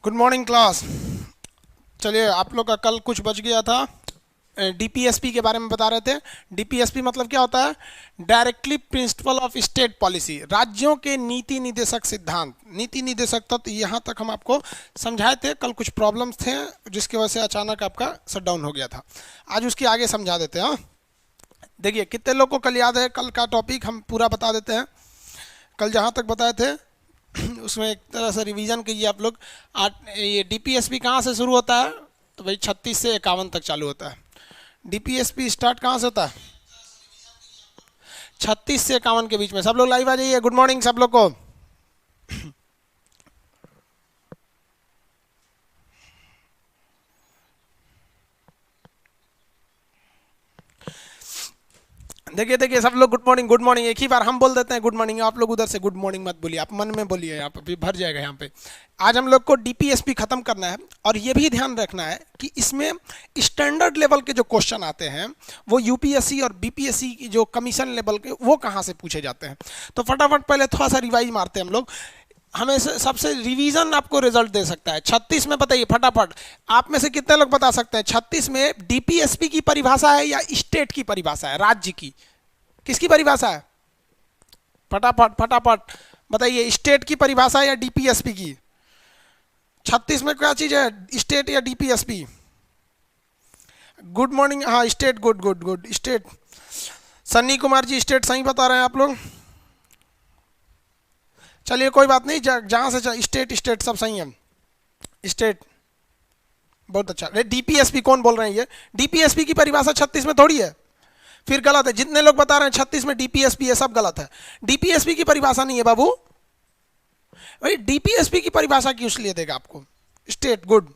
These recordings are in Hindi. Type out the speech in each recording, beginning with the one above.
Good morning class. चलिए, आप लोग का कल कुछ बच गया था। डीपीएसपी के बारे में बता रहे थे। डीपीएसपी मतलब क्या होता है? Directly principle of state policy, राज्यों के नीति निर्देशक सिद्धांत, नीति निर्देशक तत्व। यहाँ तक हम आपको समझाए थे। कल कुछ प्रॉब्लम्स थे जिसकी वजह से अचानक आपका शट डाउन हो गया था। आज उसके आगे समझा देते हैं। हाँ, देखिए कितने लोग को कल याद है? कल का टॉपिक हम पूरा बता देते हैं। कल जहाँ तक बताए थे उसमें एक तरह से रिवीजन कीजिए आप लोग। ये डीपीएसपी कहाँ से शुरू होता है? तो भाई 36 से 51 तक चालू होता है। डीपीएसपी स्टार्ट कहाँ से होता है? 36 से 51 के बीच में। सब लोग लाइव आ जाइए। गुड मॉर्निंग सब लोग को। देखिए देखिए सब लोग गुड मॉर्निंग गुड मॉर्निंग। एक ही बार हम बोल देते हैं गुड मॉर्निंग, आप लोग उधर से गुड मॉर्निंग मत बोलिए, आप मन में बोलिए, यहाँ पे भर जाएगा यहाँ पे। आज हम लोग को डीपीएसपी खत्म करना है और ये भी ध्यान रखना है कि इसमें स्टैंडर्ड लेवल के जो क्वेश्चन आते हैं वो यूपीएससी और बीपीएससी की जो कमीशन लेवल के वो कहाँ से पूछे जाते हैं। तो फटाफट पहले थोड़ा सा रिवाइज मारते हैं हम लोग। हमें सबसे रिवीजन आपको रिजल्ट दे सकता है 36 में। बताइए फटाफट, आप में से कितने लोग बता सकते हैं 36 में डीपीएसपी की परिभाषा है या स्टेट की परिभाषा है, राज्य की? किसकी परिभाषा है? फटाफट फटाफट बताइए, स्टेट की परिभाषा या डीपीएसपी की? 36 में क्या चीज है, स्टेट या डीपीएसपी? Good morning. हाँ state, good good good, state. Sunny Kumar ji state सही बता रहे हैं आप लोग। चलिए कोई बात नहीं, जहां से स्टेट स्टेट सब सही है। स्टेट बहुत अच्छा। डीपीएसपी कौन बोल रहे हैं? ये डीपीएसपी की परिभाषा 36 में थोड़ी है। फिर गलत है। जितने लोग बता रहे हैं 36 में डीपीएसपी है, सब गलत है। डीपीएसपी की परिभाषा नहीं है बाबू। भाई डीपीएसपी की परिभाषा क्यों इसलिए देगा आपको? State, good.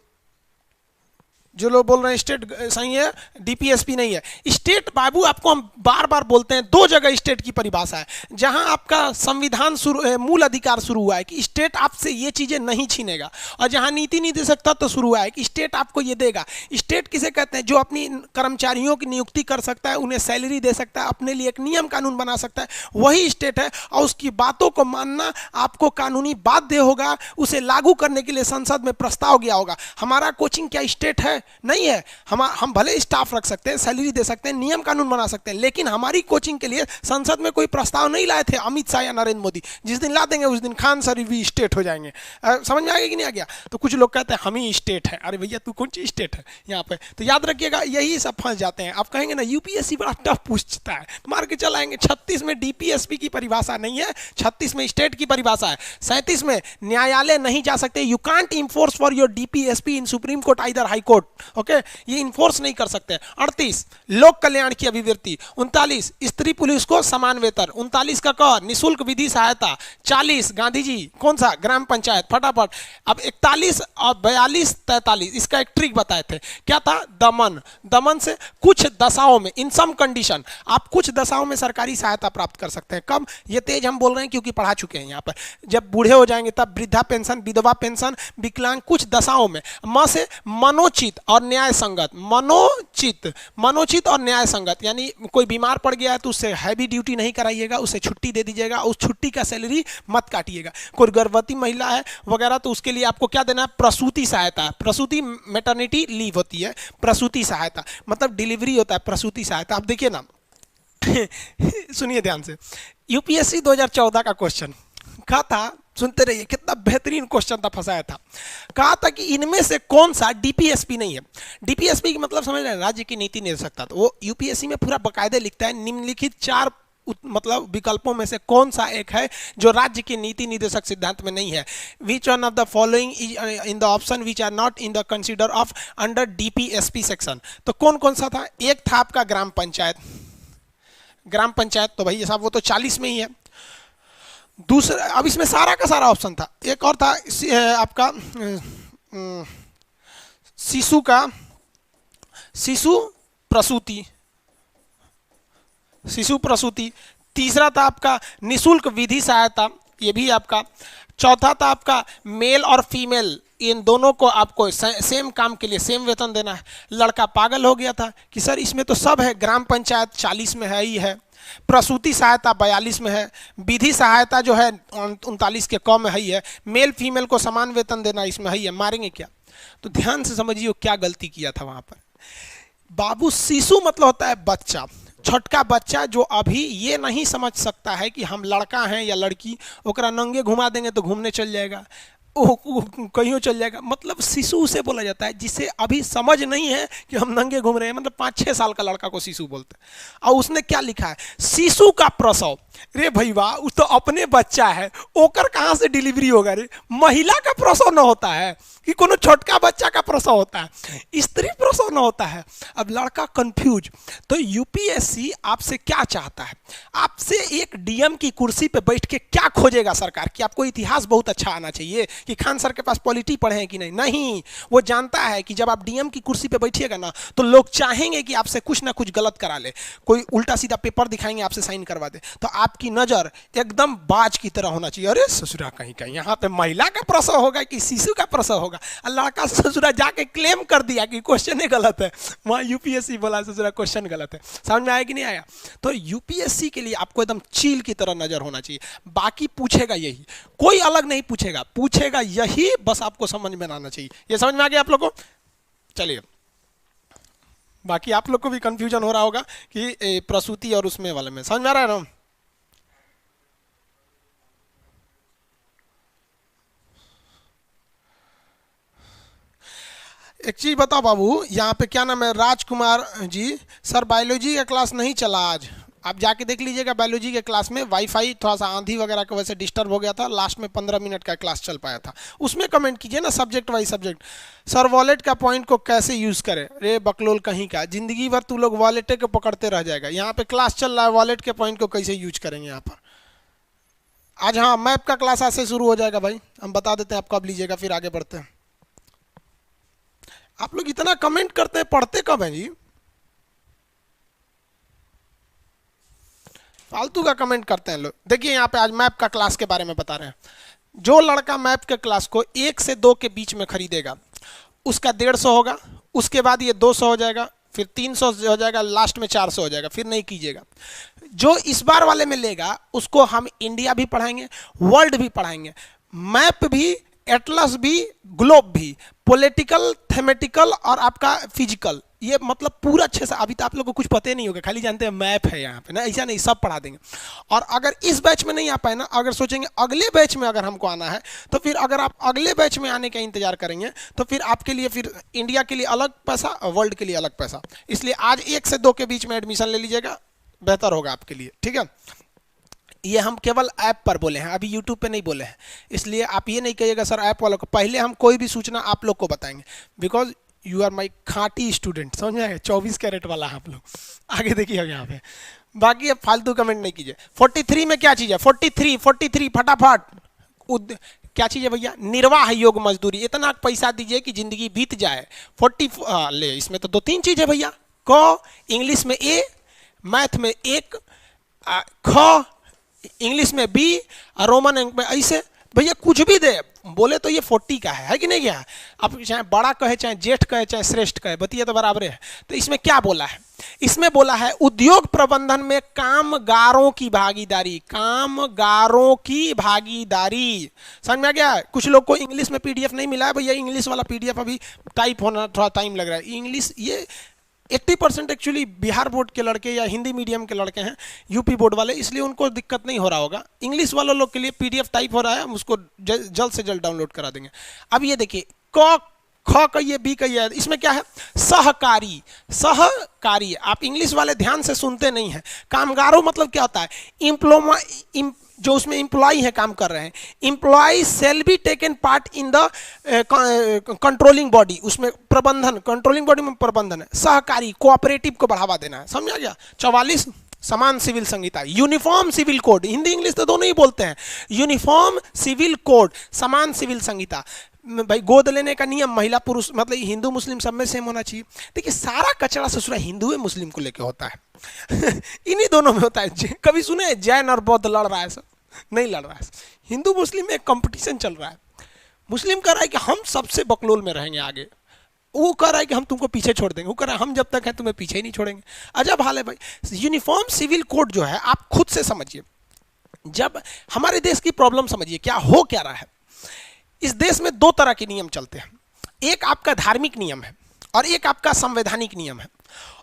जो लोग बोल रहे हैं स्टेट सही है, डीपीएसपी नहीं है। स्टेट बाबू आपको हम बार बार बोलते हैं, दो जगह स्टेट की परिभाषा है। जहां आपका संविधान शुरू, मूल अधिकार शुरू हुआ है कि स्टेट आपसे ये चीजें नहीं छीनेगा, और जहां नीति निर्देशक तत्व शुरू हुआ है कि स्टेट आपको ये देगा। स्टेट किसे कहते हैं? जो अपनी कर्मचारियों की नियुक्ति कर सकता है, उन्हें सैलरी दे सकता है, अपने लिए एक नियम कानून बना सकता है, वही स्टेट है। और उसकी बातों को मानना आपको कानूनी बाध्य होगा, उसे लागू करने के लिए संसद में प्रस्ताव गया होगा। हमारा कोचिंग क्या स्टेट है? नहीं है। हम भले स्टाफ रख सकते हैं, सैलरी दे सकते हैं, नियम कानून बना सकते हैं, लेकिन हमारी कोचिंग के लिए संसद में कोई प्रस्ताव नहीं लाए थे अमित शाह या नरेंद्र मोदी। जिस दिन ला देंगे उस दिन खान सर भी स्टेट हो जाएंगे। समझ में आ गया कि नहीं आ गया? तो कुछ लोग कहते हैं हम ही स्टेट है। अरे भैया तू कौन सी स्टेट है यहाँ पे? तो याद रखिएगा, यही सब फंस जाते हैं। आप कहेंगे ना यूपीएससी बड़ा टफ पूछता है, मार के चलाएंगे। 36 में डीपीएसपी की परिभाषा नहीं है, 36 में स्टेट की परिभाषा है। 37 में न्यायालय नहीं जा सकते, you can't enforce for your DPSP in supreme court either high court. Okay, ये इन्फोर्स नहीं कर सकते। 38 लोक कल्याण की अभिवृत्ति। 39 स्त्री पुलिस को समान वेतन। 39 का क निशुल्क विधि सहायता। 40 गांधी जी कौन सा? ग्राम पंचायत। फटाफट। अब 41 और 42 43 इसका एक ट्रिक बताए थे, क्या था? दमन। दमन से कुछ दशाओं में, इन सम कंडीशन, आप कुछ दशाओं में सरकारी सहायता प्राप्त कर सकते हैं। कब? ये तेज हम बोल रहे हैं क्योंकि पढ़ा चुके हैं यहाँ पर। जब बूढ़े हो जाएंगे तब वृद्धा पेंशन, विधवा पेंशन, विकलांग, कुछ दशाओं में। म से मनोचित और न्याय संगत। मनोचित, मनोचित और न्याय संगत, यानी कोई बीमार पड़ गया है तो उससे हैवी ड्यूटी नहीं कराइएगा, उसे छुट्टी दे दीजिएगा, उस छुट्टी का सैलरी मत काटिएगा। कोई गर्भवती महिला है वगैरह तो उसके लिए आपको क्या देना है? प्रसूति सहायता। प्रसूति मैटरनिटी लीव होती है, प्रसूति सहायता मतलब डिलीवरी होता है, प्रसूति सहायता। आप देखिए ना सुनिए ध्यान से, यूपीएससी 2014 का क्वेश्चन कहा था, सुनते रहिए, कितना बेहतरीन क्वेश्चन था, फंसाया था। कहा था कि इनमें से कौन सा डीपीएसपी नहीं है? डीपीएसपी की मतलब समझ रहे हैं? राज्य की नीति निर्देशकता। तो वो यूपीएससी में पूरा बकायदे लिखता है, निम्नलिखित 4 मतलब विकल्पों में से कौन सा एक है जो राज्य के नीति निर्देशक सिद्धांत में नहीं है? Which one of the following in the option which are not in the consider of under DPSP section. तो कौन कौन सा था? एक था आपका ग्राम पंचायत। ग्राम पंचायत तो भाई साहब वो तो 40 में ही है। दूसरा, अब इसमें सारा का सारा ऑप्शन था। एक और था आपका शिशु का, शिशु प्रसूति, शिशु प्रसूति। तीसरा था आपका निशुल्क विधि सहायता, ये भी आपका। चौथा था आपका मेल और फीमेल, इन दोनों को आपको सेम काम के लिए सेम वेतन देना है। लड़का पागल हो गया था कि सर इसमें तो सब है, ग्राम पंचायत 40 में है ही है। प्रसूति सहायता 42 में है, विधि सहायता जो है 39 के कम में है, मेल फीमेल को समान वेतन देना इसमें है, मारेंगे क्या? तो ध्यान से समझिए क्या गलती किया था वहां पर। बाबू शिशु मतलब होता है बच्चा, छोटका बच्चा जो अभी ये नहीं समझ सकता है कि हम लड़का हैं या लड़की, ओकरा नंगे घुमा देंगे तो घूमने चल जाएगा, कहीं चल जाएगा, मतलब शिशु उसे बोला जाता है जिसे अभी समझ नहीं है कि हम नंगे घूम रहे हैं, मतलब 5-6 साल का लड़का को शिशु बोलते हैं। और उसने क्या लिखा है, शिशु का प्रसव। रे भैया उस तो अपने बच्चा है, ओकर कहाँ से डिलीवरी होगा रे? महिला का प्रसव न होता है कि कोनो छोटका बच्चा का प्रसव होता है, स्त्री प्रसव न होता है। अब लड़का कंफ्यूज। तो यूपीएससी आपसे क्या चाहता है? आपसे एक डीएम की कुर्सी पे बैठ के क्या खोजेगा सरकार कि आपको इतिहास बहुत अच्छा आना चाहिए कि खान सर के पास पॉलिटी पढ़े हैं कि नहीं? नहीं, वो जानता है कि जब आप डीएम की कुर्सी पे बैठिएगा ना तो लोग चाहेंगे कि आपसे कुछ ना कुछ गलत करा ले, कोई उल्टा सीधा पेपर दिखाएंगे, आपसे साइन करवा दे। तो आपकी नजर एकदम बाज की तरह होना चाहिए, अरे ससुरा कहीं कहीं यहाँ पे महिला का प्रसव होगा कि शिशु का प्रसव होगा। लड़का ससुरा जाके क्लेम कर दिया कि क्वेश्चन ही गलत है, वहाँ यूपीएससी बोला ससुरा क्वेश्चन गलत है। समझ में आया कि नहीं आया? तो यूपीएससी के लिए आपको एकदम चील की तरह नजर होना चाहिए। बाकी पूछेगा यही, कोई अलग नहीं पूछेगा, पूछेगा यही, बस आपको समझ में आना चाहिए। ये समझ में आ गया आप लोग को? चलिए, बाकी आप लोग को भी कंफ्यूजन हो रहा होगा कि प्रसूति और उसमें वाले में, समझ में आ रहा है ना? एक चीज बताओ बाबू, यहाँ पे क्या नाम है, राजकुमार जी, सर बायोलॉजी का क्लास नहीं चला आज, आप जाके देख लीजिएगा। बायोलॉजी के क्लास में वाईफाई थोड़ा सा आंधी वगैरह की वजह से डिस्टर्ब हो गया था, लास्ट में 15 मिनट का क्लास चल पाया था। उसमें कमेंट कीजिए ना subject wise subject. Sir wallet का पॉइंट को कैसे यूज़ करें? रे बकलोल कहीं का, जिंदगी भर तू लोग वॉलेटे को पकड़ते रह जाएगा। यहाँ पे क्लास चल रहा है, वॉलेट के पॉइंट को कैसे यूज करेंगे यहाँ पर आज? हाँ, मैप का क्लास आज से शुरू हो जाएगा भाई, हम बता देते हैं आप कब लीजिएगा, फिर आगे बढ़ते हैं। आप लोग इतना कमेंट करते हैं, पढ़ते कब हैं जी? फालतू का कमेंट करते हैं लोग। देखिए यहाँ पे आज मैप का क्लास के बारे में बता रहे हैं। जो लड़का मैप के क्लास को 1 से 2 के बीच में खरीदेगा उसका 150 होगा, उसके बाद ये 200 हो जाएगा, फिर 300 हो जाएगा, लास्ट में 400 हो जाएगा, फिर नहीं कीजिएगा। जो इस बार वाले में लेगा उसको हम इंडिया भी पढ़ाएंगे, वर्ल्ड भी पढ़ाएंगे, मैप भी, एटलस भी, ग्लोब भी, पॉलिटिकल, थेमेटिकल और आपका फिजिकल, ये मतलब पूरा अच्छे से। अभी तो आप लोगों को कुछ पता ही नहीं होगा, खाली जानते हैं मैप है यहाँ पे ना, ऐसा नहीं, सब पढ़ा देंगे। और अगर इस बैच में नहीं आ पाए ना, अगर सोचेंगे अगले बैच में अगर हमको आना है, तो फिर अगर आप अगले बैच में आने का इंतजार करेंगे तो फिर आपके लिए फिर इंडिया के लिए अलग पैसा और वर्ल्ड के लिए अलग पैसा। इसलिए आज 1 से 2 के बीच में एडमिशन ले लीजिएगा, बेहतर होगा आपके लिए, ठीक है? ये हम केवल ऐप पर बोले हैं, अभी यूट्यूब पे नहीं बोले हैं, इसलिए आप ये नहीं कहिएगा सर ऐप वालों को। पहले हम कोई भी सूचना आप लोग को बताएंगे, बिकॉज यू आर माई खाटी स्टूडेंट, समझ में आएगा? 24 कैरेट वाला आप लोग। आगे देखिए अब यहाँ पे, बाकी अब फालतू कमेंट नहीं कीजिए। 43 में क्या चीज़ है? 43 फटाफट क्या चीज़ है भैया? निर्वाह योग मजदूरी। इतना पैसा दीजिए कि जिंदगी बीत जाए। 40 ले, इसमें तो 2-3 चीज़ है भैया। क इंग्लिश में ए, मैथ में 1, ख इंग्लिश में बी और रोमन अंक में ऐसे। भैया कुछ भी दे, बोले तो ये 40 का है कि नहीं? क्या अब चाहे बड़ा कहे, चाहे जेठ कहे, चाहे श्रेष्ठ कहे, बतिया तो बराबर है। तो इसमें क्या बोला है? इसमें बोला है उद्योग प्रबंधन में कामगारों की भागीदारी, कामगारों की भागीदारी। समझ में आ गया? कुछ लोग को इंग्लिश में पीडीएफ नहीं मिला है भैया, इंग्लिश वाला पीडीएफ अभी टाइप होना थोड़ा टाइम लग रहा है। इंग्लिश ये 80% एक्चुअली बिहार बोर्ड के लड़के या हिंदी मीडियम के लड़के हैं, यूपी बोर्ड वाले, इसलिए उनको दिक्कत नहीं हो रहा होगा। इंग्लिश वालों लोग के लिए पीडीएफ टाइप हो रहा है, हम उसको जल्द से जल्द डाउनलोड करा देंगे। अब ये देखिए, क ख कहिए, बी कहिए, इसमें क्या है? सहकारी। सहकारी, आप इंग्लिश वाले ध्यान से सुनते नहीं हैं। कामगारों मतलब क्या होता है? जो उसमें एम्प्लॉय है, काम कर रहे हैं, employ shall be taken part in the controlling body, उसमें प्रबंधन, कंट्रोलिंग बॉडी में प्रबंधन है। सहकारी, कोऑपरेटिव को बढ़ावा देना है। समझा गया? 44 समान सिविल संहिता, uniform civil code, Hindi English तो दोनों ही बोलते हैं। यूनिफॉर्म सिविल कोड, समान सिविल संहिता। भाई गोद लेने का नियम महिला पुरुष मतलब हिंदू मुस्लिम सब में सेम होना चाहिए। देखिए सारा कचरा ससुरा हिंदू है मुस्लिम को लेके होता है इन्हीं दोनों में होता है। कभी सुने जैन और बौद्ध लड़ रहा है? सब नहीं लड़ रहा है। हिंदू मुस्लिम में एक कंपटीशन चल रहा है। मुस्लिम कह रहा है कि हम सबसे बकलोल में रहेंगे आगे, वो कह रहा है कि हम तुमको पीछे छोड़ देंगे, वो कह रहा है हम जब तक है तुम्हें पीछे ही नहीं छोड़ेंगे। अजब हाल है भाई। यूनिफॉर्म सिविल कोड जो है आप खुद से समझिए, जब हमारे देश की प्रॉब्लम समझिए क्या हो क्या रहा है। इस देश में दो तरह के नियम चलते हैं, एक आपका धार्मिक नियम है और एक आपका संवैधानिक नियम है।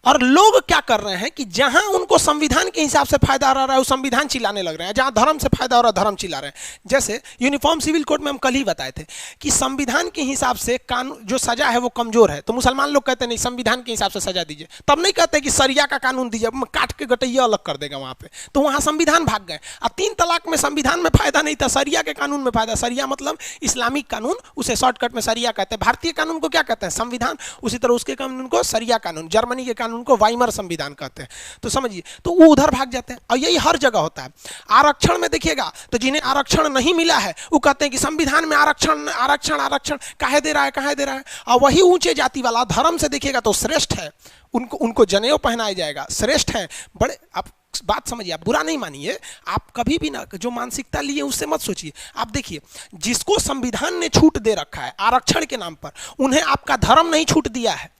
और लोग क्या कर रहे हैं कि जहां उनको संविधान के हिसाब से फायदा आ रहा है वो संविधान चिल्लाने लग रहे हैं, जहां धर्म से फायदा हो रहा है धर्म चिल्ला रहे हैं। जैसे यूनिफॉर्म सिविल कोड में हम कल ही बताए थे कि संविधान के हिसाब से कानून जो सजा है वो कमजोर है, तो मुसलमान लोग कहते हैं नहीं संविधान के हिसाब से सजा दीजिए, तब नहीं कहते कि सरिया का कानून दीजिए, काट के गटैया अलग कर देगा वहां पे, तो वहां संविधान भाग गए। और 3 तलाक में संविधान में फायदा नहीं था, सरिया के कानून में फायदा। सरिया मतलब इस्लामिक कानून, उसे शॉर्टकट में सरिया कहते हैं। भारतीय कानून को क्या कहते हैं? संविधान। उसी तरह उसके कानून को सरिया कानून, जर्मनी के कानून को वाइमर संविधान कहते हैं। तो समझिए, तो वो उधर भाग जाते हैं और यही हर जगह होता है। आरक्षण में देखिएगा तो जिन्हें आरक्षण नहीं मिला है वो कहते हैं कि संविधान में आरक्षण आरक्षण आरक्षण काहे दे रहा है, काहे दे रहा है। और वही ऊंचे जाति वाला धर्म से देखिएगा तो श्रेष्ठ है, उनको जनेऊ पहनाया जाएगा, श्रेष्ठ है बड़े। आप बात समझिए, आप बुरा नहीं मानिए, आप कभी भी ना जो मानसिकता लिए उससे मत सोचिए। आप देखिए, जिसको संविधान ने छूट दे रखा है आरक्षण के नाम पर, उन्हें आपका धर्म नहीं छूट दिया है।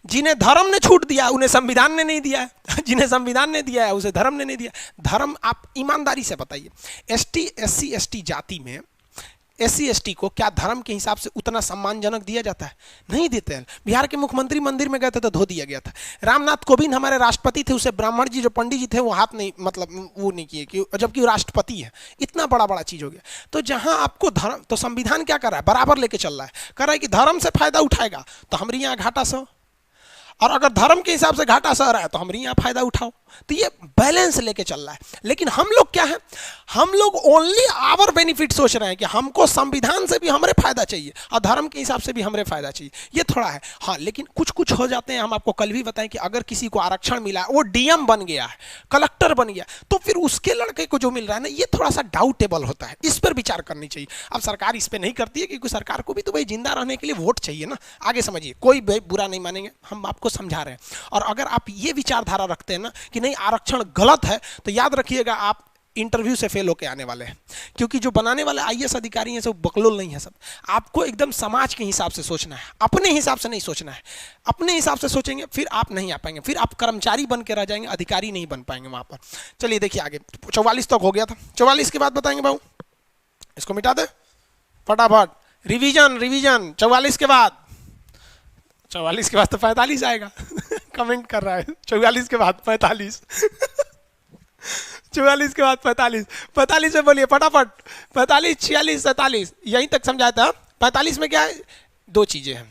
जिन्हें धर्म ने छूट दिया उन्हें संविधान ने नहीं दिया है, जिन्हें संविधान ने दिया है उसे धर्म ने नहीं दिया। धर्म आप ईमानदारी से बताइए, एसटी एससी एसटी जाति में एससी एसटी को क्या धर्म के हिसाब से उतना सम्मानजनक दिया जाता है? नहीं देते हैं। बिहार के मुख्यमंत्री मंदिर में गए थे तो धो दिया गया था। रामनाथ कोविंद हमारे राष्ट्रपति थे, उसे ब्राह्मण जी जो पंडित जी थे वो हाथ नहीं, मतलब वो नहीं किए कि जबकि वो राष्ट्रपति है। इतना बड़ा बड़ा चीज हो गया। तो जहां आपको धर्म, तो संविधान क्या कर रहा है? बराबर लेके चल रहा है, कर रहा है कि धर्म से फायदा उठाएगा तो हमारे यहाँ घाटा सो, और अगर धर्म के हिसाब से घाटा सह रहा है तो हमारे यहाँ फायदा उठाओ। तो ये बैलेंस लेके चल रहा है। लेकिन हम लोग क्या है, हम लोग ओनली आवर बेनिफिट सोच रहे हैं कि हमको संविधान से भी हमारे फायदा चाहिए और धर्म के हिसाब से भी हमारे फायदा चाहिए। ये थोड़ा है हाँ, लेकिन कुछ कुछ हो जाते हैं। हम आपको कल भी बताएं कि अगर किसी को आरक्षण मिला, वो डीएम बन गया है, कलेक्टर बन गया, तो फिर उसके लड़के को जो मिल रहा है ना, ये थोड़ा सा डाउटेबल होता है। इस पर विचार करनी चाहिए। अब सरकार इस पर नहीं करती है क्योंकि सरकार को भी तो भाई जिंदा रहने के लिए वोट चाहिए ना। आगे समझिए, कोई बुरा नहीं मानेंगे, हम आपको समझा रहे हैं। और अगर आप ये विचारधारा रखते हैं ना कि नहीं आरक्षण गलत है, तो याद रखिएगा आप इंटरव्यू से फेल होके आने वाले हैं। क्योंकि जो बनाने वाले आईएएस अधिकारी हैं सब बकलोल नहीं है सब। आपको एकदम समाज के हिसाब से सोचना है, अपने हिसाब से नहीं सोचना है। अपने हिसाब से सोचेंगे फिर आप नहीं आ पाएंगे, फिर आप कर्मचारी बन के रह जाएंगे, अधिकारी नहीं बन पाएंगे वहां पर। चलिए देखिए आगे, 44 तक हो गया था। 44 के बाद बताएंगे बाबू, इसको मिटा दे फटाफट। रिवीजन रिवीजन 44 के बाद, 44 के बाद तो 45 आएगा। कमेंट कर रहा है 44 के बाद 45। 44 के बाद 45, 45 में बोलिए फटाफट। 45 46 47 यहीं तक समझाया था। 45 में क्या है? दो चीजें हैं,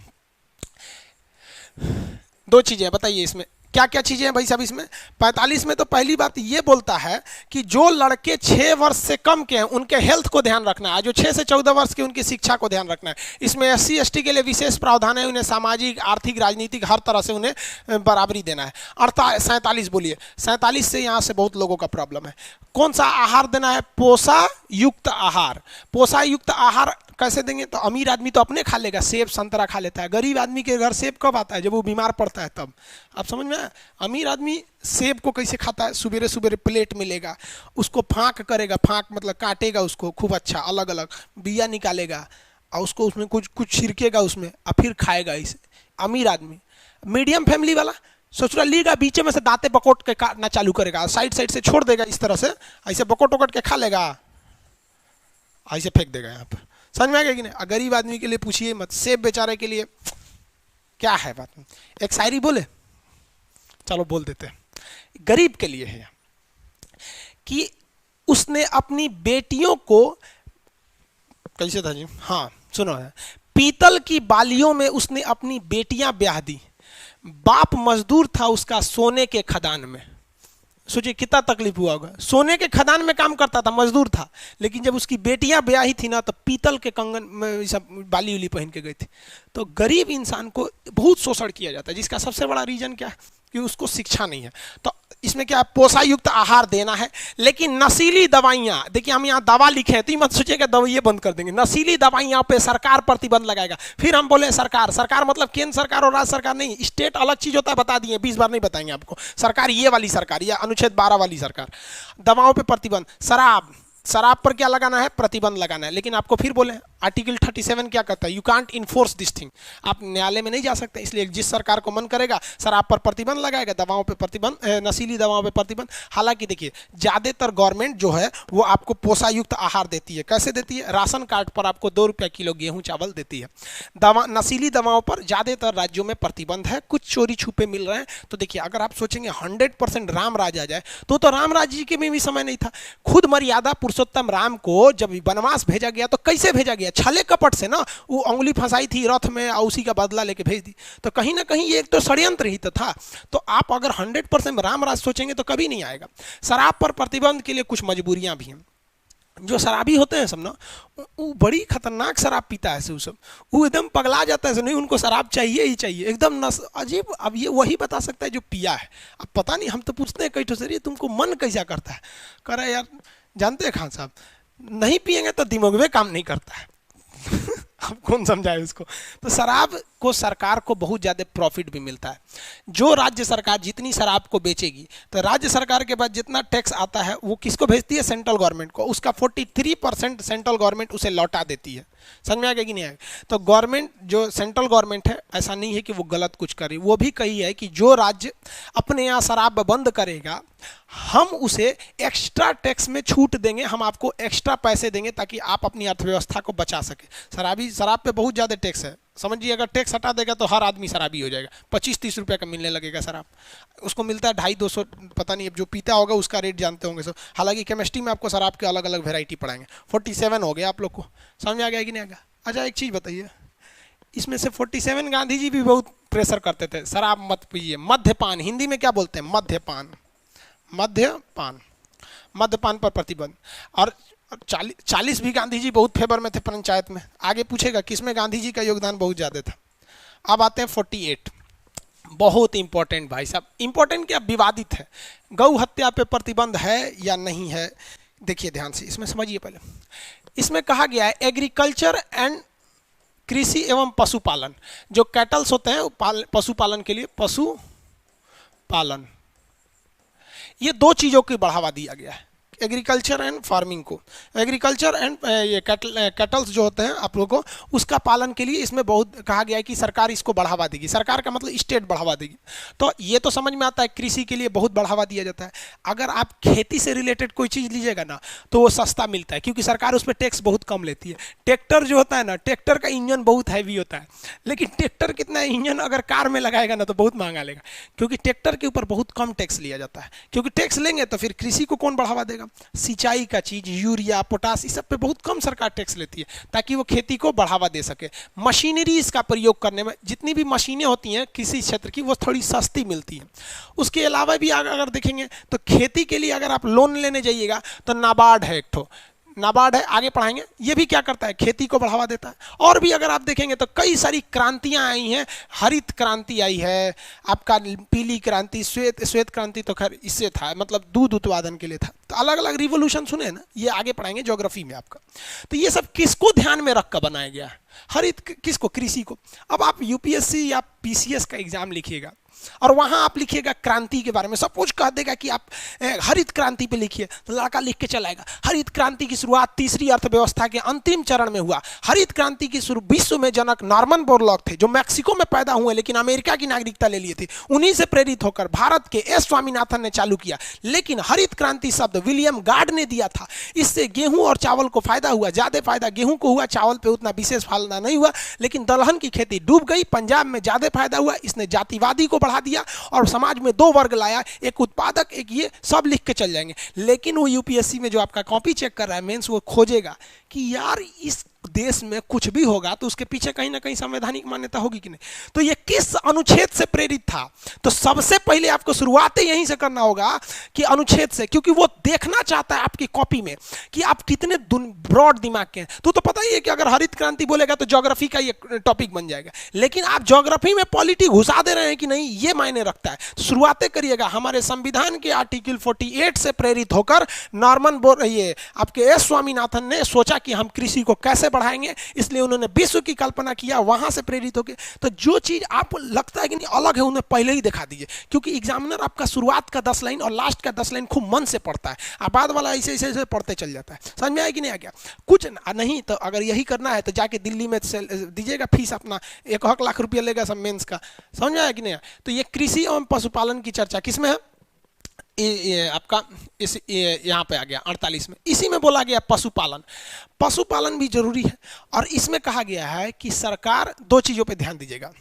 दो चीजें हैं, बताइए इसमें क्या क्या चीजें हैं भाई साहब इसमें? 45 में तो पहली बात ये बोलता है कि जो लड़के 6 वर्ष से कम के हैं उनके हेल्थ को ध्यान रखना है, जो 6 से 14 वर्ष के उनकी शिक्षा को ध्यान रखना है। इसमें एससी एसटी के लिए विशेष प्रावधान है, उन्हें सामाजिक आर्थिक राजनीतिक हर तरह से उन्हें बराबरी देना है। 47 बोलिए, 47 से यहाँ से बहुत लोगों का प्रॉब्लम है। कौन सा आहार देना है? पोषा युक्त आहार। पोषा युक्त आहार कैसे देंगे? तो अमीर आदमी तो अपने खा लेगा, सेब संतरा खा लेता है। गरीब आदमी के घर सेब कब आता है? जब वो बीमार पड़ता है तब। आप समझ में आया? अमीर आदमी सेब को कैसे खाता है? सुबेरे सुबेरे प्लेट मिलेगा, उसको फाँक करेगा, फाँक मतलब काटेगा उसको खूब अच्छा, अलग अलग बिया निकालेगा और उसको उसमें कुछ कुछ छिड़केगा उसमें और फिर खाएगा इसे। अमीर आदमी। मीडियम फैमिली वाला सोच रहा लीगा, बीच में से दांते बकोट के काटना चालू करेगा, साइड साइड से छोड़ देगा इस तरह से, ऐसे बकोट वकोट के खा लेगा, ऐसे फेंक देगा यहाँ पर। समझ में आ गया कि नहीं? गरीब आदमी के लिए पूछिए मत, सेब बेचारे के लिए क्या है बात। एक शायरी बोले, चलो बोल देते हैं। गरीब के लिए है कि उसने अपनी बेटियों को, कैसे था जी? हाँ सुनो, है पीतल की बालियों में उसने अपनी बेटियां ब्याह दी। बाप मजदूर था उसका सोने के खदान में। सोचिए कितना तकलीफ हुआ होगा। सोने के खदान में काम करता था, मजदूर था, लेकिन जब उसकी बेटियां ब्याही थी ना तो पीतल के कंगन में सब बाली उली पहन के गई थी। तो गरीब इंसान को बहुत शोषण किया जाता है, जिसका सबसे बड़ा रीजन क्या है कि उसको शिक्षा नहीं है। तो इसमें क्या है? पोषा युक्त आहार देना है। लेकिन नशीली दवाइयाँ, देखिए हम यहाँ दवा लिखे हैं तो मत सोचिएगा दवाइयाँ बंद कर देंगे। नशीली दवाइयाँ पे सरकार प्रतिबंध लगाएगा। फिर हम बोले सरकार, सरकार मतलब केंद्र सरकार और राज्य सरकार नहीं, स्टेट अलग चीज होता है, बता दिए 20 बार नहीं बताएंगे आपको। सरकार ये वाली सरकार या अनुच्छेद 12 वाली सरकार। दवाओं पे प्रतिबंध, शराब शराब पर क्या लगाना है, प्रतिबंध लगाना है। लेकिन आपको फिर बोले आर्टिकल 37 क्या कहता है, you can't enforce this thing, आप न्यायालय में नहीं जा सकते। इसलिए जिस सरकार को मन करेगा शराब पर प्रतिबंध लगाएगा, दवाओं पे प्रतिबंध, नशीली दवाओं पे प्रतिबंध। हालांकि देखिए ज़्यादातर गवर्नमेंट जो है वो आपको पोषायुक्त आहार देती है। कैसे देती है, राशन कार्ड पर आपको 2 रुपये किलो गेहूँ चावल देती है। नशीली दवाओं पर ज़्यादातर राज्यों में प्रतिबंध है, कुछ चोरी छुपे मिल रहे हैं। तो देखिए अगर आप सोचेंगे 100% राम राज आ जाए तो राम राज जी के में भी समय नहीं था। खुद मर्यादा पुरुषोत्तम राम को जब वनवास भेजा गया तो कैसे भेजा गया, छले कपट से ना, वो उंगली फंसाई थी रथ में और उसी का बदला लेके भेज दी। तो कहीं ना कहीं ये एक तो षड्यंत्र ही तो था। तो आप अगर 100% राम राज सोचेंगे तो कभी नहीं आएगा। शराब पर प्रतिबंध के लिए कुछ मजबूरियां भी हैं। जो शराबी होते हैं सब ना, वो बड़ी खतरनाक शराब पीता है सब, वो एकदम पगला जाता है, नहीं उनको शराब चाहिए ही चाहिए, एकदम अजीब। अब ये वही बता सकता है जो पिया है। अब पता नहीं, हम तो पूछते हैं कई ठो से तुमको मन कैसा करता है, कह रहे यार जानते हैं खान साहब, नहीं पिएंगे तो दिमाग में काम नहीं करता है। अब कौन समझाए उसको। तो शराब को सरकार को बहुत ज़्यादा प्रॉफिट भी मिलता है। जो राज्य सरकार जितनी शराब को बेचेगी तो राज्य सरकार के पास जितना टैक्स आता है वो किसको भेजती है, सेंट्रल गवर्नमेंट को। उसका 43% सेंट्रल गवर्नमेंट उसे लौटा देती है। समझ में आ गया कि नहीं आएगा। तो गवर्नमेंट जो सेंट्रल गवर्नमेंट है, ऐसा नहीं है कि वो गलत कुछ करे, वो भी कही है कि जो राज्य अपने यहाँ शराब बंद करेगा हम उसे एक्स्ट्रा टैक्स में छूट देंगे, हम आपको एक्स्ट्रा पैसे देंगे ताकि आप अपनी अर्थव्यवस्था को बचा सके। शराब पे बहुत ज़्यादा टैक्स है, समझिए। अगर टैक्स हटा देगा तो हर आदमी शराबी हो जाएगा। 25-30 रुपये का मिलने लगेगा शराब, उसको मिलता है 250-200, पता नहीं, अब जो पीता होगा उसका रेट जानते होंगे सब। हालांकि केमिस्ट्री में आपको शराब के अलग अलग वेराइटी पढ़ाएंगे। 47 हो गया आप लोग को, समझ में आ गया कि नहीं आ गया। अच्छा एक चीज़ बताइए, इसमें से 47 गांधी जी भी बहुत प्रेशर करते थे, शराब मत पीजिए। मद्यपान, हिंदी में क्या बोलते हैं, मद्यपान, मद्यपान पर प्रतिबंध। और 40 भी गांधी जी बहुत फेवर में थे पंचायत में। आगे पूछेगा किसमें गांधी जी का योगदान बहुत ज़्यादा था। अब आते हैं 48, बहुत इंपॉर्टेंट भाई साहब, इंपॉर्टेंट क्या, विवादित है। गौ हत्या पे प्रतिबंध है या नहीं है, देखिए ध्यान से, इसमें समझिए पहले। इसमें कहा गया है एग्रीकल्चर एंड कृषि एवं पशुपालन, जो कैटल्स होते हैं पशुपालन के लिए, पशुपालन, ये 2 चीज़ों को बढ़ावा दिया गया है, एग्रीकल्चर एंड फार्मिंग को। एग्रीकल्चर एंड ये कैटल्स जो होते हैं आप लोगों को, उसका पालन के लिए इसमें बहुत कहा गया है कि सरकार इसको बढ़ावा देगी। सरकार का मतलब स्टेट बढ़ावा देगी। तो ये तो समझ में आता है, कृषि के लिए बहुत बढ़ावा दिया जाता है। अगर आप खेती से रिलेटेड कोई चीज़ लीजिएगा ना तो वो सस्ता मिलता है, क्योंकि सरकार उस पर टैक्स बहुत कम लेती है। ट्रैक्टर जो होता है ना, ट्रैक्टर का इंजन बहुत हैवी होता है, लेकिन ट्रैक्टर कितना इंजन अगर कार में लगाएगा ना तो बहुत महंगा लेगा, क्योंकि ट्रैक्टर के ऊपर बहुत कम टैक्स लिया जाता है। क्योंकि टैक्स लेंगे तो फिर कृषि को कौन बढ़ावा देगा। सिंचाई का चीज, यूरिया, पोटास, इस सब पे बहुत कम सरकार टैक्स लेती है ताकि वो खेती को बढ़ावा दे सके। मशीनरी इसका प्रयोग करने में, जितनी भी मशीनें होती हैं किसी क्षेत्र की, वो थोड़ी सस्ती मिलती है। उसके अलावा भी अगर देखेंगे तो खेती के लिए अगर आप लोन लेने जाइएगा तो नाबार्ड है, एक ठो नाबार्ड है, आगे पढ़ाएंगे। ये भी क्या करता है, खेती को बढ़ावा देता है। और भी अगर आप देखेंगे तो कई सारी क्रांतियां आई हैं। हरित क्रांति आई है, आपका पीली क्रांति, श्वेत क्रांति तो खैर इससे था, मतलब दूध उत्पादन के लिए था। तो अलग अलग रिवोल्यूशन सुने ना, ये आगे पढ़ाएंगे ज्योग्राफी में आपका। तो ये सब किसको ध्यान में रखकर बनाया गया है, हरित किसको, कृषि को। अब आप यूपीएससी या पीसीएस का एग्जाम लिखिएगा और वहां आप लिखिएगा क्रांति के बारे में, सपोज कह देगा कि आप हरित क्रांति पे लिखिए, तो लड़का लिख के चलाएगा हरित क्रांति की शुरुआत तीसरी अर्थव्यवस्था के अंतिम चरण में हुआ। हरित क्रांति की शुरू विश्व में जनक नॉर्मन बोरलॉग थे, जो मैक्सिको में पैदा हुए लेकिन अमेरिका की नागरिकता ले लिए थे। उन्हीं से प्रेरित होकर भारत के एस स्वामीनाथन ने चालू किया। लेकिन हरित क्रांति शब्द विलियम गार्ड ने दिया था। इससे गेहूं और चावल को फायदा हुआ, ज्यादा फायदा गेहूं को हुआ, चावल पे उतना विशेष फायदा नहीं हुआ। लेकिन दलहन की खेती डूब गई, पंजाब में ज्यादा फायदा हुआ। इसने जातिवादी को बढ़ा दिया और समाज में 2 वर्ग लाया, एक उत्पादक, एक ये, सब लिख के चल जाएंगे। लेकिन वो यूपीएससी में जो आपका कॉपी चेक कर रहा है, मेंस, वो खोजेगा कि यार इस देश में कुछ भी होगा तो उसके पीछे कहीं ना कहीं संवैधानिक मान्यता होगी कि नहीं। तो ये किस अनुच्छेद से प्रेरित था, तो सबसे पहले आपको शुरुआत यहीं से करना होगा कि अनुच्छेद से, क्योंकि वो देखना चाहता है आपकी कॉपी में कि आप कितने ब्रॉड दिमाग के हैं। तो पता ही है कि अगर हरित क्रांति बोलेगा तो ज्योग्राफी का ये टॉपिक बन जाएगा, लेकिन आप ज्योग्राफी में पॉलिटी घुसा दे रहे हैं कि नहीं, ये मायने रखता है। तो शुरुआतें करिएगा हमारे संविधान के आर्टिकल 48 से प्रेरित होकर नॉर्मन ये आपके एस स्वामीनाथन ने सोचा कि हम कृषि को कैसे बढ़ाएंगे, इसलिए उन्होंने विश्व की कल्पना किया, वहां से प्रेरित होकर। तो जो चीज आपको लगता है कि नहीं अलग है, उन्हें पहले ही दिखा दीजिए, क्योंकि एग्जामिनर आपका शुरुआत का 10 लाइन और लास्ट का 10 लाइन खूब मन से पढ़ता है, और बाद वाला ऐसे ऐसे ऐसे पढ़ते चल जाता है। समझ में आया कि नहीं आ गया? कुछ नहीं तो अगर यही करना है तो जाके दिल्ली में दीजिएगा फीस अपना, 1 लाख रुपया लेगा सब मेंस का। समझ में आया कि नहीं? तो ये कृषि एवं पशुपालन की चर्चा किसमें है? ये आपका इस यहाँ पे आ गया 48 में। इसी में बोला गया पशुपालन। पशुपालन भी जरूरी है, और इसमें कहा गया है कि सरकार 2 चीजों पे ध्यान दीजिएगा,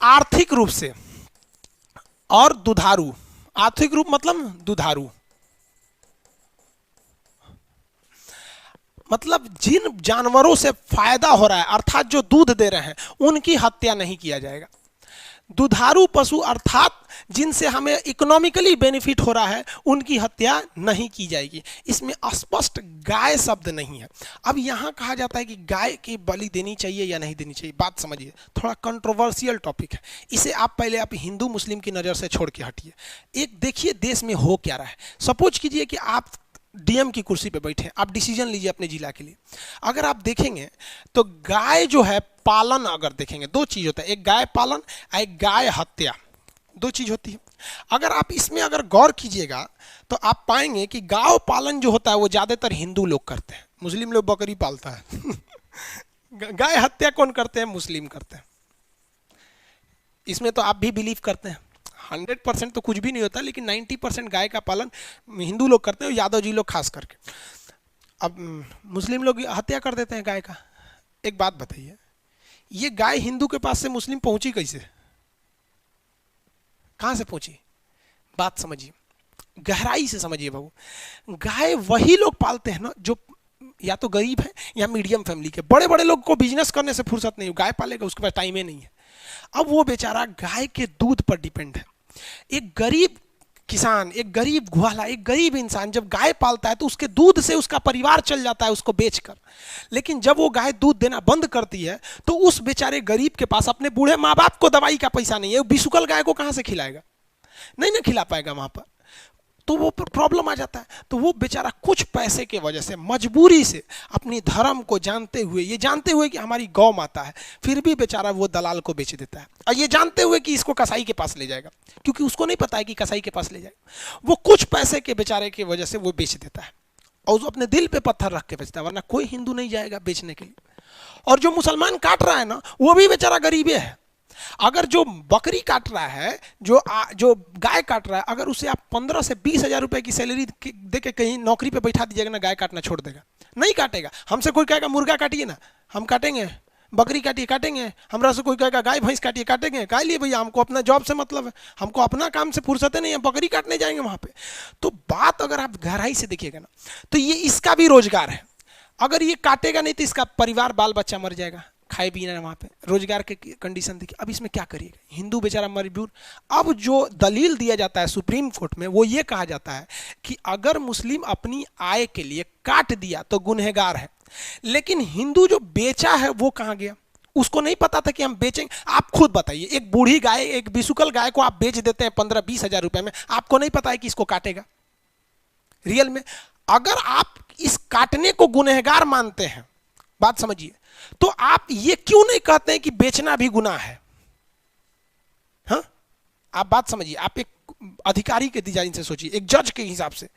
आर्थिक रूप से और दुधारू। आर्थिक रूप मतलब दुधारू, मतलब जिन जानवरों से फायदा हो रहा है अर्थात जो दूध दे रहे हैं उनकी हत्या नहीं किया जाएगा। दुधारू पशु अर्थात जिनसे हमें इकोनॉमिकली बेनिफिट हो रहा है उनकी हत्या नहीं की जाएगी। इसमें स्पष्ट गाय शब्द नहीं है। अब यहां कहा जाता है कि गाय की बलि देनी चाहिए या नहीं देनी चाहिए। बात समझिए, थोड़ा कंट्रोवर्शियल टॉपिक है, इसे आप पहले आप हिंदू मुस्लिम की नज़र से छोड़ के हटिए। एक देखिए देश में हो क्या रहा है। सपोज कीजिए कि आप डीएम की कुर्सी पे बैठे, आप डिसीजन लीजिए अपने जिला के लिए। अगर आप देखेंगे तो गाय जो है पालन, अगर देखेंगे 2 चीज होता है, एक गाय पालन और एक गाय हत्या, 2 चीज होती है। अगर आप इसमें अगर गौर कीजिएगा तो आप पाएंगे कि गाय पालन जो होता है वो ज्यादातर हिंदू लोग करते हैं, मुस्लिम लोग बकरी पालता है गाय हत्या कौन करते हैं? मुस्लिम करते हैं। इसमें तो आप भी बिलीव करते हैं। 100% तो कुछ भी नहीं होता, लेकिन 90% गाय का पालन हिंदू लोग करते हैं, यादव जी लोग खास करके। अब मुस्लिम लोग हत्या कर देते हैं गाय का। एक बात बताइए, ये गाय हिंदू के पास से मुस्लिम पहुंची कैसे? कहां से पहुंची? बात समझिए, गहराई से समझिए बाबू। गाय वही लोग पालते हैं ना जो या तो गरीब है या मीडियम फैमिली के। बड़े बड़े लोग को बिजनेस करने से फुर्सत नहीं, गाय पालेगा, उसके पास टाइम ही नहीं है। अब वो बेचारा गाय के दूध पर डिपेंड है। एक गरीब किसान, एक गरीब ग्वाला, एक गरीब इंसान जब गाय पालता है तो उसके दूध से उसका परिवार चल जाता है उसको बेचकर। लेकिन जब वो गाय दूध देना बंद करती है तो उस बेचारे गरीब के पास अपने बूढ़े माँ बाप को दवाई का पैसा नहीं है, वो बिसुकल गाय को कहां से खिलाएगा? नहीं ना खिला पाएगा वहां पर, तो वो प्रॉब्लम आ जाता है। तो वो बेचारा कुछ पैसे के वजह से मजबूरी से अपनी धर्म को जानते हुए, ये जानते हुए कि हमारी गौ माता है, फिर भी बेचारा वो दलाल को बेच देता है, और ये जानते हुए कि इसको कसाई के पास ले जाएगा, क्योंकि उसको नहीं पता है कि कसाई के पास ले जाएगा। वो कुछ पैसे के बेचारे की वजह से वो बेच देता है, और वो अपने दिल पे पत्थर रख के बेचता है, वरना कोई हिंदू नहीं जाएगा बेचने के लिए। और जो मुसलमान काट रहा है ना, वो भी बेचारा गरीबे है। अगर जो बकरी काट रहा है, जो गाय काट रहा है, अगर उसे आप 15 से 20 हजार रुपए की सैलरी देके कहीं नौकरी पे बैठा दीजिएगा ना, गाय काटना छोड़ देगा, नहीं काटेगा। हमसे कोई कहेगा मुर्गा काटिए ना, हम काटेंगे, बकरी काटिए काटेंगे। हमरा से कोई कहेगा गाय भैंस काटिए काटेंगे। काय लिए भैया, हमको अपना जॉब से मतलब है, हमको अपना काम से फुर्सत नहीं है, बकरी काटने जाएंगे वहां पे। तो बात अगर आप गहराई से देखिएगा ना, तो ये इसका भी रोजगार है। अगर ये काटेगा नहीं तो इसका परिवार बाल बच्चा मर जाएगा, खाए पीना वहाँ पे, रोजगार के कंडीशन देखिए। अब इसमें क्या करिएगा, हिंदू बेचारा मजबूर। अब जो दलील दिया जाता है सुप्रीम कोर्ट में, वो ये कहा जाता है कि अगर मुस्लिम अपनी आय के लिए काट दिया तो गुनहगार है, लेकिन हिंदू जो बेचा है वो कहाँ गया? उसको नहीं पता था कि हम बेचेंगे। आप खुद बताइए, एक बूढ़ी गाय, एक बिसुकल गाय को आप बेच देते हैं 15-20 हजार रुपए में, आपको नहीं पता है कि इसको काटेगा? रियल में अगर आप इस काटने को गुनहगार मानते हैं, बात समझिए, तो आप ये क्यों नहीं कहते हैं कि बेचना भी गुनाह है? हाँ, आप बात समझिए। आप एक अधिकारी के डिजाइन से सोचिए, एक जज के हिसाब से,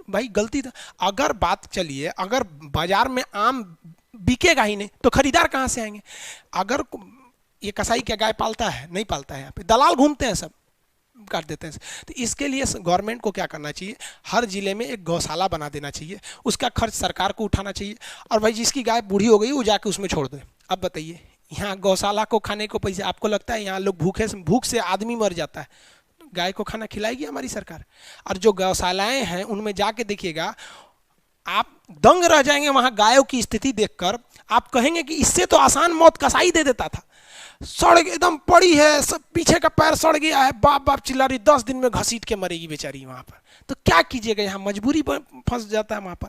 भाई गलती था। अगर बात चलिए, अगर बाजार में आम बिकेगा ही नहीं तो खरीदार कहां से आएंगे? अगर ये कसाई क्या गाय पालता है? नहीं पालता है, यहाँ पे दलाल घूमते हैं, सब काट देते हैं। तो इसके लिए गवर्नमेंट को क्या करना चाहिए, हर जिले में एक गौशाला बना देना चाहिए, उसका खर्च सरकार को उठाना चाहिए, और भाई जिसकी गाय बूढ़ी हो गई वो जाके उसमें छोड़ दे। अब बताइए, यहाँ गौशाला को खाने को पैसे, आपको लगता है यहाँ लोग भूख से आदमी मर जाता है, गाय को खाना खिलाएगी हमारी सरकार? और जो गौशालाएं हैं उनमें जाके देखिएगा, आप दंग रह जाएंगे वहां गायों की स्थिति देखकर। आप कहेंगे कि इससे तो आसान मौत कसाई दे देता था, सड़ एकदम पड़ी है, सब पीछे का पैर सड़ गया है, बाप बाप चिल्ला रही, 10 दिन में घसीट के मरेगी बेचारी वहां पर। तो क्या कीजिएगा, यहाँ मजबूरी फंस जाता है वहां पर।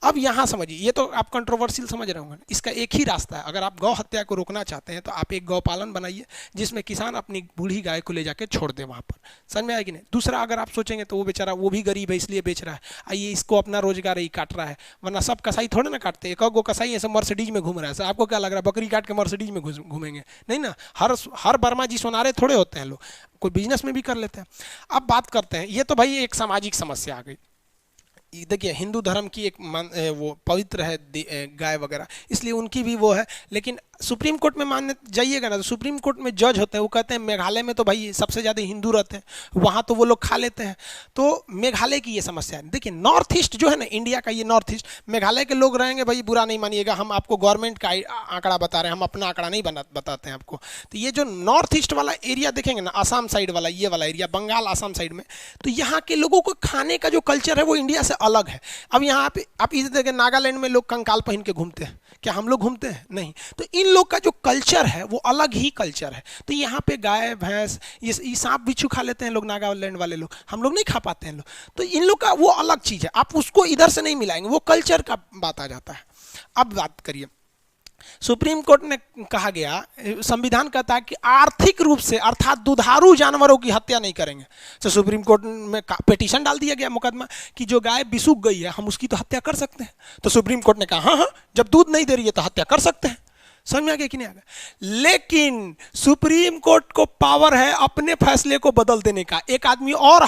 अब यहाँ समझिए, ये तो आप कंट्रोवर्शियल समझ रहे होंगे, इसका एक ही रास्ता है। अगर आप गौ हत्या को रोकना चाहते हैं तो आप एक गौपालन बनाइए जिसमें किसान अपनी बूढ़ी गाय को ले जाके छोड़ दे वहां पर। समझ में आएगी नहीं? दूसरा, अगर आप सोचेंगे तो वो बेचारा वो भी गरीब है इसलिए बेच रहा है, आइए इसको अपना रोजगार ही काट रहा है, वरना सब कसाई थोड़े ना काटते, एक गो कसाई ऐसे मर्सिडीज में घूम रहा है, सर आपको क्या लग रहा है बकरी काट के मर्सिडीज में घूमेंगे? नहीं ना, हर वर्मा जी सोनारे थोड़े होते हैं लोग, कोई बिजनेस में भी कर लेते हैं। अब बात करते हैं, ये तो भाई एक सामाजिक समस्या आ गई। देखिए हिंदू धर्म की एक वो पवित्र है गाय वगैरह, इसलिए उनकी भी वो है, लेकिन सुप्रीम कोर्ट में मानने जाइएगा ना तो सुप्रीम कोर्ट में जज होते हैं, वो कहते हैं मेघालय में तो भाई सबसे ज़्यादा हिंदू रहते हैं, वहाँ तो वो लोग खा लेते हैं। तो मेघालय की ये समस्या है। देखिए नॉर्थ ईस्ट जो है ना इंडिया का, ये नॉर्थ ईस्ट, मेघालय के लोग रहेंगे भाई, बुरा नहीं मानिएगा, हम आपको गवर्नमेंट का आंकड़ा बता रहे हैं, हम अपना आंकड़ा नहीं बताते हैं आपको। तो ये जो नॉर्थ ईस्ट वाला एरिया देखेंगे ना, आसाम साइड वाला, ये वाला एरिया, बंगाल आसाम साइड में, तो यहाँ के लोगों को खाने का जो कल्चर है वो इंडिया से अलग है। अब यहाँ पे आप इधर देखें, नागालैंड में लोग कंकाल पहन के घूमते हैं, क्या हम लोग घूमते हैं? नहीं। तो इन लोग का जो कल्चर है वो अलग ही कल्चर है। तो यहाँ पे गाय भैंस ये सांप बिच्छू खा लेते हैं लोग, नागालैंड वाले लोग, हम लोग नहीं खा पाते हैं लोग। तो इन लोग का वो अलग चीज़ है, आप उसको इधर से नहीं मिलाएंगे, वो कल्चर का बात आ जाता है। अब बात करिए, सुप्रीम कोर्ट ने कहा गया, संविधान कहता है कि आर्थिक रूप से अर्थात दुधारू जानवरों की हत्या नहीं करेंगे। तो सुप्रीम कोर्ट में पिटीशन डाल दिया गया, मुकदमा, कि जो गाय बिसूक गई है हम उसकी तो हत्या कर सकते हैं। तो सुप्रीम कोर्ट ने कहा हाँ हाँ, जब दूध नहीं दे रही है तो हत्या कर सकते हैं। समझ में आ गया कि नहीं आ गया? लेकिन सुप्रीम कोर्ट को पावर है अपने फैसले को बदल देने का। एक आदमी और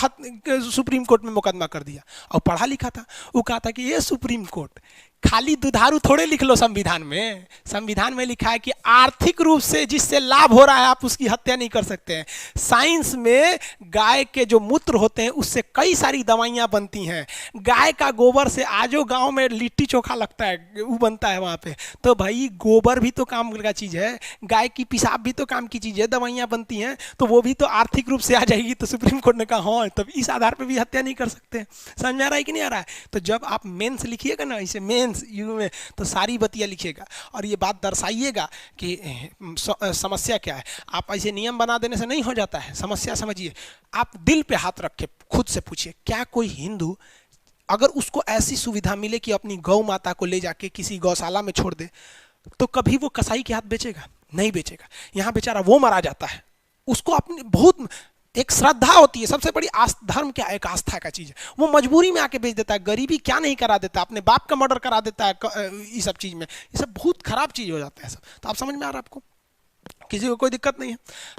सुप्रीम कोर्ट में मुकदमा कर दिया और पढ़ा लिखा था, वो कहा था कि ये सुप्रीम कोर्ट, खाली दुधारू थोड़े लिख लो संविधान में, संविधान में लिखा है कि आर्थिक रूप से जिससे लाभ हो रहा है आप उसकी हत्या नहीं कर सकते हैं। साइंस में गाय के जो मूत्र होते हैं उससे कई सारी दवाइयां बनती हैं, गाय का गोबर से आजो गांव में लिट्टी चोखा लगता है, वो बनता है वहां पे। तो भाई गोबर भी तो काम का चीज है, गाय की पेशाब भी तो काम की चीज है, दवाइयां बनती हैं, तो वो भी तो आर्थिक रूप से आ जाएगी। तो सुप्रीम कोर्ट ने कहा हाँ, तब इस आधार पर भी हत्या नहीं कर सकते। समझ में आ रहा है कि नहीं आ रहा है? तो जब आप मेंस लिखिएगा ना, इसे मेंस यू में, तो सारी बतिया लिखिएगा और ये बात दर्शाइएगा कि समस्या क्या है। आप ऐसे नियम बना देने से नहीं हो जाता है, समस्या समझिए। आप दिल पे हाथ रख के खुद से पूछिए, क्या कोई हिंदू अगर उसको ऐसी सुविधा मिले कि अपनी गौ माता को ले जाके किसी गौशाला में छोड़ दे, तो कभी वो कसाई के हाथ बेचेगा? नहीं बेचेगा। यहाँ बेचारा वो मारा जाता है, उसको अपनी बहुत एक श्रद्धा होती है, सबसे बड़ी धर्म क्या है, एक आस्था का चीज है, वो मजबूरी में आके बेच देता है। गरीबी क्या नहीं करा देता, अपने बाप का मर्डर करा देता है, ये सब चीज में, ये सब बहुत खराब चीज हो जाता है सब। तो आप समझ में आ रहा है आपको? किसी को कोई दिक्कत नहीं है।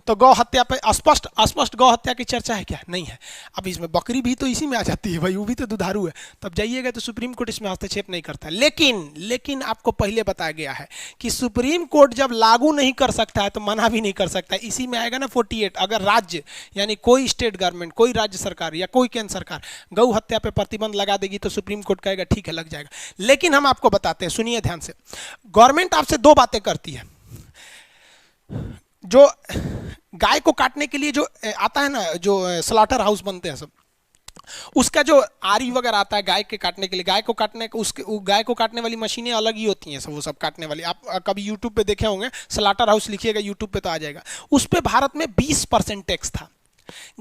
तो गौ हत्या पे स्पष्ट गौ हत्या की चर्चा है क्या? नहीं है। अब इसमें बकरी भी तो इसी में आ जाती है भाई, वो भी तो दुधारू है। तब जाइएगा तो सुप्रीम कोर्ट इसमें हस्तक्षेप नहीं करता है। लेकिन आपको पहले बताया गया है कि सुप्रीम कोर्ट जब लागू नहीं कर सकता है तो मना भी नहीं कर सकता है। इसी में आएगा ना 48, अगर राज्य यानी कोई स्टेट गवर्नमेंट, कोई राज्य सरकार या कोई केंद्र सरकार गौ हत्या पे प्रतिबंध लगा देगी तो सुप्रीम कोर्ट कहेगा ठीक है लग जाएगा। लेकिन हम आपको बताते हैं, सुनिए ध्यान से, गवर्नमेंट आपसे दो बातें करती है। जो गाय को काटने के लिए जो आता है ना, जो स्लॉटर हाउस बनते हैं सब, उसका जो आरी वगैरह आता है गाय के काटने के लिए, गाय को काटने वाली मशीनें अलग ही होती हैं सब, वो सब काटने वाली। आप कभी यूट्यूब पे देखे होंगे, स्लॉटर हाउस लिखिएगा यूट्यूब पे तो आ जाएगा। उस पे भारत में 20% टैक्स था।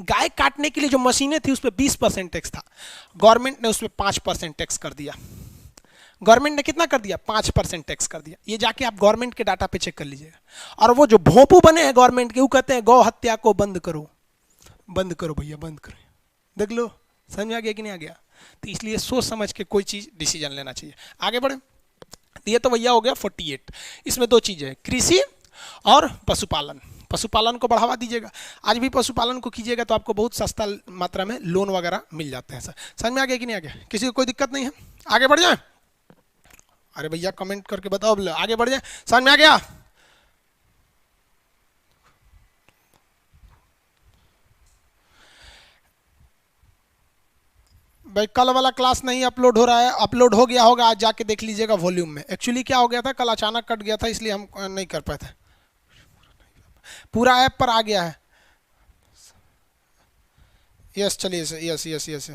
गाय काटने के लिए जो मशीनें थी उस पर 20% टैक्स था। गवर्नमेंट ने उस पर 5% टैक्स कर दिया। गवर्नमेंट ने कितना कर दिया? 5% टैक्स कर दिया। ये जाके आप गवर्नमेंट के डाटा पे चेक कर लीजिएगा। और वो जो भोंपू बने हैं गवर्नमेंट के, वो कहते हैं गौ हत्या को बंद करो, बंद करो भैया, बंद करो। देख लो, समझ में आ गया कि नहीं आ गया? तो इसलिए सोच समझ के कोई चीज डिसीजन लेना चाहिए। आगे बढ़े। ये तो भैया हो गया 48। इसमें दो चीजें हैं, कृषि और पशुपालन। पशुपालन को बढ़ावा दीजिएगा। आज भी पशुपालन को कीजिएगा तो आपको बहुत सस्ता मात्रा में लोन वगैरह मिल जाते हैं। सर समझ में आ गया कि नहीं आ गया? किसी को कोई दिक्कत नहीं है? आगे बढ़ जाए। अरे भैया कमेंट करके बताओ, आगे बढ़ जाए। समझ में आ गया? भाई कल वाला क्लास नहीं अपलोड हो रहा है, अपलोड हो गया होगा, आज जाके देख लीजिएगा वॉल्यूम में। एक्चुअली क्या हो गया था, कल अचानक कट गया था इसलिए हम नहीं कर पाए थे। पूरा ऐप पर आ गया है। यस चलिए, यस यस यस।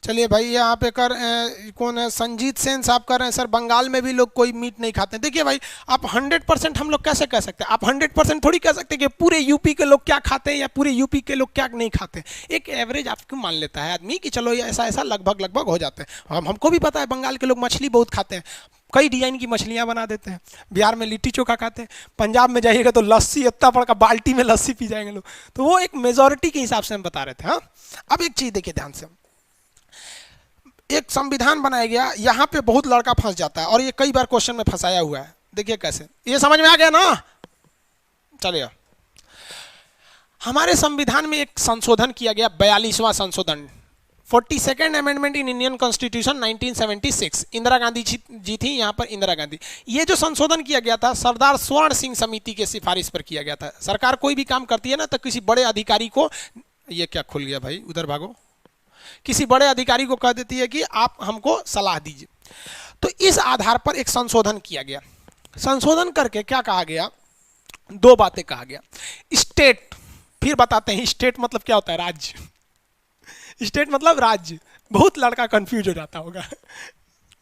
चलिए भाई, यहाँ पे कौन है, संजीत सेन साहब कर रहे हैं, सर बंगाल में भी लोग कोई मीट नहीं खाते। देखिए भाई, आप 100% हम लोग कैसे कह सकते हैं? आप 100% थोड़ी कह सकते हैं कि पूरे यूपी के लोग क्या खाते हैं या पूरे यूपी के लोग क्या नहीं खाते। एक एवरेज आपको मान लेता है आदमी कि चलो ये ऐसा लगभग हो जाते हैं। हमको भी पता है बंगाल के लोग मछली बहुत खाते हैं, कई डिजाइन की मछलियां बना देते हैं। बिहार में लिट्टी चोखा खाते हैं, पंजाब में जाइएगा तो लस्सी, इतना बड़ा बाल्टी में लस्सी पी जाएंगे लोग। तो वो एक मेजोरिटी के हिसाब से हम बता रहे थे। हाँ, अब एक चीज़ देखिए ध्यान से, एक संविधान बनाया गया, यहाँ पे बहुत लड़का फंस जाता है और ये कई बार क्वेश्चन में फंसाया हुआ है। देखिए कैसे, ये समझ में आ गया ना? चलिए, हमारे संविधान में एक संशोधन किया गया, 42वां संशोधन, 42nd amendment in Indian constitution 1976। Indira Gandhi ji थी यहाँ पर, इंदिरा गांधी। ये जो संशोधन किया गया था सरदार स्वर्ण सिंह समिति के सिफारिश पर किया गया था। सरकार कोई भी काम करती है ना तो किसी बड़े अधिकारी को, ये क्या खुल गया भाई, उधर भागो, किसी बड़े अधिकारी को कह देती है कि आप हमको सलाह दीजिए। तो इस आधार पर एक संशोधन किया गया। संशोधन करके क्या कहा गया, दो बातें कहा गया। स्टेट, फिर बताते हैं स्टेट मतलब क्या होता है, राज्य। स्टेट मतलब राज्य, बहुत लड़का कंफ्यूज हो जाता होगा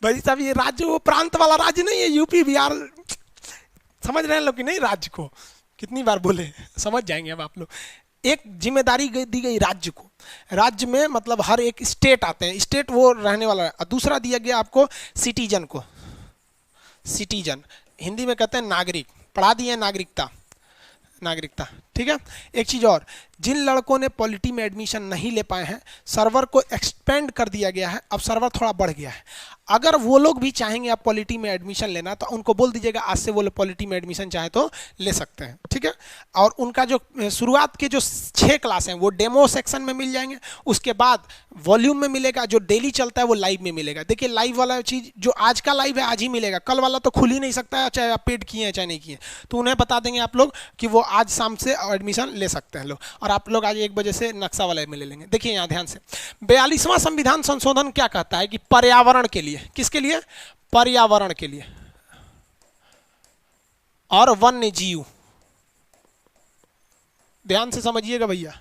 भाई साहब, ये राज्य वो प्रांत वाला राज्य नहीं है, यूपी बिहार, समझ रहे हैं लोग कि नहीं? राज्य को कितनी बार बोले, समझ जाएंगे अब आप लोग। एक जिम्मेदारी दी गई राज्य को, राज्य में मतलब हर एक स्टेट आते हैं, स्टेट वो रहने वाला है। दूसरा दिया गया आपको सिटीजन को, सिटीजन हिंदी में कहते हैं नागरिक, पढ़ा दिए नागरिकता, नागरिकता, ठीक है। एक चीज़ और, जिन लड़कों ने पॉलिटी में एडमिशन नहीं ले पाए हैं, सर्वर को एक्सपेंड कर दिया गया है, अब सर्वर थोड़ा बढ़ गया है। अगर वो लोग भी चाहेंगे आप पॉलिटी में एडमिशन लेना तो उनको बोल दीजिएगा आज से वो लोग पॉलिटी में एडमिशन चाहे तो ले सकते हैं, ठीक है। और उनका जो शुरुआत के जो 6 क्लास हैं वो डेमो सेक्शन में मिल जाएंगे, उसके बाद वॉल्यूम में मिलेगा, जो डेली चलता है वो लाइव में मिलेगा। देखिए लाइव वाला चीज़ जो आज का लाइव है आज ही मिलेगा, कल वाला तो खुल ही नहीं सकता है, चाहे आप पेड किए हैं चाहे नहीं किए, तो उन्हें बता देंगे आप लोग कि वो आज शाम से एडमिशन ले सकते हैं लोग, और आप लोग आज 1 बजे से नक्शा वाले में ले लेंगे। देखिए यहाँ ध्यान से, 42वां संविधान संशोधन क्या कहता है कि पर्यावरण के लिए, किसके लिए? पर्यावरण के लिए और वन्य जीव, ध्यान से समझिएगा भैया,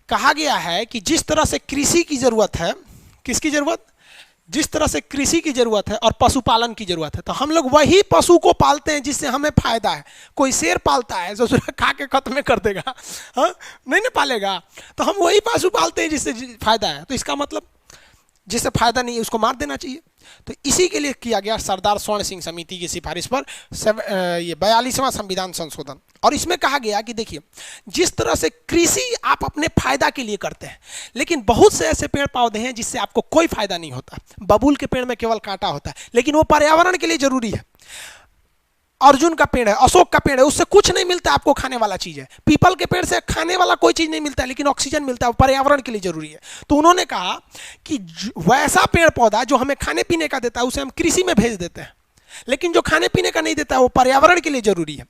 कहा गया है कि जिस तरह से कृषि की जरूरत है, किसकी जरूरत? जिस तरह से कृषि की जरूरत है और पशुपालन की जरूरत है, तो हम लोग वही पशु को पालते हैं जिससे हमें फायदा है। कोई शेर पालता है जो खा के खत्म कर देगा, हाँ नहीं ना पालेगा, तो हम वही पशु पालते हैं जिससे फायदा है। तो इसका मतलब जिससे फायदा नहीं है उसको मार देना चाहिए। तो इसी के लिए किया गया सरदार स्वर्ण सिंह समिति की सिफारिश पर ये 42वां संविधान संशोधन। और इसमें कहा गया कि देखिए जिस तरह से कृषि आप अपने फायदा के लिए करते हैं, लेकिन बहुत से ऐसे पेड़ पौधे हैं जिससे आपको कोई फायदा नहीं होता। बबूल के पेड़ में केवल कांटा होता है, लेकिन वो पर्यावरण के लिए जरूरी है। अर्जुन का पेड़ है, अशोक का पेड़ है, उससे कुछ नहीं मिलता, आपको खाने वाला चीज है। पीपल के पेड़ से खाने वाला कोई चीज नहीं मिलता है, लेकिन ऑक्सीजन मिलता है, पर्यावरण के लिए जरूरी है। तो उन्होंने कहा कि वैसा पेड़ पौधा जो हमें खाने पीने का देता है उसे हम कृषि में भेज देते हैं, लेकिन जो खाने पीने का नहीं देता है वो पर्यावरण के लिए जरूरी है।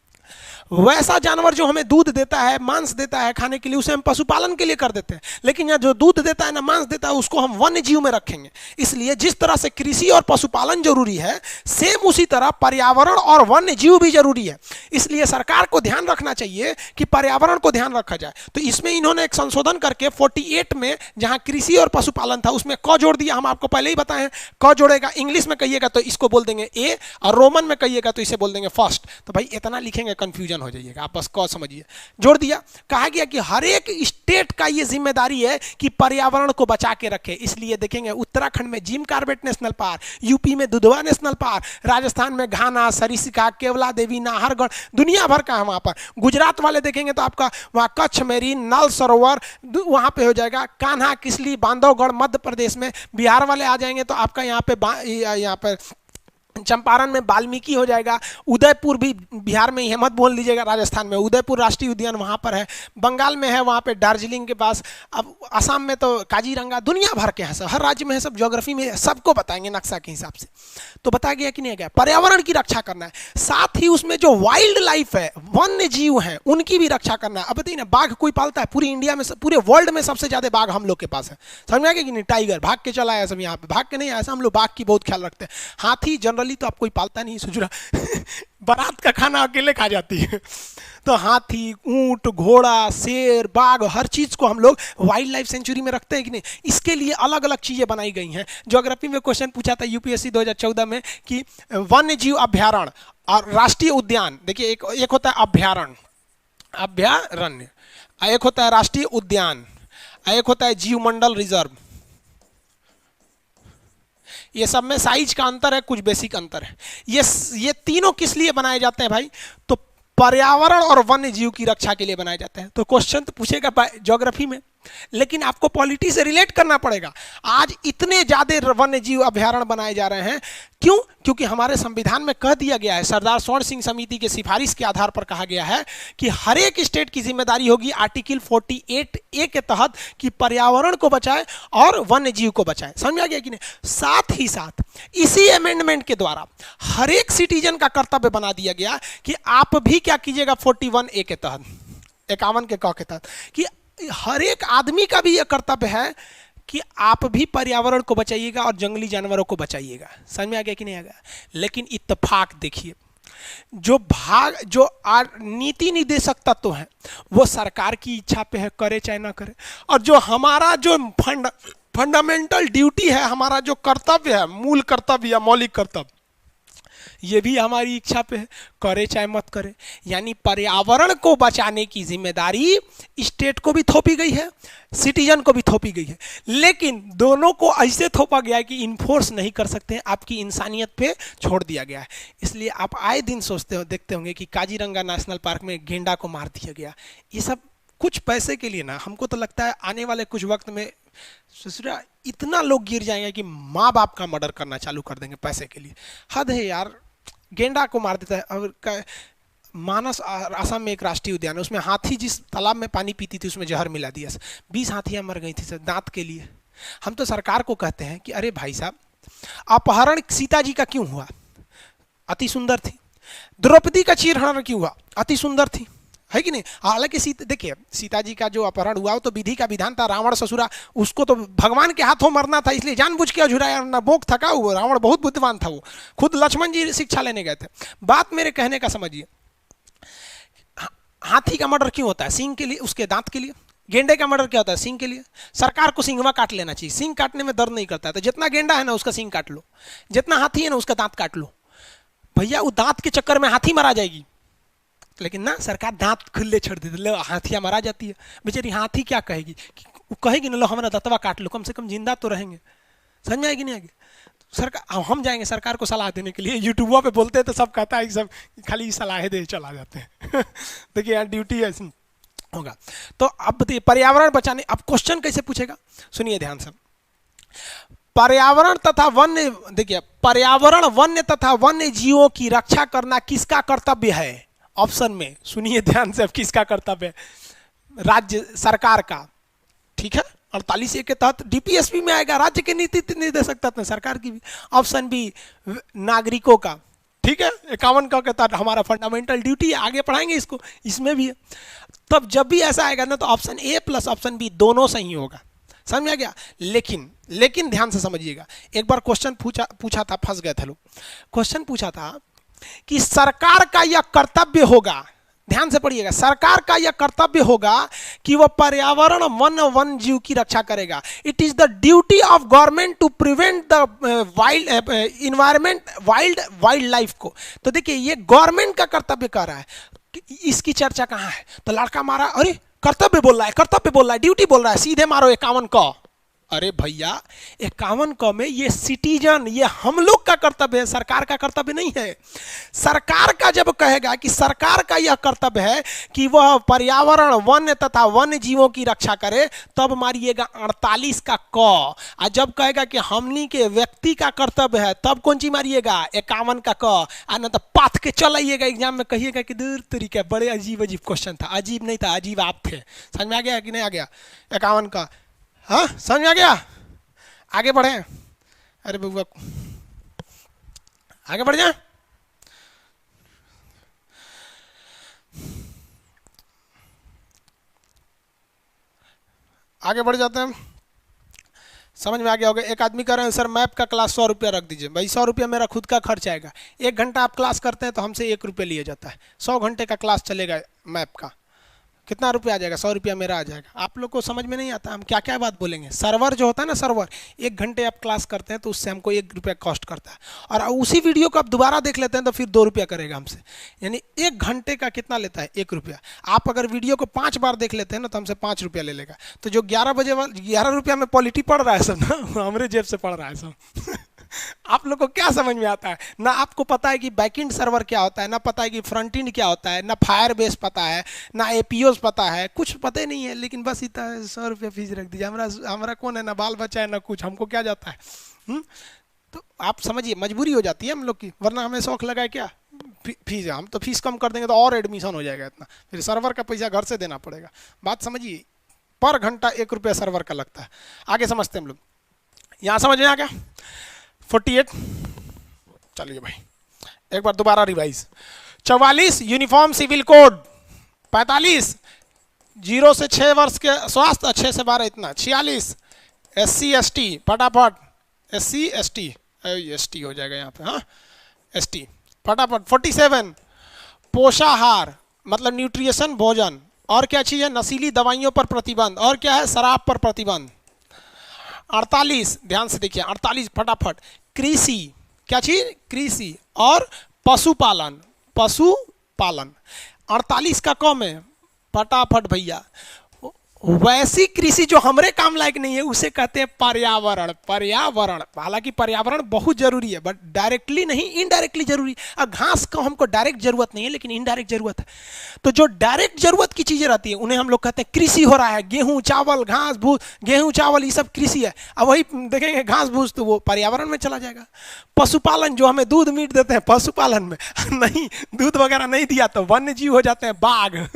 वैसा जानवर जो हमें दूध देता है, मांस देता है खाने के लिए, उसे हम पशुपालन के लिए कर देते हैं, लेकिन यहाँ जो दूध देता है ना मांस देता है उसको हम वन्य जीव में रखेंगे। इसलिए जिस तरह से कृषि और पशुपालन जरूरी है, सेम उसी तरह पर्यावरण और वन्य जीव भी जरूरी है। इसलिए सरकार को ध्यान रखना चाहिए कि पर्यावरण को ध्यान रखा जाए। तो इसमें इन्होंने एक संशोधन करके 48 में जहां कृषि और पशुपालन था उसमें क जोड़ दिया। हम आपको पहले ही बताए हैं, क जोड़ेगा, इंग्लिश में कहिएगा तो इसको बोल देंगे ए, और रोमन में कहिएगा तो इसे बोल देंगे फर्स्ट। तो भाई इतना लिखेंगे कंफ्यूजन हो जाइएगा, आप बस क समझिए। जोड़ दिया। कहा गया कि हर एक स्टेट का ये जिम्मेदारी है कि पर्यावरण को बचा के रखे। इसलिए देखेंगे उत्तराखंड में Jim Corbett national park, UP में दुधवा नेशनल पार्क, राजस्थान में घाना, सरिस्का, केवला देवी, नाहरगढ़, दुनिया भर का है वहां पर। गुजरात वाले देखेंगे तो आपका वहां कच्छ मेरीन, नल सरोवर वहां पे हो जाएगा, कान्हा, किसली, बांधवगढ़ मध्य प्रदेश में। बिहार वाले आ जाएंगे तो आपका यहाँ पे चंपारण में वाल्मीकि हो जाएगा। उदयपुर भी बिहार में ही है, मत बोल लीजिएगा राजस्थान में, उदयपुर राष्ट्रीय उद्यान वहाँ पर है। बंगाल में है वहाँ पे दार्जिलिंग के पास। अब असम में तो काजीरंगा, दुनिया भर के हैं सब, हर राज्य में है सब। ज्योग्राफी में सबको बताएंगे नक्शा के हिसाब से। तो बताया गया कि नहीं गया, पर्यावरण की रक्षा करना है, साथ ही उसमें जो वाइल्ड लाइफ है, वन्य जीव हैं, उनकी भी रक्षा करना है। अब बताइए ना, बाघ कोई पालता है? पूरी इंडिया में, पूरे वर्ल्ड में सबसे ज्यादा बाघ हम लोग के पास है, समझ में आ गया कि नहीं? टाइगर भाग के चला आया सब, यहाँ पे भाग के नहीं आया, हम लोग बाघ की बहुत ख्याल रखते हैं। हाथी जनरली तो आप कोई पालता नहीं, सुजुरा बारात का खाना अकेले खा जाती है। तो हाथी, ऊंट, घोड़ा, शेर, बाघ, हर चीज को हम लोग वाइल्ड लाइफ सेंचुरी में रखते हैं कि नहीं? इसके लिए अलग अलग चीजें बनाई गई हैं। ज्योग्राफी में क्वेश्चन पूछा था यूपीएससी 2014 में कि वन्य जीव अभ्यारण्य और राष्ट्रीय उद्यान, देखिए एक होता है अभ्यारण्य, एक होता है राष्ट्रीय उद्यान, एक होता है जीव मंडल रिजर्व। ये सब में साइज का अंतर है, कुछ बेसिक अंतर है। ये तीनों किस लिए बनाए जाते हैं भाई? तो पर्यावरण और वन्य जीव की रक्षा के लिए बनाए जाते हैं। तो क्वेश्चन तो पूछेगा ज्योग्राफी में लेकिन आपको पॉलिटी से रिलेट करना पड़ेगा। आज इतने ज्यादा वन्य जीव अभयारण्य बनाए जा रहे हैं, क्यों? क्योंकि हमारे संविधान में कह दिया गया है, सरदार स्वर्ण सिंह समिति के सिफारिश के आधार पर कहा गया है कि हर एक स्टेट की जिम्मेदारी होगी आर्टिकल 48A के तहत कि पर्यावरण को बचाए और वन्य जीव को बचाए। समझ में आ गया कि नहीं? साथ ही साथ इसी अमेंडमेंट के द्वारा हर एक सिटीजन का कर्तव्य बना दिया गया कि आप भी क्या कीजिएगा 41A के तहत, 51 के क के तहत, कि हर एक आदमी का भी यह कर्तव्य है कि आप भी पर्यावरण को बचाइएगा और जंगली जानवरों को बचाइएगा। समझ में आ गया कि नहीं आ गया? लेकिन इत्तेफाक देखिए, जो नीति निर्देशक तत्व हैं वो सरकार की इच्छा पे है, करे चाहे ना करे, और जो हमारा जो फंडामेंटल ड्यूटी है, हमारा जो कर्तव्य है, मूल कर्तव्य या मौलिक कर्तव्य, ये भी हमारी इच्छा पे है, करे चाहे मत करे। यानी पर्यावरण को बचाने की जिम्मेदारी स्टेट को भी थोपी गई है, सिटीजन को भी थोपी गई है, लेकिन दोनों को ऐसे थोपा गया है कि इन्फोर्स नहीं कर सकते हैं, आपकी इंसानियत पे छोड़ दिया गया है। इसलिए आप आए दिन सोचते हो, देखते होंगे कि काजीरंगा नेशनल पार्क में गेंडा को मार दिया गया। ये सब कुछ पैसे के लिए ना, हमको तो लगता है आने वाले कुछ वक्त में ससुरा इतना लोग गिर जाएंगे कि माँ बाप का मर्डर करना चालू कर देंगे पैसे के लिए। हद है यार, गेंडा को मार देता है। और मानस असम में एक राष्ट्रीय उद्यान है, उसमें हाथी जिस तालाब में पानी पीती थी उसमें जहर मिला दिया, 20 हाथियां मर गई थी सर दांत के लिए। हम तो सरकार को कहते हैं कि अरे भाई साहब, अपहरण सीता जी का क्यों हुआ? अति सुंदर थी। द्रौपदी का चीरहरण क्यों हुआ? अति सुंदर थी, है कि नहीं? हालांकि देखिए, सीता जी का जो अपहरण हुआ वो तो विधि का विधान था। रावण ससुरा, उसको तो भगवान के हाथों मरना था, इसलिए जानबूझ के अझुराया, नबोक थका हुआ। रावण बहुत बुद्धिमान था, वो खुद लक्ष्मण जी शिक्षा लेने गए थे। बात मेरे कहने का समझिए, हाथी का मर्डर क्यों होता है? सींग के लिए, उसके दांत के लिए। गेंडे का मर्डर क्या होता है? सींग के लिए। सरकार को सींगवा काट लेना चाहिए, सींग काटने में दर्द नहीं करता है। तो जितना गेंडा है ना उसका सींग काट लो, जितना हाथी है ना उसका दांत काट लो। भैया वो दांत के चक्कर में हाथी मारा जाएगी, लेकिन ना सरकार दांत खुले छोड़ देती, लो हाथियां मारा जाती है। बेचारी हाथी क्या कहेगी? वो कहेगी ना लो हमारा दतवा काट लो, कम से कम जिंदा तो रहेंगे। समझ में आएगी नहीं आएगी? सरकार, हम जाएंगे सरकार को सलाह देने के लिए, यूट्यूबों पे बोलते हैं तो सब कहता है कि सब खाली सलाह दे चला जाते हैं। देखिए यहाँ ड्यूटी ऐसे होगा। तो अब बताइए पर्यावरण बचाने, अब क्वेश्चन कैसे पूछेगा, सुनिए ध्यान से। पर्यावरण तथा वन्य, देखिए पर्यावरण, वन्य तथा वन्य जीवों की रक्षा करना किसका कर्तव्य है? ऑप्शन में सुनिए ध्यान से, अब किसका कर्तव्य है? राज्य सरकार का, ठीक है। 48A के तहत डीपीएसपी में आएगा, राज्य के नीति निर्देशक तत्व में, सरकार की भी। ऑप्शन बी नागरिकों का, ठीक है। 51 के तहत हमारा फंडामेंटल ड्यूटी है, आगे पढ़ाएंगे इसको, इसमें भी है। तब जब भी ऐसा आएगा ना तो option A plus option B दोनों सही होगा। समझ में आ गया? लेकिन ध्यान से समझिएगा, एक बार क्वेश्चन पूछा था, फंस गए थे लोग। क्वेश्चन पूछा था कि सरकार का यह कर्तव्य होगा, ध्यान से पढ़िएगा, सरकार का यह कर्तव्य होगा कि वह पर्यावरण, वन जीव की रक्षा करेगा। It is the duty of government to prevent the wild environment, wildlife को। तो देखिए ये गवर्नमेंट का कर्तव्य कर रहा है, इसकी चर्चा कहाँ है? तो लड़का मारा, अरे कर्तव्य बोल रहा है, कर्तव्य बोल रहा है, ड्यूटी बोल रहा है, सीधे मारो 51 का। अरे भैया 51 का में ये सिटीजन, ये हम लोग का कर्तव्य है, सरकार का कर्तव्य नहीं है। सरकार का जब कहेगा कि सरकार का यह कर्तव्य है कि वह पर्यावरण, वन्य तथा वन्य जीवों की रक्षा करे, तब मारिएगा 48 का क। और जब कहेगा कि हमनी के व्यक्ति का कर्तव्य है, तब कौन सी मारिएगा? 51 का क। और न तो पाथ के चल आइएगा एग्जाम में, कहिएगा कि दूर तरीका, बड़े अजीब क्वेश्चन था। अजीब नहीं था, अजीब आप थे। समझ में आ गया कि नहीं आ गया? 51 का, हाँ समझ में आ गया? आगे बढ़े। अरे बउआ आगे बढ़ जा। आगे बढ़ जाते हैं, समझ में आ गया होगा। एक आदमी कह रहे हैं सर मैप का क्लास 100 रुपया रख दीजिए। भाई 100 रुपया मेरा खुद का खर्च आएगा। 1 घंटा आप क्लास करते हैं तो हमसे 1 रुपया लिया जाता है। 100 घंटे का क्लास चलेगा मैप का, कितना रुपया आ जाएगा? 100 रुपया मेरा आ जाएगा। आप लोग को समझ में नहीं आता हम क्या क्या बात बोलेंगे। सर्वर जो होता है ना, सर्वर 1 घंटे आप क्लास करते हैं तो उससे हमको 1 रुपया कॉस्ट करता है, और उसी वीडियो को आप दोबारा देख लेते हैं तो फिर 2 रुपया करेगा हमसे। यानी 1 घंटे का कितना लेता है? 1 रुपया। आप अगर वीडियो को 5 बार देख लेते हैं ना तो हमसे 5 रुपया ले लेगा। तो जो 11 बजे 11 रुपया में पॉलिटी पढ़ रहा है सब ना, हमारे जेब से पढ़ रहा है सब। आप लोग को क्या समझ में आता है? ना आपको पता है कि बैकएंड सर्वर क्या होता है, ना पता है कि फ्रंट एंड क्या होता है, ना फायरबेस पता है, ना एपीओस पता है, कुछ पता ही नहीं है। लेकिन बस इतना 100 रुपया फीस रख दीजिए, हमारा कौन है, ना बाल बच्चा है ना कुछ, हमको क्या जाता है। तो आप समझिए मजबूरी हो जाती है हम लोग की, वरना हमें शौक लगा है क्या फीस है, हम तो फीस कम कर देंगे तो और एडमिशन हो जाएगा इतना, फिर सर्वर का पैसा घर से देना पड़ेगा। बात समझिए, पर घंटा 1 रुपया सर्वर का लगता है। आगे समझते हैं हम लोग, यहाँ समझ में आ गया 48। चलिए भाई एक बार दोबारा रिवाइज। 44 यूनिफॉर्म सिविल कोड, 45 0 से 6 वर्ष के स्वास्थ्य, 6 से 12 इतना, 46 SC ST, फटाफट SC ST, ST हो जाएगा यहाँ पे, हाँ ST फटाफट। 47 पोषाहार मतलब न्यूट्रिशन भोजन, और क्या चीज़ है, नशीली दवाइयों पर प्रतिबंध, और क्या है, शराब पर प्रतिबंध। 48 ध्यान से देखिए, 48 फटाफट कृषि, क्या चीज, कृषि और पशुपालन, पशुपालन। 48 का कम है, फटाफट भैया, वैसी कृषि जो हमरे काम लायक नहीं है उसे कहते हैं पर्यावरण। पर्यावरण, हालांकि पर्यावरण बहुत जरूरी है, बट डायरेक्टली नहीं, इनडायरेक्टली जरूरी। अब घास को हमको डायरेक्ट जरूरत नहीं है, लेकिन इनडायरेक्ट जरूरत है। तो जो डायरेक्ट जरूरत की चीजें रहती है उन्हें हम लोग कहते हैं कृषि हो रहा है। गेहूं चावल घास भूस, गेहूं चावल ये सब कृषि है। अब वही देखेंगे घास भूस तो वो पर्यावरण में चला जाएगा। पशुपालन जो हमें दूध मीट देते हैं पशुपालन में नहीं, दूध वगैरह नहीं दिया तो वन्य जीव हो जाते हैं बाघ।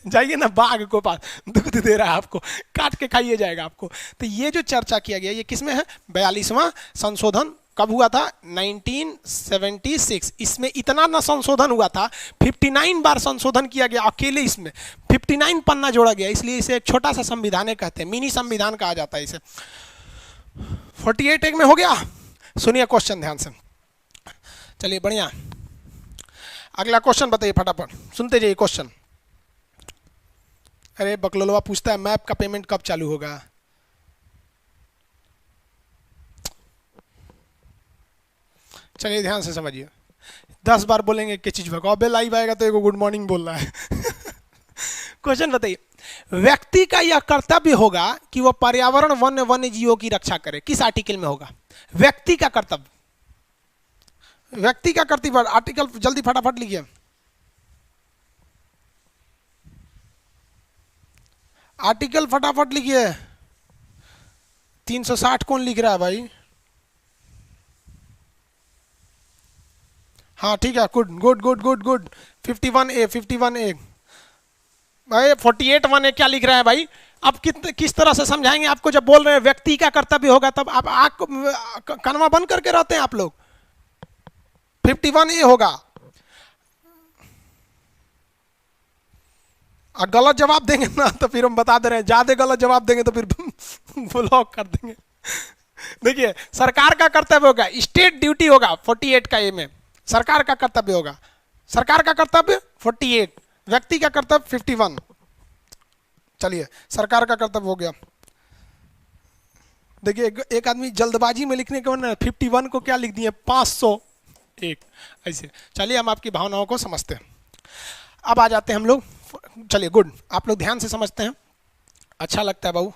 जाइए ना बाघ को पास, दूध दे रहा है आपको, काट के खाइए जाएगा आपको। तो ये जो चर्चा किया गया ये किसमें है, 42वां संशोधन कब हुआ था, 1976। इसमें इतना ना संशोधन हुआ था, 59 बार संशोधन किया गया अकेले, इसमें 59 पन्ना जोड़ा गया, इसलिए इसे एक छोटा सा संविधान कहते हैं, मिनी संविधान कहा जाता है इसे। 48 एक में हो गया। सुनिए क्वेश्चन ध्यान से, चलिए बढ़िया। अगला क्वेश्चन बताइए फटाफट, सुनते जाइए क्वेश्चन। अरे बकलोलवा पूछता है मैप का पेमेंट कब चालू होगा। चलिए ध्यान से समझिए, 10 बार बोलेंगे कि चीज भगाओ, बेल लाइव आएगा तो एगो गुड मॉर्निंग बोल रहा है। क्वेश्चन बताइए, व्यक्ति का यह कर्तव्य होगा कि वह पर्यावरण वन्य जीवों की रक्षा करे, किस आर्टिकल में होगा, व्यक्ति का कर्तव्य, व्यक्ति का कर्तव्य आर्टिकल जल्दी फटाफट लिखिए। आर्टिकल फटाफट लिखिए। 360 कौन लिख रहा है भाई? हाँ ठीक है, good good good good good. 51A 51A भाई, 48(1) क्या लिख रहा है भाई? अब किस तरह से समझाएंगे आपको, जब बोल रहे हैं व्यक्ति का कर्तव्य होगा तब आप आंख कनवा बंद करके रहते हैं आप लोग। 51A होगा। गलत जवाब देंगे ना तो फिर हम बता दे रहे हैं, ज्यादा गलत जवाब देंगे तो फिर ब्लॉक कर देंगे। देखिए, सरकार का कर्तव्य होगा, स्टेट ड्यूटी होगा 48 का ए में, सरकार का कर्तव्य होगा, सरकार का कर्तव्य 48, व्यक्ति का कर्तव्य 51। चलिए सरकार का कर्तव्य हो गया। देखिए एक आदमी जल्दबाजी में लिखने के वरना 51 को क्या लिख दिए 501 ऐसे। चलिए हम आपकी भावनाओं को समझते हैं। अब आ जाते हैं हम लोग, चलिए गुड, आप लोग ध्यान से समझते हैं, अच्छा लगता है बाबू।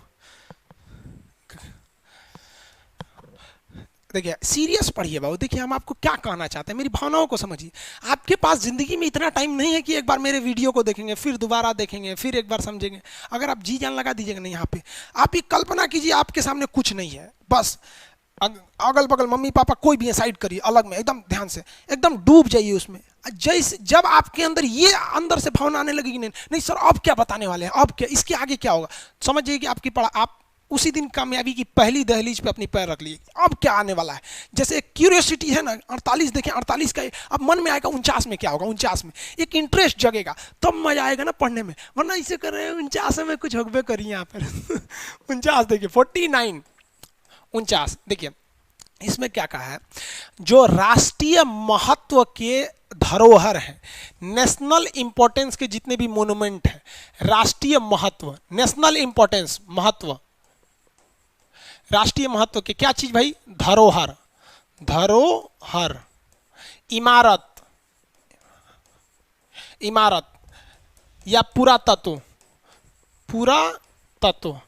देखिए सीरियस पढ़िए बाबू। देखिए हम आपको क्या कहना चाहते हैं, मेरी भावनाओं को समझिए। आपके पास जिंदगी में इतना टाइम नहीं है कि एक बार मेरे वीडियो को देखेंगे, फिर दोबारा देखेंगे, फिर एक बार समझेंगे। अगर आप जी जान लगा दीजिएगा ना यहाँ पे, आप ये कल्पना कीजिए आपके सामने कुछ नहीं है, बस अगल बगल मम्मी पापा कोई भी है, साइड करिए अलग में, एकदम ध्यान से, एकदम डूब जाइए उसमें। जैसे जब आपके अंदर ये अंदर से भावना आने लगेगी, नहीं सर अब क्या बताने वाले हैं, अब क्या, इसके आगे क्या होगा, समझ जाइए कि आपकी पढ़ा, आप उसी दिन कामयाबी की पहली दहलीज पे अपनी पैर रख लिए, अब क्या आने वाला है। जैसे एक क्यूरियोसिटी है ना, 48 देखें, 48 का अब मन में आएगा 49 में क्या होगा, 49 में एक इंटरेस्ट जगेगा, तब मजा आएगा ना पढ़ने में। वरना इसे कर रहे हैं 49 में कुछ होगबे करिए यहाँ पर। 49 देखिए, 49 49 देखिए इसमें क्या कहा है, जो राष्ट्रीय महत्व के धरोहर है, नेशनल इंपॉर्टेंस के जितने भी मोन्यूमेंट है, राष्ट्रीय महत्व, नेशनल इंपॉर्टेंस, महत्व, राष्ट्रीय महत्व के क्या चीज भाई, धरोहर, धरोहर, इमारत, इमारत या पुरातत्व, पुरातत्व,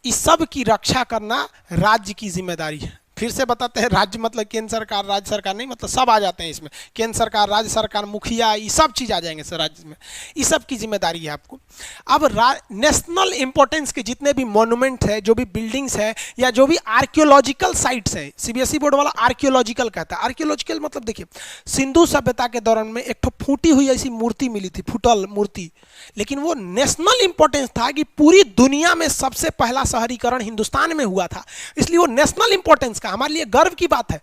इस सब की रक्षा करना राज्य की जिम्मेदारी है। फिर से बताते हैं, राज्य मतलब केंद्र सरकार, राज्य सरकार नहीं, मतलब सब आ जाते हैं इसमें, केंद्र सरकार, राज्य सरकार, मुखिया, ये सब चीज आ जाएंगे सर राज्य में, ये सब की जिम्मेदारी है आपको। अब नेशनल इंपॉर्टेंस के जितने भी मॉन्यूमेंट है, जो भी बिल्डिंग्स है, या जो भी आर्कियोलॉजिकल साइट्स है, सीबीएसई बोर्ड वाला आर्कियोलॉजिकल कहता है। आर्कियोलॉजिकल मतलब देखिए, सिंधु सभ्यता के दौरान में एक फूटी हुई ऐसी मूर्ति मिली थी, फुटल मूर्ति, लेकिन वो नेशनल इंपॉर्टेंस था कि पूरी दुनिया में सबसे पहला शहरीकरण हिंदुस्तान में हुआ था, इसलिए वो नेशनल इंपॉर्टेंस का, हमारे लिए गर्व की बात है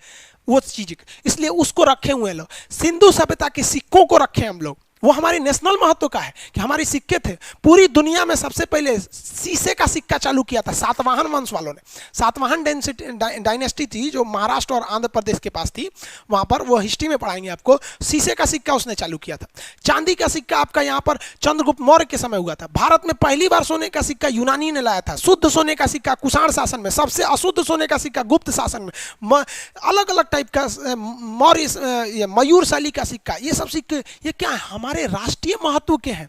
वो चीज, इसलिए उसको रखे हुए हैं लोग। सिंधु सभ्यता के सिक्कों को रखे हम लोग, वो हमारे नेशनल महत्व का है कि हमारे सिक्के थे। पूरी दुनिया में सबसे पहले शीशे का सिक्का चालू किया था सातवाहन वंश वालों ने। सातवाहन डायनेस्टी थी जो महाराष्ट्र और आंध्र प्रदेश के पास थी, वहां पर वो हिस्ट्री में पढ़ाएंगे आपको। शीशे का सिक्का उसने चालू किया था। चांदी का सिक्का आपका यहाँ पर चंद्रगुप्त मौर्य के समय हुआ था। भारत में पहली बार सोने का सिक्का यूनानी ने लाया था। शुद्ध सोने का सिक्का कुषाण शासन में, सबसे अशुद्ध सोने का सिक्का गुप्त शासन में, अलग अलग टाइप का मौर्य मयूर शैली का सिक्का, ये सब सिक्के ये क्या है, हमारे राष्ट्रीय महत्व के हैं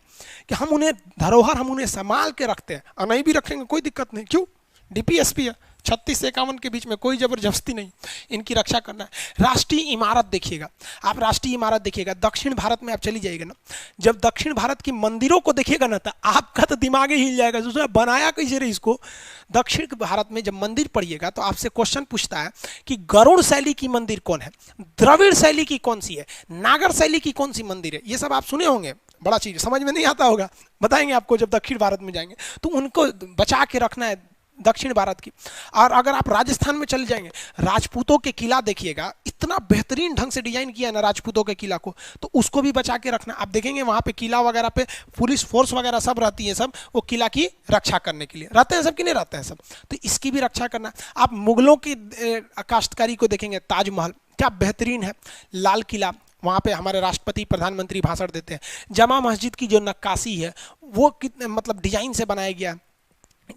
कि हम उन्हें धरोहर, हम उन्हें संभाल के रखते हैं, और नहीं भी रखेंगे कोई दिक्कत नहीं। क्यों? डीपीएसपी है, 36 से 51 के बीच में कोई जबरदस्ती नहीं, इनकी रक्षा करना है। राष्ट्रीय इमारत देखिएगा आप, राष्ट्रीय इमारत देखिएगा, दक्षिण भारत में आप चली जाइएगा ना, जब दक्षिण भारत की मंदिरों को देखिएगा ना, तो आपका तो दिमाग ही हिल जाएगा, उसने बनाया कैसे रे इसको। दक्षिण भारत में जब मंदिर पढ़िएगा तो आपसे क्वेश्चन पूछता है कि गरुड़ शैली की मंदिर कौन है, द्रविड़ शैली की कौन सी है, नागर शैली की कौन सी मंदिर है, ये सब आप सुने होंगे। बड़ा चीज समझ में नहीं आता होगा, बताएंगे आपको जब दक्षिण भारत में जाएंगे, तो उनको बचा के रखना है दक्षिण भारत की। और अगर आप राजस्थान में चले जाएंगे, राजपूतों के किला देखिएगा, इतना बेहतरीन ढंग से डिजाइन किया है ना राजपूतों के किला को, तो उसको भी बचा के रखना। आप देखेंगे वहां पे किला वगैरह पे पुलिस फोर्स वगैरह सब रहती है, सब वो किला की रक्षा करने के लिए रहते हैं, सब कि नहीं रहते हैं सब, तो इसकी भी रक्षा करना। आप मुगलों की काश्तकारी को देखेंगे, ताजमहल क्या बेहतरीन है, लाल किला, वहाँ पे हमारे राष्ट्रपति प्रधानमंत्री भाषण देते हैं। जमा मस्जिद की जो नक्काशी है वो कितने मतलब डिजाइन से बनाया गया,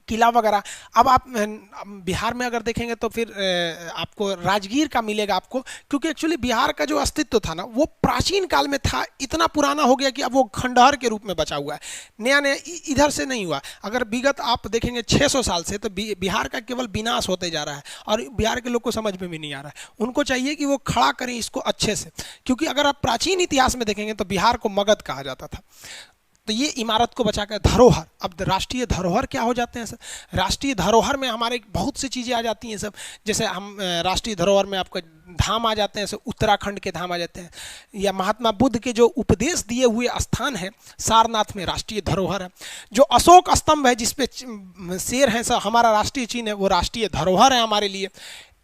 किला वगैरह। अब आप बिहार में अगर देखेंगे तो फिर आपको राजगीर का मिलेगा आपको, क्योंकि एक्चुअली बिहार का जो अस्तित्व था ना वो प्राचीन काल में था, इतना पुराना हो गया कि अब वो खंडहर के रूप में बचा हुआ है, नया नया इधर से नहीं हुआ। अगर विगत आप देखेंगे 600 साल से, तो बिहार का केवल विनाश होते जा रहा है, और बिहार के लोग को समझ में भी नहीं आ रहा है। उनको चाहिए कि वो खड़ा करें इसको अच्छे से, क्योंकि अगर आप प्राचीन इतिहास में देखेंगे तो बिहार को मगध कहा जाता था। तो ये इमारत को बचाकर धरोहर, अब राष्ट्रीय धरोहर क्या हो जाते हैं सर, राष्ट्रीय धरोहर में हमारे बहुत सी चीज़ें आ जाती हैं सब, जैसे हम राष्ट्रीय धरोहर में आपका धाम आ जाते हैं, उत्तराखंड के धाम आ जाते हैं, या महात्मा बुद्ध के जो उपदेश दिए हुए स्थान है सारनाथ में राष्ट्रीय धरोहर है। जो अशोक स्तंभ है जिसपे शेर है सर, हमारा राष्ट्रीय चिन्ह है, वो राष्ट्रीय धरोहर है हमारे लिए।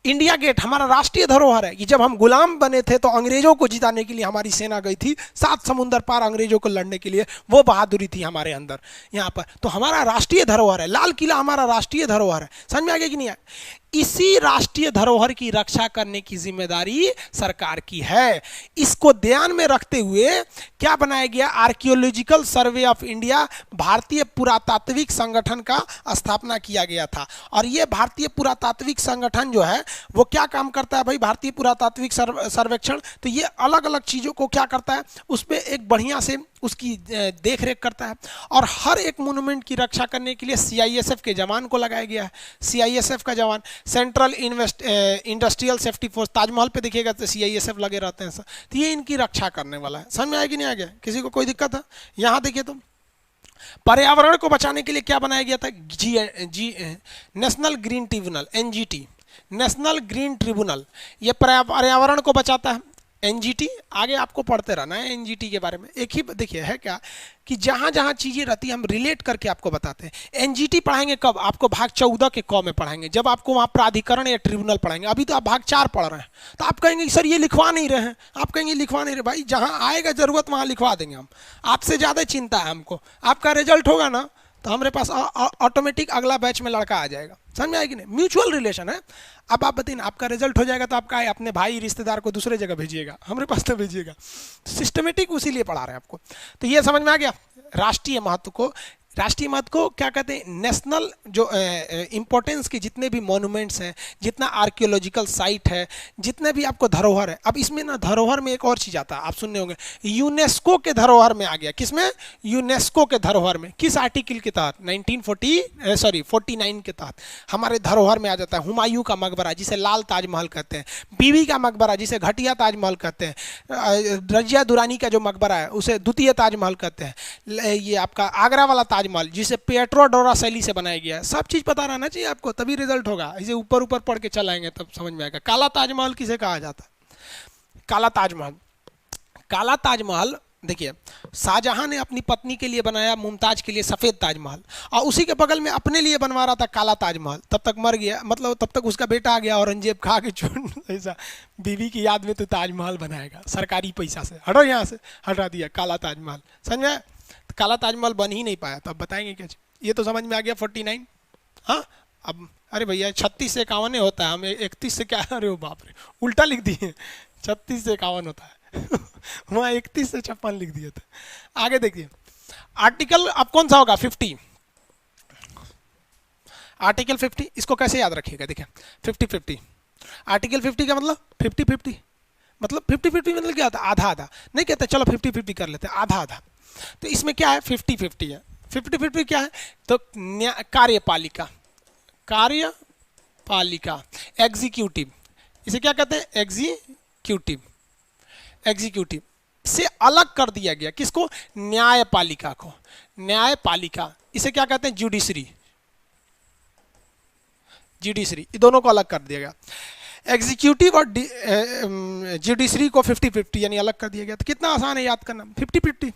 इंडिया गेट हमारा राष्ट्रीय धरोहर है कि जब हम गुलाम बने थे तो अंग्रेजों को जिताने के लिए हमारी सेना गई थी 7 समुंदर पार अंग्रेजों को लड़ने के लिए, वो बहादुरी थी हमारे अंदर यहाँ पर, तो हमारा राष्ट्रीय धरोहर है। लाल किला हमारा राष्ट्रीय धरोहर है, समझ में आ गया कि नहीं आया? इसी राष्ट्रीय धरोहर की रक्षा करने की जिम्मेदारी सरकार की है। इसको ध्यान में रखते हुए क्या बनाया गया, आर्कियोलॉजिकल सर्वे ऑफ इंडिया, भारतीय पुरातात्विक संगठन का स्थापना किया गया था। और ये भारतीय पुरातात्विक संगठन जो है वो क्या काम करता है भाई, भारतीय पुरातात्विक सर्वेक्षण, तो ये अलग अलग चीजों को क्या करता है, उस पर एक बढ़िया से उसकी देख रेख करता है। और हर एक मोन्यूमेंट की रक्षा करने के लिए सीआईएसएफ के जवान को लगाया गया है। सीआईएसएफ का जवान, central industrial safety force, Taj Mahal पे देखिएगा तो सीआईएसएफ लगे रहते हैं सर, तो ये इनकी रक्षा करने वाला है। समझ में आया कि नहीं आ गया? किसी को कोई दिक्कत है? यहाँ देखिए तो पर्यावरण को बचाने के लिए क्या बनाया गया था, national green tribunal, NGT, national green tribunal, ये पर्यावरण को बचाता है। एनजीटी आगे आपको पढ़ते रहना है एनजीटी के बारे में। एक ही देखिए है क्या कि जहां जहां चीजें रहती है हम रिलेट करके आपको बताते हैं। एनजीटी पढ़ाएंगे कब, आपको भाग 14 के क में पढ़ाएंगे, जब आपको वहां प्राधिकरण या ट्रिब्यूनल पढ़ाएंगे। अभी तो आप भाग 4 पढ़ रहे हैं, तो आप कहेंगे सर ये लिखवा नहीं रहे हैं, आप कहेंगे लिखवा नहीं रहे, भाई जहां आएगा जरूरत वहां लिखवा देंगे हम, आपसे ज्यादा चिंता है हमको। आपका रिजल्ट होगा ना तो हमारे पास ऑटोमेटिक अगला बैच में लड़का आ जाएगा। समझ में आएगी नहीं? म्यूचुअल रिलेशन है। अब आप बताइए ना, आपका रिजल्ट हो जाएगा तो आपका अपने भाई रिश्तेदार को दूसरे जगह भेजिएगा, हमारे पास तो भेजिएगा। सिस्टमेटिक उसी लिए पढ़ा रहे हैं आपको। तो ये समझ में आ गया राष्ट्रीय महत्व को राष्ट्रीय महत्व को क्या कहते हैं, नेशनल जो इम्पोर्टेंस के जितने भी मॉन्यूमेंट्स हैं, जितना आर्कियोलॉजिकल साइट है, जितने भी आपको धरोहर है। अब इसमें ना धरोहर में एक और चीज़ आता है, आप सुनने होंगे यूनेस्को के धरोहर में आ गया। किसमें? यूनेस्को के धरोहर में। किस आर्टिकल के तहत? 49 के तहत हमारे धरोहर में आ जाता है हुमायूं का मकबरा जिसे लाल ताजमहल कहते हैं, बीवी का मकबरा जिसे घटिया ताजमहल कहते हैं, रजिया दुरानी का जो मकबरा है उसे द्वितीय ताजमहल कहते हैं, ये आपका आगरा वाला ताजमहल जिसे पिएट्रोडोरा शैली से बनाया गया है। सब चीज़ पता रहना चाहिए आपको, तभी रिजल्ट होगा। इसे ऊपर ऊपर पढ़ के चलाएंगे तब समझ में आएगा। काला ताजमहल किसे कहा जाता है? काला ताजमहल, काला ताजमहल देखिए शाहजहां ने अपनी पत्नी के लिए बनाया, मुमताज के लिए सफ़ेद ताजमहल, और उसी के बगल में अपने लिए बनवा रहा था काला ताजमहल। तब तक मर गया, मतलब तब तक उसका बेटा आ गया औरंगजेब, खा के छोड़ ऐसा बीवी की याद में तो ताजमहल बनाएगा सरकारी पैसा से, हटो यहाँ से, हटा दिया काला ताजमहल। समझ में? तो काला ताजमहल बन ही नहीं पाया। तो अब बताएंगे क्या? ये तो समझ में आ गया 49। हाँ अब अरे भैया 36 से 51 होता है, हमें 31 से क्या, अरे बाप रे उल्टा लिख दिए, 36 से 51 होता है वहाँ 31 से 56 लिख दिए थे। आगे देखिए आर्टिकल अब कौन सा होगा? 50, आर्टिकल 50। इसको कैसे याद रखिएगा? देखिए 50-50, आर्टिकल 50 का मतलब 50-50, मतलब 50-50 मतलब क्या होता है? आधा आधा नहीं कहते, चलो 50-50 कर लेते हैं, आधा आधा। तो इसमें क्या है? 50-50 है। 50-50 क्या है? तो कार्यपालिका, कार्यपालिका, एग्जीक्यूटिव, इसे क्या कहते हैं? एग्जीक्यूटिव, एग्जीक्यूटिव से अलग कर दिया गया। किसको? न्यायपालिका को। न्यायपालिका इसे क्या कहते हैं? जुडिशरी, जुडिशरी, ये दोनों को अलग कर दिया गया। एग्जीक्यूटिव और जुडिशरी को 50-50 यानी अलग कर दिया गया। तो कितना आसान है याद करना, 50-50।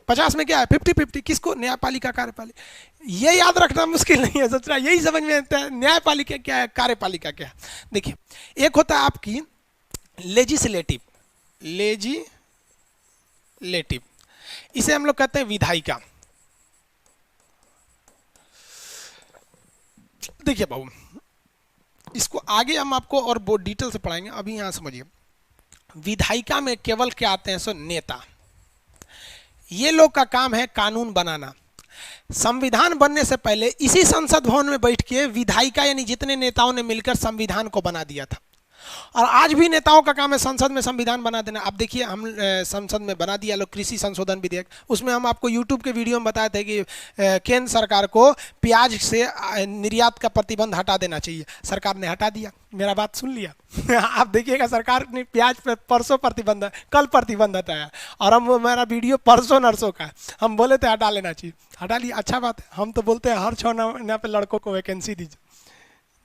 50 में क्या है? 50-50। किसको? न्यायपालिका, कार्यपालिका। ये याद रखना मुश्किल नहीं है, सच यही समझ में आता है। न्यायपालिका क्या है, कार्यपालिका क्या है? देखिए एक होता है आपकी लेजिस्लेटिव, लेजिस्लेटिव, इसे हम लोग कहते हैं विधायिका। देखिए बाबू इसको आगे हम आपको और बहुत डिटेल से पढ़ाएंगे, अभी यहां समझिए। विधायिका में केवल क्या आते हैं? सो नेता। ये लोग का काम है कानून बनाना। संविधान बनने से पहले इसी संसद भवन में बैठ के विधायिका यानी जितने नेताओं ने मिलकर संविधान को बना दिया था, और आज भी नेताओं का काम है संसद में संविधान बना देना। अब देखिए हम संसद में बना दिया लोग कृषि संशोधन विधेयक, उसमें हम आपको यूट्यूब के वीडियो में बताए थे कि केंद्र सरकार को प्याज से निर्यात का प्रतिबंध हटा देना चाहिए, सरकार ने हटा दिया। मेरा बात सुन लिया आप देखिएगा सरकार ने प्याज पर परसों प्रतिबंध, कल प्रतिबंध हटाया, और हम मेरा वीडियो परसों नरसों का, हम बोले थे हटा लेना चाहिए, हटा लिया। अच्छा बात है, हम तो बोलते हैं हर 6 महीने पे लड़कों को वैकेंसी दीजिए,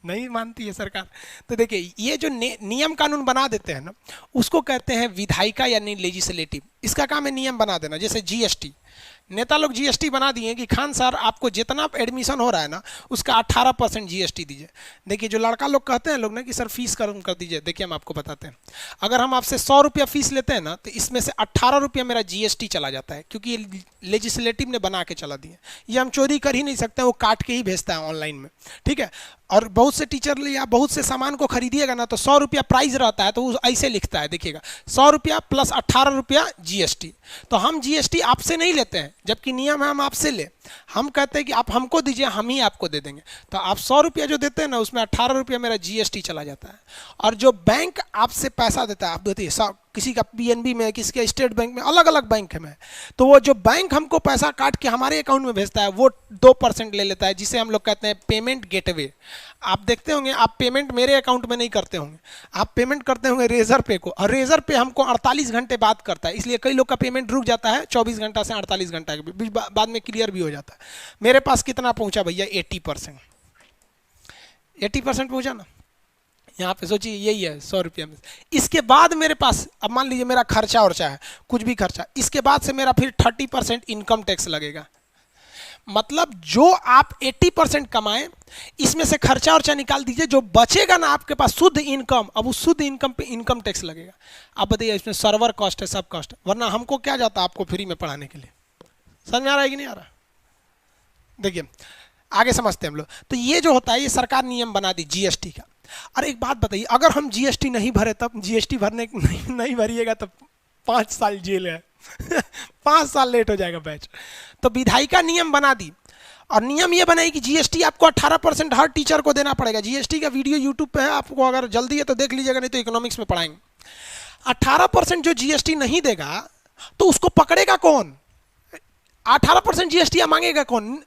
नहीं मानती है सरकार। तो देखिए ये जो नियम कानून बना देते हैं ना, उसको कहते हैं विधायिका यानी लेजिस्लेटिव। इसका काम है नियम बना देना। जैसे जीएसटी, नेता लोग जीएसटी बना दिए कि खान सर आपको जितना एडमिशन हो रहा है ना उसका 18% जीएसटी दीजिए। देखिए जो लड़का लोग कहते हैं लोग ना कि सर फीस कम कर दीजिए, देखिए हम आपको बताते हैं। अगर हम आपसे 100 रुपया फीस लेते हैं ना तो इसमें से 18 रुपया मेरा जीएसटी चला जाता है, क्योंकि ये लेजिस्लेटिव ने बना के चला दिया। ये हम चोरी कर ही नहीं सकते, वो काट के ही भेजता है ऑनलाइन में, ठीक है। और बहुत से टीचर या बहुत से सामान को खरीदिएगा ना तो 100 रुपया प्राइस रहता है, तो वो ऐसे लिखता है, देखिएगा 100 रुपया प्लस 18 रुपया जीएसटी। तो हम जीएसटी आपसे नहीं लेते हैं, जबकि नियम है हम आपसे ले। हम कहते हैं कि आप हमको दीजिए, हम ही आपको दे देंगे। तो आप 100 रुपया जो देते हैं ना उसमें 18 रुपया मेरा जीएसटी चला जाता है। और जो बैंक आपसे पैसा देता है, आप देते हैं किसी का पीएनबी में, किसी का स्टेट बैंक में, अलग अलग बैंक में, तो वो जो बैंक हमको पैसा काट के हमारे अकाउंट में भेजता है वो 2% ले लेता है, जिसे हम लोग कहते हैं पेमेंट गेटवे। आप देखते होंगे, आप पेमेंट मेरे अकाउंट में नहीं करते होंगे, आप पेमेंट करते होंगे रेजर पे को, और रेजर पे हमको 48 घंटे बाद करता है, इसलिए कई लोग का पेमेंट रुक जाता है 24 घंटा से 48 घंटा के बीच, बाद में क्लियर भी हो जाता है। मेरे पास कितना पहुंचा भैया? 80%, 80% पहुंचा ना। यहाँ पे सोचिए यही है 100 रुपया में। इसके बाद मेरे पास, अब मान लीजिए मेरा खर्चा और है कुछ भी खर्चा, इसके बाद से मेरा फिर 30% इनकम टैक्स लगेगा। मतलब जो आप 80% कमाएं, इसमें से खर्चा और निकाल दीजिए, जो बचेगा ना आपके पास शुद्ध इनकम, अब उस शुद्ध इनकम पे इनकम टैक्स लगेगा। आप बताइए इसमें सर्वर कॉस्ट है, सब कॉस्ट, वरना हमको क्या जाता आपको फ्री में पढ़ाने के लिए। समझ में आ रहा है कि नहीं आ रहा? देखिए आगे समझते हैं हम लोग। तो ये जो होता है ये सरकार नियम बना दी जीएसटी का। और एक बात बताइए, अगर हम जीएसटी नहीं भरे तब, जीएसटी भरने नहीं भरिएगा तब 5 साल जेल है 5 साल लेट हो जाएगा बैच। तो विधायिका नियम बना दी, और नियम ये बनाए कि जीएसटी आपको 18% हर टीचर को देना पड़ेगा। जीएसटी का वीडियो यूट्यूब पे है, आपको अगर जल्दी है तो देख लीजिएगा, नहीं तो इकोनॉमिक्स में पढ़ाएंगे। 18% जो जीएसटी नहीं देगा तो उसको पकड़ेगा कौन? 18% जीएसटी मांगेगा कौन?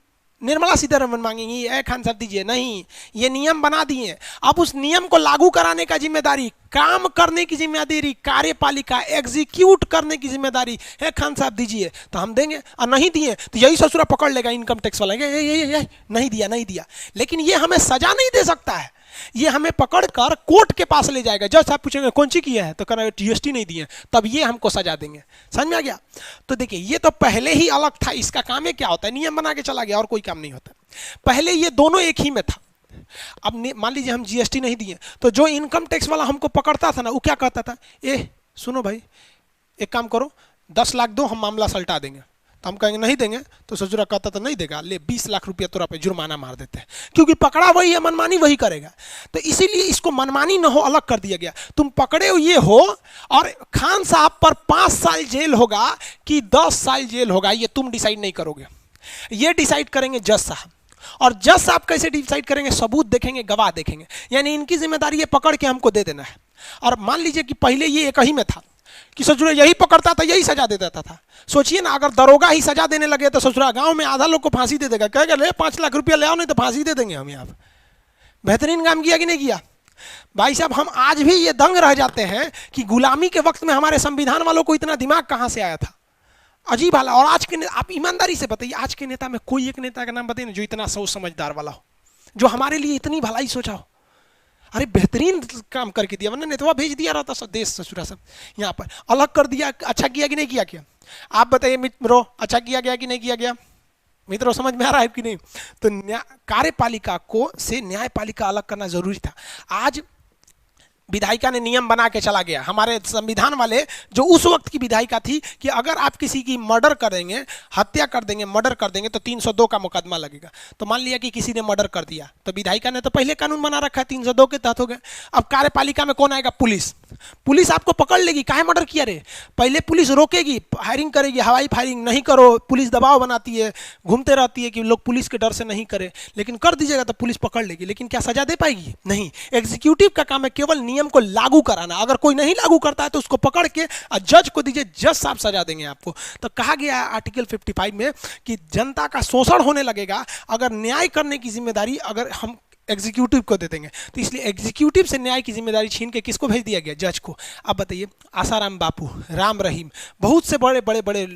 निर्मला सीतारमण मांगेंगी, ए खान साहब दीजिए? नहीं, ये नियम बना दिए। अब उस नियम को लागू कराने का जिम्मेदारी, काम करने की जिम्मेदारी कार्यपालिका, एग्जीक्यूट करने की जिम्मेदारी है खान साहब दीजिए, तो हम देंगे। और नहीं दिए तो यही ससुरा पकड़ लेगा इनकम टैक्स वाला, ये नहीं दिया नहीं दिया। लेकिन ये हमें सजा नहीं दे सकता है, ये हमें पकड़कर कोर्ट के पास ले जाएगा। जज साहब पूछेंगे कौन सी किया है, तो कह रहा है जीएसटी नहीं दिए, तब ये हमको सजा देंगे। समझ में आ गया? तो देखिए ये तो पहले ही अलग था, इसका काम है क्या होता है, नियम बना के चला गया और कोई काम नहीं होता। पहले ये दोनों एक ही में था। अब मान लीजिए हम जीएसटी नहीं दिए तो जो इनकम टैक्स वाला हमको पकड़ता था ना, वो क्या कहता था, ए सुनो भाई एक काम करो 10 लाख दो, हम मामला सलटा देंगे। तो हम कहेंगे नहीं देंगे, तो ससुरा कहता तो नहीं देगा, ले 20 लाख रुपया तोरा पे जुर्माना मार देते हैं, क्योंकि पकड़ा वही है, मनमानी वही करेगा। तो इसीलिए इसको मनमानी न हो अलग कर दिया गया। तुम पकड़े हो ये हो, और खान साहब पर 5 साल जेल होगा कि 10 साल जेल होगा, ये तुम डिसाइड नहीं करोगे, ये डिसाइड करेंगे जज साहब। और जज साहब कैसे डिसाइड करेंगे? सबूत देखेंगे, गवाह देखेंगे, यानी इनकी जिम्मेदारी ये पकड़ के हमको दे देना है। और मान लीजिए कि पहले ये एक ही में था कि ससुरा यही पकड़ता था, यही सजा दे देता था। सोचिए ना, अगर दरोगा ही सजा देने लगे तो ससुरा गांव में आधा लोग को फांसी दे देगा, कहेगा ले 5 लाख रुपया ले आओ, नहीं तो फांसी दे देंगे हम। यहाँ पर बेहतरीन काम किया कि नहीं किया? भाई साहब हम आज भी ये दंग रह जाते हैं कि गुलामी के वक्त में हमारे संविधान वालों को इतना दिमाग कहाँ से आया था, अजीब हाल। और आज के आप ईमानदारी से बताइए, आज के नेता में कोई एक नेता का नाम बताइए ना जो इतना सोच समझदार वाला हो, जो हमारे लिए इतनी भलाई सोचा हो। अरे बेहतरीन काम करके दिया, वरना नेतवा भेज दिया रहता सब देश ससुरा सब यहाँ पर अलग कर दिया। अच्छा किया कि नहीं किया? क्या आप बताइए मित्रों, अच्छा किया गया कि नहीं किया गया? मित्रों समझ में आ रहा है कि नहीं? तो कार्यपालिका को से न्यायपालिका अलग करना जरूरी था। आज विधायिका ने नियम बना के चला गया, हमारे संविधान वाले जो उस वक्त की विधायिका थी, कि अगर आप किसी की मर्डर कर देंगे, हत्या कर देंगे, मर्डर कर देंगे तो 302 का मुकदमा लगेगा। तो मान लिया कि किसी ने मर्डर कर दिया, तो विधायिका ने तो पहले कानून बना रखा है, 302 के तहत हो गए। अब कार्यपालिका में कौन आएगा? पुलिस। पुलिस आपको पकड़ लेगी, काहे मर्डर किया रे? पहले पुलिस रोकेगी, फायरिंग करेगी, हवाई फायरिंग नहीं करो, पुलिस दबाव बनाती है, घूमते रहती है कि लोग पुलिस के डर से नहीं करे, लेकिन कर दीजिएगा तो पुलिस पकड़ लेगी, लेकिन क्या सजा दे पाएगी? नहीं। एग्जीक्यूटिव का काम है केवल नियम को लागू कराना, अगर कोई नहीं लागू करता है तो उसको पकड़ के जज को दीजिए, जज साहब सजा देंगे आपको। तो कहा गया है आर्टिकल 55 में कि जनता का शोषण होने लगेगा अगर न्याय करने की जिम्मेदारी अगर हम एग्जीक्यूटिव को दे देंगे। तो इसलिए एग्जीक्यूटिव से न्याय की जिम्मेदारी छीन के किसको भेज दिया गया? जज को। अब बताइए, आसाराम बापू, राम रहीम, बहुत से बड़े बड़े बड़े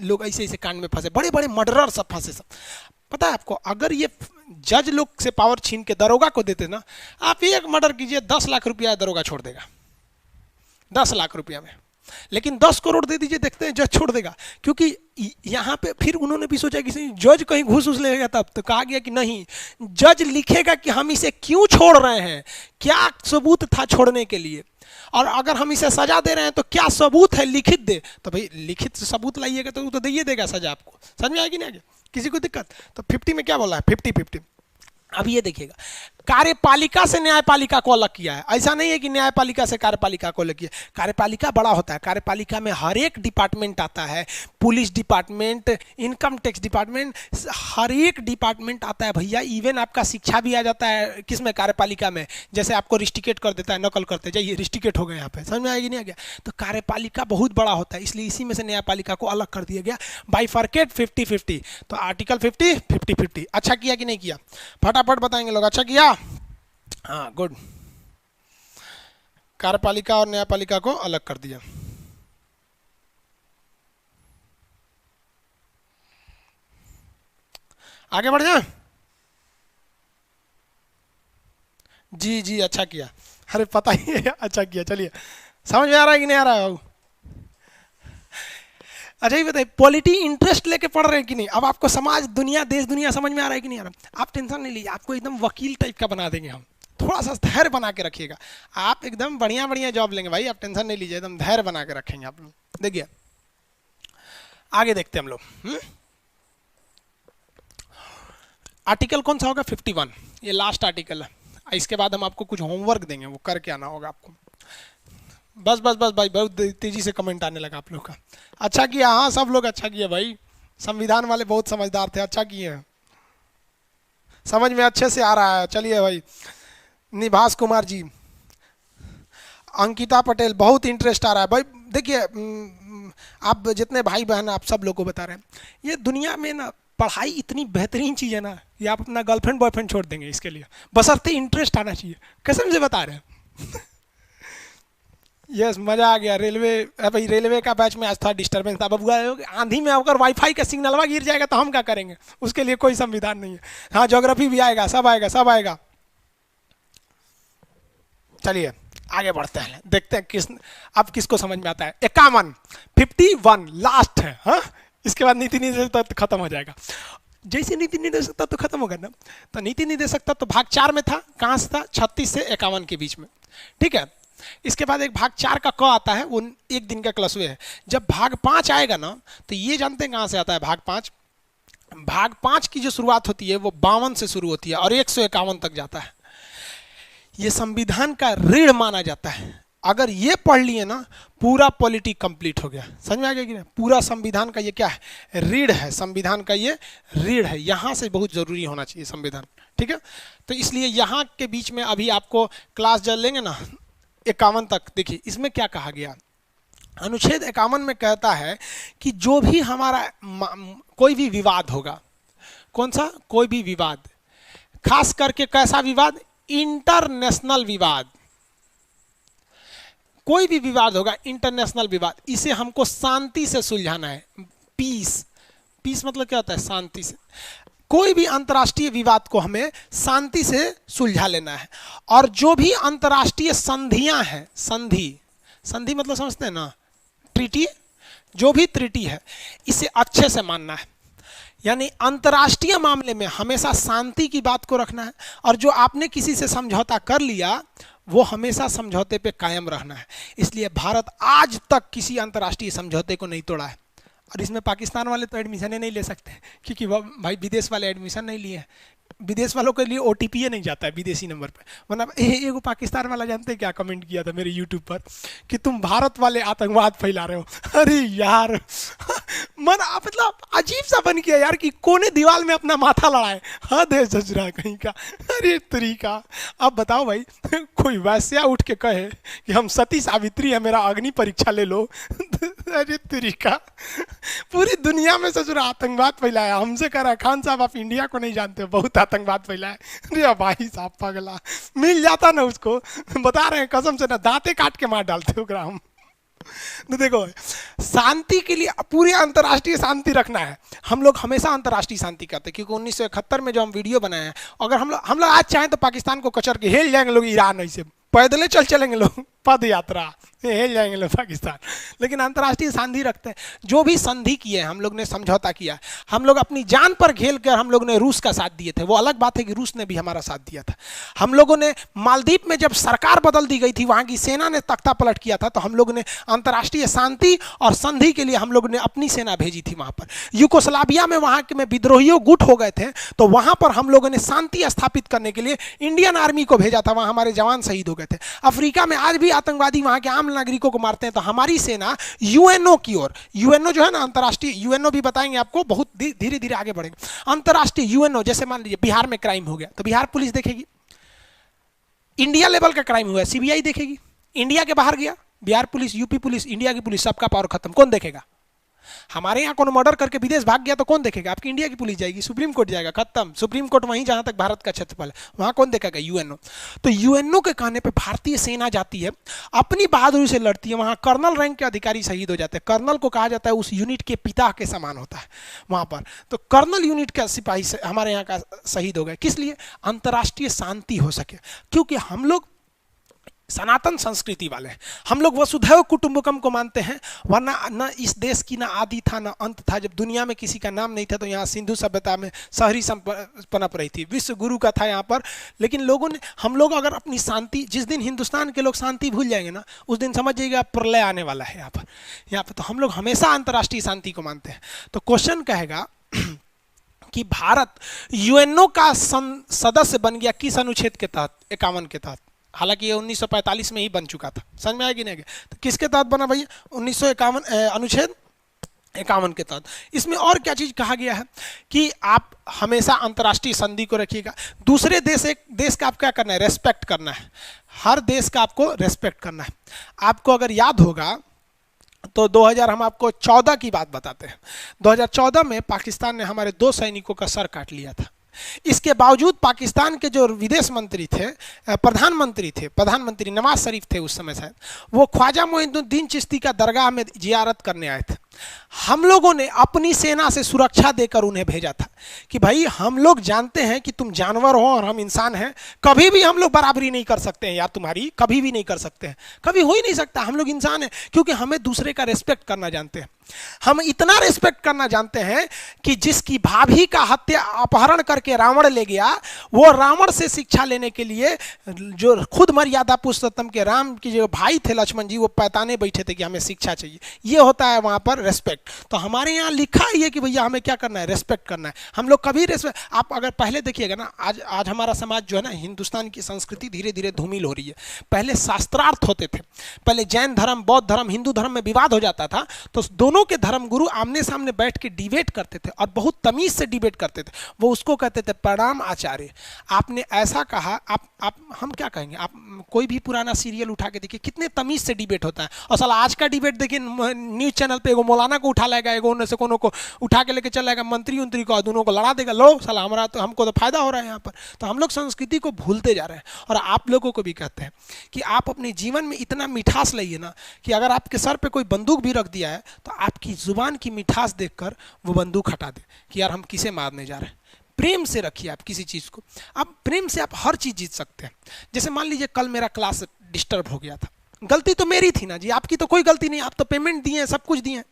लोग ऐसे ऐसे कांड में फंसे, बड़े बड़े मर्डरर सब फंसे सब। पता है आपको, अगर ये जज लोग से पावर छीन के दरोगा को देते ना, आप एक मर्डर कीजिए 10 लाख रुपया दरोगा छोड़ देगा, 10 लाख रुपया में। लेकिन 10 करोड़ दे दीजिए, देखते हैं जज छोड़ देगा। क्योंकि यहाँ पे फिर उन्होंने भी सोचा कि जज कहीं घूस उस लेगा, तब तो कहा गया कि नहीं, जज लिखेगा कि हम इसे क्यों छोड़ रहे हैं, क्या सबूत था छोड़ने के लिए, और अगर हम इसे सजा दे रहे हैं तो क्या सबूत है, लिखित दे। तो भाई लिखित सबूत लाइएगा तो वो तो दे देगा सजा आपको। समझ में आएगी नहीं? किसी को दिक्कत? तो 50 में क्या बोला है? 50-50। अब ये देखिएगा, कार्यपालिका से न्यायपालिका को अलग किया है। ऐसा नहीं है कि न्यायपालिका से कार्यपालिका को अलग किया। कार्यपालिका बड़ा होता है, कार्यपालिका में हर एक डिपार्टमेंट आता है, police department, income tax department, हर एक डिपार्टमेंट आता है भैया। इवन आपका शिक्षा भी आ जाता है किसमें? कार्यपालिका में। जैसे आपको रिस्टिकेट कर देता है, नकल करते जाइए, रिस्टिकेट हो गए यहाँ पे। समझ में आएगी नहीं आ गया? तो कार्यपालिका बहुत बड़ा होता है, इसलिए इसी में से न्यायपालिका को अलग कर दिया गया। बाइफर्केट 50-50। तो आर्टिकल 50-50। अच्छा किया कि नहीं किया? फटाफट बताएंगे लोग। अच्छा किया? हाँ, गुड। कार्यपालिका और न्यायपालिका को अलग कर दिया। आगे बढ़ जाए? जी जी, अच्छा किया। अरे पता ही है, अच्छा किया। चलिए, समझ में आ रहा है कि नहीं आ रहा है बाबू? अच्छा ये बताइए, पॉलिटी इंटरेस्ट लेके पढ़ रहे हैं कि नहीं? अब आपको समाज, दुनिया, देश दुनिया समझ में आ रहा है कि नहीं आ रहा? आप टेंशन नहीं लीजिए, आपको एकदम वकील टाइप का बना देंगे हम। थोड़ा सा धैर्य बना के रखिएगा, आप एकदम बढ़िया बढ़िया जॉब लेंगे भाई। आप टेंशन नहीं लीजिए, एकदम धैर्य बना के रखेंगे आप लोग। देखिए आगे देखते हैं हम लोग। आर्टिकल कौन सा होगा? 51। ये लास्ट आर्टिकल है। इसके बाद हम आपको कुछ होमवर्क देंगे, वो करके आना होगा आपको। बस बस बस भाई, बहुत तेजी से कमेंट आने लगा आप लोग का। अच्छा किया, हाँ सब लोग अच्छा किया भाई, संविधान वाले बहुत समझदार थे, अच्छा किए हैं। समझ में अच्छे से आ रहा है। चलिए भाई, निभास कुमार जी, अंकिता पटेल, बहुत इंटरेस्ट आ रहा है भाई। देखिए आप जितने भाई बहन आप सब लोग को बता रहे हैं, ये दुनिया में ना पढ़ाई इतनी बेहतरीन चीज़ है ना कि आप अपना गर्लफ्रेंड बॉयफ्रेंड छोड़ देंगे इसके लिए, बशर्ते इंटरेस्ट आना चाहिए। कसम से बता रहे हैं। यस, मज़ा आ गया। रेलवे भाई, रेलवे का बैच में आज था डिस्टर्बेंस था बबुआ। आंधी में अगर वाईफाई का सिग्नलवा गिर जाएगा तो हम क्या करेंगे, उसके लिए कोई संविधान नहीं है। हाँ, ज्योग्राफी भी आएगा, सब आएगा, सब आएगा। चलिए आगे बढ़ते हैं, देखते हैं अब किसको समझ में आता है। 51, 51 लास्ट है। हाँ, इसके बाद नीति निर्देशक तत्व खत्म हो जाएगा। जैसे नीति निर्देशक तत्व खत्म होगा ना, तो नीति निर्देशक तत्व भाग 4 में था। कहाँ से था? 36 से 51 के बीच में, ठीक है। इसके बाद एक भाग 4 का क आता है, वो एक दिन का क्लसवे है। जब भाग 5 आएगा ना, तो ये जानते हैं कहाँ से आता है भाग 5? भाग 5 की जो शुरुआत होती है वो 52 से शुरू होती है और 151 तक जाता है। ये संविधान का रीढ़ माना जाता है। अगर ये पढ़ लिए ना, पूरा पॉलिटिक कंप्लीट हो गया। समझ में आ गया कि नहीं? पूरा संविधान का ये क्या है? रीढ़ है। संविधान का ये रीढ़ है। यहाँ से बहुत जरूरी होना चाहिए संविधान, ठीक है। तो इसलिए यहाँ के बीच में अभी आपको क्लास जब लेंगे ना 51 तक, देखिए इसमें क्या कहा गया। अनुच्छेद 51 में कहता है कि जो भी हमारा कोई भी विवाद होगा, कौन सा? कोई भी विवाद, खास करके कैसा विवाद? इंटरनेशनल विवाद। कोई भी विवाद होगा, इंटरनेशनल विवाद, इसे हमको शांति से सुलझाना है। पीस, पीस मतलब क्या होता है? शांति से। कोई भी अंतर्राष्ट्रीय विवाद को हमें शांति से सुलझा लेना है। और जो भी अंतर्राष्ट्रीय संधियां हैं, संधि, संधि मतलब समझते हैं ना, ट्रीटी, जो भी ट्रीटी है इसे अच्छे से मानना है। यानी अंतर्राष्ट्रीय मामले में हमेशा शांति की बात को रखना है, और जो आपने किसी से समझौता कर लिया वो हमेशा समझौते पे कायम रहना है। इसलिए भारत आज तक किसी अंतर्राष्ट्रीय समझौते को नहीं तोड़ा है। और इसमें पाकिस्तान वाले तो एडमिशन ही नहीं ले सकते, क्योंकि भाई विदेश वाले एडमिशन नहीं लिए हैं। विदेश वालों के लिए OTP नहीं जाता है विदेशी नंबर पे। मतलब एगो पाकिस्तान वाला जानते हैं क्या कमेंट किया था मेरे यूट्यूब पर, कि तुम भारत वाले आतंकवाद फैला रहे हो। अरे यार, मन मतलब अजीब सा बन गया यार, कि कोने दीवार में अपना माथा लड़ाए। हाँ, देश जजरा कहीं का। अरे तरीका, अब बताओ भाई, कोई वैश्या उठ के कहे कि हम सती सावित्री है, मेरा अग्नि परीक्षा ले लो। अरे तरीका, पूरी दुनिया में ससुरा आतंकवाद फैलाया। हमसे कह रहा है खान साहब आप इंडिया को नहीं जानते, बहुत आतंकवाद फैलाया। अरे भाई साहब पगला, मिल जाता ना उसको, बता रहे हैं कसम से ना, दांते काट के मार डालते हो ग्राम। तो देखो, शांति के लिए पूरी अंतर्राष्ट्रीय शांति रखना है। हम लोग हमेशा अंतर्राष्ट्रीय शांति करते हैं, क्योंकि 1971 में जो हम वीडियो बनाए हैं, अगर हम लोग आज चाहें तो पाकिस्तान को कचर के हिल जाएंगे लोग, ईरान ऐसे पैदल चलेंगे लोग, पद यात्रा हिल जाएंगे लोग पाकिस्तान। लेकिन अंतर्राष्ट्रीय संधि रखते हैं। जो भी संधि किए हम लोग ने, समझौता किया, हम लोग अपनी जान पर खेल कर हम लोग ने रूस का साथ दिए थे। वो अलग बात है कि रूस ने भी हमारा साथ दिया था। हम लोगों ने मालदीव में जब सरकार बदल दी गई थी, वहां की सेना ने तख्ता पलट किया था, तो हम लोग ने अंतर्राष्ट्रीय शांति और संधि के लिए हम लोग ने अपनी सेना भेजी थी वहां पर। यूगोस्लाविया में वहां के में विद्रोहियों गुट हो गए थे, तो वहां पर हम लोगों ने शांति स्थापित करने के लिए इंडियन आर्मी को भेजा था। वहां हमारे जवान शहीद हो गए थे। अफ्रीका में आज भी आतंकवादी वहां के आम नागरिकों को मारते हैं, तो हमारी सेना यूएनओ की ओर, यूएनओ जो है ना अंतर्राष्ट्रीय, यूएनओ भी बताएंगे आपको, बहुत धीरे धीरे आगे बढ़ेंगे। अंतर्राष्ट्रीय यूएनओ, जैसे मान लीजिए बिहार में क्राइम हो गया तो बिहार पुलिस देखेगी। इंडिया लेवल का क्राइम हुआ, सीबीआई देखेगी। इंडिया के बाहर गया, Bihar police, UP police, India की पुलिस, सबका पावर खत्म। कौन देखेगा? हमारे यहाँ कोनो मर्डर करके विदेश भाग गया तो कौन देखेगा? आपकी इंडिया की पुलिस जाएगी, सुप्रीम कोर्ट जाएगा, खत्म। सुप्रीम कोर्ट वहीं जहां तक भारत का क्षेत्रफल है, वहां कौन देखेगा? यूएनओ। तो यूएनओ के कहने पे भारतीय सेना जाती है, अपनी बहादुरी से लड़ती है। वहां कर्नल रैंक के अधिकारी शहीद हो जाते हैं। कर्नल को कहा जाता है उस यूनिट के पिता के समान होता है वहां पर। तो कर्नल यूनिट का सिपाही हमारे यहाँ का शहीद हो गए। किस लिए? अंतर्राष्ट्रीय शांति हो सके। क्योंकि हम लोग सनातन संस्कृति वाले हैं, हम लोग वसुधैव कुटुंबकम को मानते हैं। वरना न इस देश की ना आदि था ना अंत था। जब दुनिया में किसी का नाम नहीं था तो यहाँ सिंधु सभ्यता में शहरी पनप रही थी, विश्व गुरु का था यहाँ पर। लेकिन लोगों ने, हम लोग अगर अपनी शांति, जिस दिन हिंदुस्तान के लोग शांति भूल जाएंगे ना, उस दिन समझिएगा प्रलय आने वाला है यहाँ पर। तो हम लोग हमेशा अंतर्राष्ट्रीय शांति को मानते हैं। तो क्वेश्चन कहेगा कि भारत यूएनओ का सदस्य बन गया किस अनुच्छेद के तहत? 51 के तहत। हालांकि ये 1945 में ही बन चुका था। समझ में आया कि नहीं? तो किसके तहत बना भैया? 1951 अनुच्छेद 51 के तहत। इसमें और क्या चीज कहा गया है कि आप हमेशा अंतर्राष्ट्रीय संधि को रखिएगा। दूसरे देश का आप क्या करना है, रेस्पेक्ट करना है। हर देश का आपको रेस्पेक्ट करना है। आपको अगर याद होगा तो 2000 हम आपको 14 की बात बताते हैं। 2014 में पाकिस्तान ने हमारे 2 सैनिकों का सर काट लिया था। इसके बावजूद पाकिस्तान के जो विदेश मंत्री थे, प्रधानमंत्री नवाज शरीफ थे उस समय शायद, वो ख्वाजा मोइनुद्दीन चिश्ती का दरगाह में जियारत करने आए थे। हम लोगों ने अपनी सेना से सुरक्षा देकर उन्हें भेजा था कि भाई हम लोग जानते हैं कि तुम जानवर हो और हम इंसान हैं, कभी भी हम लोग बराबरी नहीं कर सकते हैं यार, तुम्हारी कभी भी नहीं कर सकते हैं, कभी हो ही नहीं सकता। हम लोग इंसान हैं, क्योंकि हमें दूसरे का रिस्पेक्ट करना जानते हैं। हम इतना रिस्पेक्ट करना जानते हैं कि जिसकी भाभी का हत्या अपहरण करके रावण ले गया, वो रावण से शिक्षा लेने के लिए जो खुद मर्यादा पुरुषोत्तम के राम की जो भाई थे लक्ष्मण जी, वो पैताने बैठे थे कि हमें शिक्षा चाहिए। ये होता है वहां पर रेस्पेक्ट। तो हमारे यहाँ लिखा है कि भैया हमें क्या करना है, रेस्पेक्ट करना है। हम लोग कभी रेस्पेक्ट, आप अगर पहले देखिएगा ना, आज हमारा समाज जो है ना, हिंदुस्तान की संस्कृति धीरे धीरे धूमिल हो रही है। पहले शास्त्रार्थ होते थे, पहले जैन धर्म, बौद्ध धर्म, हिंदू धर्म में विवाद हो जाता था तो दोनों के धर्मगुरु आमने सामने बैठ के डिबेट करते थे और बहुत तमीज से डिबेट करते थे। वो उसको कहते थे प्रणाम आचार्य, आपने ऐसा कहा, आप हम क्या कहेंगे। आप कोई भी पुराना सीरियल उठा के देखिए, कितने तमीज से डिबेट होता है। और साला आज का डिबेट देखिए, न्यूज चैनल पे एगो मौलाना को उठा लेगा, एगो उनसे कोनो को उठा के लेके चल जाएगा, मंत्री उंत्री को, दोनों को लड़ा देगा। लो साला हमारा तो, हमको तो फायदा हो रहा है यहाँ पर। तो हम लोग संस्कृति को भूलते जा रहे हैं। और आप लोगों को भी कहते हैं कि आप अपने जीवन में इतना मिठास लाइए ना, कि अगर आपके सर पे कोई बंदूक भी रख दिया है तो आपकी जुबान की मिठास देखकर वो बंदूक हटा दे कि यार हम किसे मारने जा रहे हैं। प्रेम से रखिए आप किसी चीज़ को, आप प्रेम से आप हर चीज़ जीत सकते हैं। जैसे मान लीजिए कल मेरा क्लास डिस्टर्ब हो गया था, गलती तो मेरी थी ना जी, आपकी तो कोई गलती नहीं, आप तो पेमेंट दिए हैं, सब कुछ दिए हैं।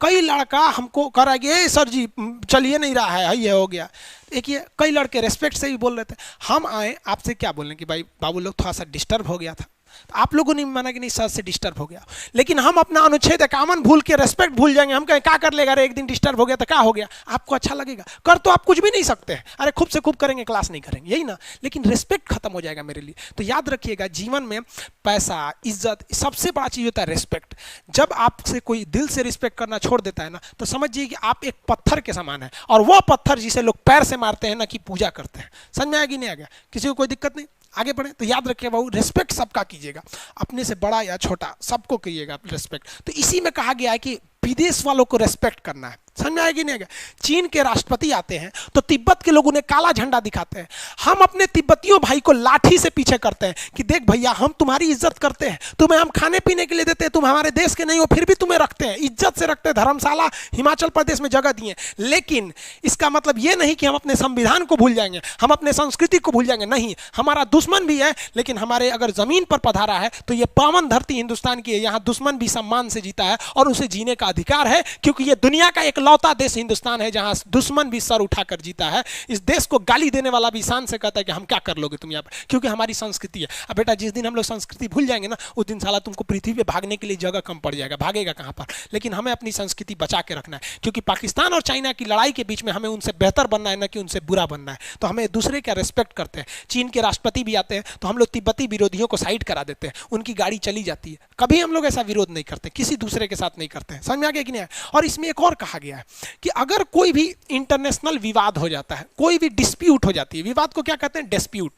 कई लड़का हमको कह रहा है कि सर जी चलिए नहीं रहा है, ये हो गया। देखिए कई लड़के रेस्पेक्ट से भी बोल रहे थे। हम आए आपसे क्या बोलें कि भाई बाबू लोग थोड़ा सा डिस्टर्ब हो गया था, तो आप लोगों ने माना कि नहीं सर से डिस्टर्ब हो गया। लेकिन हम अपना अनुच्छेद 51 भूल के रेस्पेक्ट भूल जाएंगे। हम कहें क्या कर लेगा रे, एक दिन डिस्टर्ब हो गया तो क्या हो गया, आपको अच्छा लगेगा। कर तो आप कुछ भी नहीं सकते हैं, अरे खूब से खूब करेंगे, क्लास नहीं करेंगे, यही ना। लेकिन रेस्पेक्ट खत्म हो जाएगा मेरे लिए। तो याद रखिएगा, जीवन में पैसा, इज्जत, सबसे बड़ा चीज होता है रेस्पेक्ट। जब आपसे कोई दिल से रिस्पेक्ट करना छोड़ देता है ना, तो समझिए कि आप एक पत्थर के समान है, और वह पत्थर जिसे लोग पैर से मारते हैं ना कि पूजा करते हैं। समझ में आया कि नहीं आ गया, किसी को कोई दिक्कत नहीं, आगे बढ़े। तो याद रखिए बाबू, रिस्पेक्ट सबका कीजिएगा, अपने से बड़ा या छोटा सबको कीजिएगा रिस्पेक्ट। तो इसी में कहा गया है कि विदेश वालों को रेस्पेक्ट करना है। समझ में आएगी नहीं आएगा। चीन के राष्ट्रपति आते हैं तो तिब्बत के लोग उन्हें काला झंडा दिखाते हैं। हम अपने तिब्बतियों भाई को लाठी से पीछे करते हैं कि देख भैया हम तुम्हारी इज्जत करते हैं, तुम्हें हम खाने पीने के लिए देते हैं, तुम हमारे देश के नहीं हो फिर भी तुम्हें रखते हैं, इज्जत से रखते हैं, धर्मशाला हिमाचल प्रदेश में जगह दिए। लेकिन इसका मतलब ये नहीं कि हम अपने संविधान को भूल जाएंगे, हम अपने संस्कृति को भूल जाएंगे, नहीं। हमारा दुश्मन भी है, लेकिन हमारे अगर जमीन पर पधारा है तो ये पावन धरती हिंदुस्तान की है, यहाँ दुश्मन भी सम्मान से जीता है और उसे जीने का अधिकार है, क्योंकि ये दुनिया का एकलौता देश हिंदुस्तान है जहां दुश्मन भी सर उठाकर जीता है। इस देश को गाली देने वाला भी शान से कहता है कि हम क्या कर लोगे तुम यहाँ पर, क्योंकि हमारी संस्कृति है। अब बेटा जिस दिन हम लोग संस्कृति भूल जाएंगे ना, उस दिन साला तुमको पृथ्वी पे भागने के लिए जगह कम पड़ जाएगा, भागेगा कहां पर। लेकिन हमें अपनी संस्कृति बचा के रखना है, क्योंकि पाकिस्तान और चाइना की लड़ाई के बीच में हमें उनसे बेहतर बनना है, ना कि उनसे बुरा बनना है। तो हमें दूसरे का रेस्पेक्ट करते हैं। चीन के राष्ट्रपति भी आते हैं तो हम लोग तिब्बती विरोधियों को साइड करा देते हैं, उनकी गाड़ी चली जाती है। कभी हम लोग ऐसा विरोध नहीं करते, किसी दूसरे के साथ नहीं करते हैं। समझ में आ गया कि नहीं? और इसमें एक और कहा गया है कि अगर कोई भी इंटरनेशनल विवाद हो जाता है, कोई भी डिस्प्यूट हो जाती है, विवाद को क्या कहते हैं? डिस्प्यूट।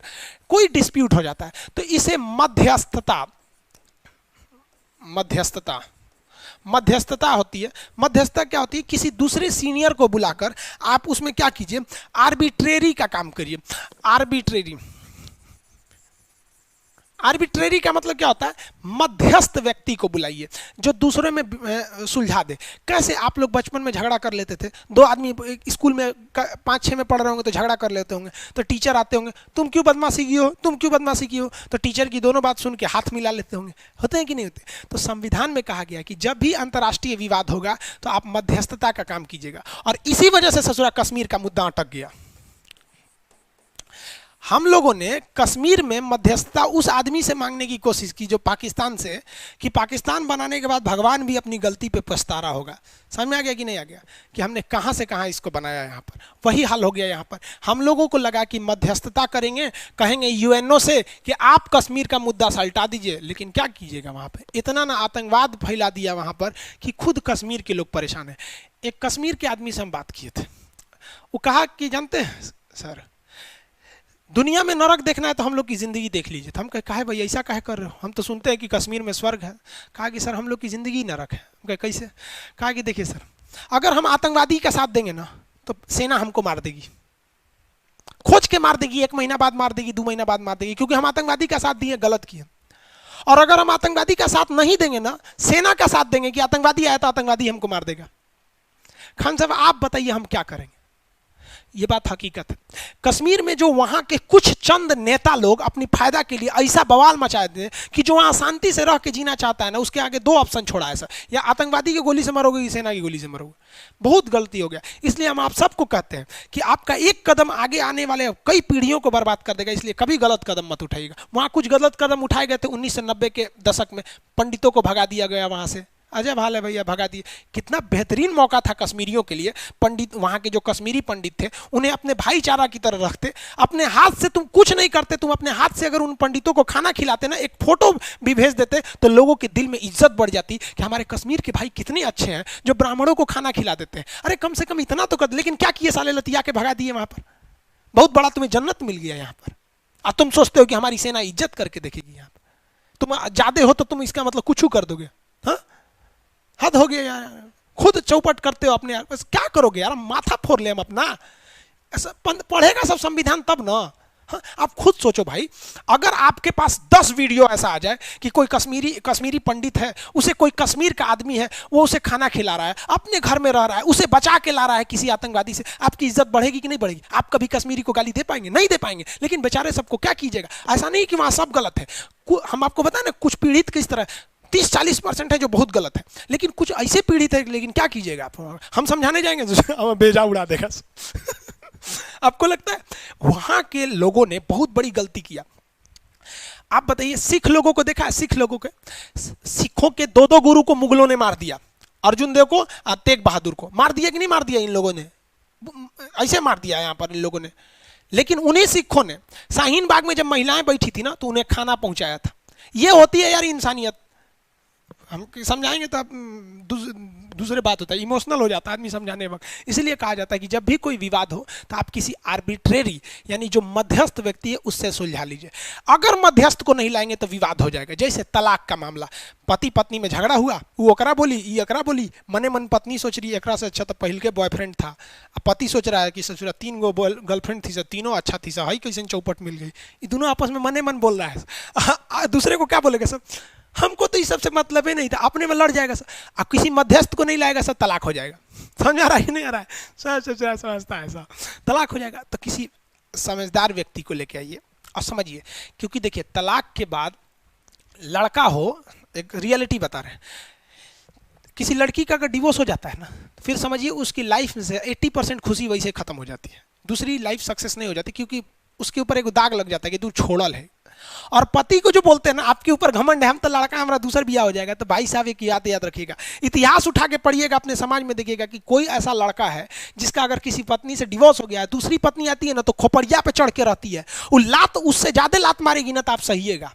कोई डिस्प्यूट हो जाता है तो इसे मध्यस्थता होती है। मध्यस्थता क्या होती है? किसी दूसरे सीनियर को बुलाकर आप उसमें क्या कीजिए, आर्बिट्रेरी का काम करिए। आर्बिट्रेरी का मतलब क्या होता है? मध्यस्थ व्यक्ति को बुलाइए जो दूसरे में सुलझा दे। कैसे? आप लोग बचपन में झगड़ा कर लेते थे, दो आदमी स्कूल में 5-6 में पढ़ रहे होंगे तो झगड़ा कर लेते होंगे, तो टीचर आते होंगे, तुम क्यों बदमाशी की हो, तुम क्यों बदमाशी की हो, तो टीचर की दोनों बात सुन के हाथ मिला लेते होंगे। होते हैं कि नहीं होते? तो संविधान में कहा गया कि जब भी अंतर्राष्ट्रीय विवाद होगा तो आप मध्यस्थता का काम कीजिएगा। और इसी वजह से ससुरा कश्मीर का मुद्दा अटक गया। हम लोगों ने कश्मीर में मध्यस्थता उस आदमी से मांगने की कोशिश की जो पाकिस्तान से, कि पाकिस्तान बनाने के बाद भगवान भी अपनी गलती पे पछता रहा होगा। समझ में आ गया कि नहीं आ गया, कि हमने कहाँ से कहाँ इसको बनाया। यहाँ पर वही हाल हो गया। यहाँ पर हम लोगों को लगा कि मध्यस्थता करेंगे, कहेंगे यूएनओ से कि आप कश्मीर का मुद्दा सल्टा दीजिए, लेकिन क्या कीजिएगा वहाँ पर इतना ना आतंकवाद फैला दिया वहाँ पर कि खुद कश्मीर के लोग परेशान हैं। एक कश्मीर के आदमी से हम बात किए थे, वो कहा कि जानते हैं सर, दुनिया में नरक देखना है तो हम लोग की ज़िंदगी देख लीजिए। तो हम कहे भाई ऐसा कहे कर रहे हो, हम तो सुनते हैं कि कश्मीर में स्वर्ग है। कहा कि सर हम लोग की ज़िंदगी नरक है। हम कहे कैसे? कहा कि देखिए सर, अगर हम आतंकवादी का साथ देंगे ना तो सेना हमको मार देगी, खोज के मार देगी, 1 महीना बाद मार देगी, 2 महीना बाद मार देगी, क्योंकि हम आतंकवादी का साथ दिए, गलत किए। और अगर हम आतंकवादी का साथ नहीं देंगे ना, सेना का साथ देंगे कि आतंकवादी आया तो आतंकवादी हमको मार देगा। खान साहब आप बताइए हम क्या करेंगे? ये बात हकीकत है। कश्मीर में जो वहां के कुछ चंद नेता लोग अपनी फायदा के लिए ऐसा बवाल मचा देते कि जो वहां शांति से रह के जीना चाहता है ना, उसके आगे 2 ऑप्शन छोड़ा है सर, या आतंकवादी की गोली से मरोगे या सेना की गोली से मरोगे। बहुत गलती हो गया। इसलिए हम आप सबको कहते हैं कि आपका एक कदम आगे आने वाले कई पीढ़ियों को बर्बाद कर देगा, इसलिए कभी गलत कदम मत उठाइएगा। वहां कुछ गलत कदम उठाए गए थे 1990 के दशक में, पंडितों को भगा दिया गया वहां से, अजय भाल है भैया, भगा दिए। कितना बेहतरीन मौका था कश्मीरियों के लिए। पंडित, वहाँ के जो कश्मीरी पंडित थे, उन्हें अपने भाईचारा की तरह रखते। अपने हाथ से तुम कुछ नहीं करते, तुम अपने हाथ से अगर उन पंडितों को खाना खिलाते ना, एक फोटो भी भेज देते, तो लोगों के दिल में इज्जत बढ़ जाती कि हमारे कश्मीर के भाई कितने अच्छे हैं जो ब्राह्मणों को खाना खिला देते हैं। अरे कम से कम इतना तो कर। लेकिन क्या किए साले, लतिया के भगा दिए वहाँ पर। बहुत बड़ा तुम्हें जन्नत मिल गया यहाँ पर, और तुम सोचते हो कि हमारी सेना इज्जत करके देखेगी। यहाँ पर तुम ज्यादा हो तो तुम इसका मतलब कुछ कर दोगे। हाँ, हद हो गया यार, खुद चौपट करते हो अपने यार। बस क्या करोगे यार, माथा फोड़ ले हम अपना। ऐसा पढ़ेगा सब संविधान तब ना। हाँ, आप खुद सोचो भाई, अगर आपके पास 10 वीडियो ऐसा आ जाए कि कोई कश्मीरी पंडित है, उसे कोई कश्मीर का आदमी है, वो उसे खाना खिला रहा है, अपने घर में रह रहा है, उसे बचा के ला रहा है किसी आतंकवादी से, आपकी इज्जत बढ़ेगी कि नहीं बढ़ेगी? आप कभी कश्मीरी को गाली दे पाएंगे? नहीं दे पाएंगे। लेकिन बेचारे सबको क्या कीजिएगा। ऐसा नहीं कि वहां सब गलत है। हम आपको बताएं ना, कुछ पीड़ित किस तरह 30-40% है जो बहुत गलत है, लेकिन कुछ ऐसे पीड़ित है। लेकिन क्या कीजिएगा आप, हम समझाने जाएंगे हम बेजा उड़ा देगा। आपको लगता है वहां के लोगों ने बहुत बड़ी गलती किया। आप बताइए, सिख लोगों को देखा है? सिख लोगों के, सिखों के 2 गुरु को मुगलों ने मार दिया। अर्जुन देव को, तेग बहादुर को मार दिया कि नहीं मार दिया? इन लोगों ने ऐसे मार दिया यहाँ पर इन लोगों ने। लेकिन उन्हीं सिखों ने शाहीन बाग में जब महिलाएं बैठी थी ना, तो उन्हें खाना पहुंचाया था। ये होती है यार इंसानियत। हम समझाएंगे तो दूसरे बात होता है, इमोशनल हो जाता है आदमी समझाने वक्त। इसलिए कहा जाता है कि जब भी कोई विवाद हो तो आप किसी आर्बिट्रेरी, यानी जो मध्यस्थ व्यक्ति है, उससे सुलझा लीजिए। अगर मध्यस्थ को नहीं लाएंगे तो विवाद हो जाएगा। जैसे तलाक का मामला, पति पत्नी में झगड़ा हुआ, वो ओकरा बोली, ये एकरा बोली, मने मन पत्नी सोच रही है एकरा से अच्छा तो पहल के बॉयफ्रेंड था। पति सोच रहा है कि ससुरा 3 गो गर्लफ्रेंड थी, तीनों अच्छा थी, हई कैसे चौपट मिल गई। ये दोनों आपस में मने मन बोल रहा है। दूसरे को क्या बोलेगा सब, हमको तो इस सबसे मतलब ही नहीं था, अपने में लड़ जाएगा सर। अब किसी मध्यस्थ को नहीं लाएगा सर, तलाक हो जाएगा। समझ आ रहा है नहीं आ रहा है? समझता है ऐसा, तलाक हो जाएगा। तो किसी समझदार व्यक्ति को लेके आइए और समझिए, क्योंकि देखिए तलाक के बाद लड़का हो, एक रियलिटी बता रहे हैं, किसी लड़की का अगर डिवोर्स हो जाता है ना, फिर समझिए उसकी लाइफ में से 80% खुशी वही से खत्म हो जाती है। दूसरी लाइफ सक्सेस नहीं हो जाती, क्योंकि उसके ऊपर एक दाग लग जाता है कि तू छोड़ल है। और पति को जो बोलते हैं ना, आपके ऊपर घमंड है, हम तो लड़का हमारा दूसरा बियाह हो जाएगा, तो भाई साहब एक याद रखिएगा, इतिहास उठा के पढ़िएगा, अपने समाज में देखिएगा कि कोई ऐसा लड़का है जिसका अगर किसी पत्नी से डिवोर्स हो गया है, दूसरी पत्नी आती है ना तो खोपड़िया पे चढ़ के रहती है, वो लात उससे ज्यादा लात मारेगी ना, तो आप सहिएगा।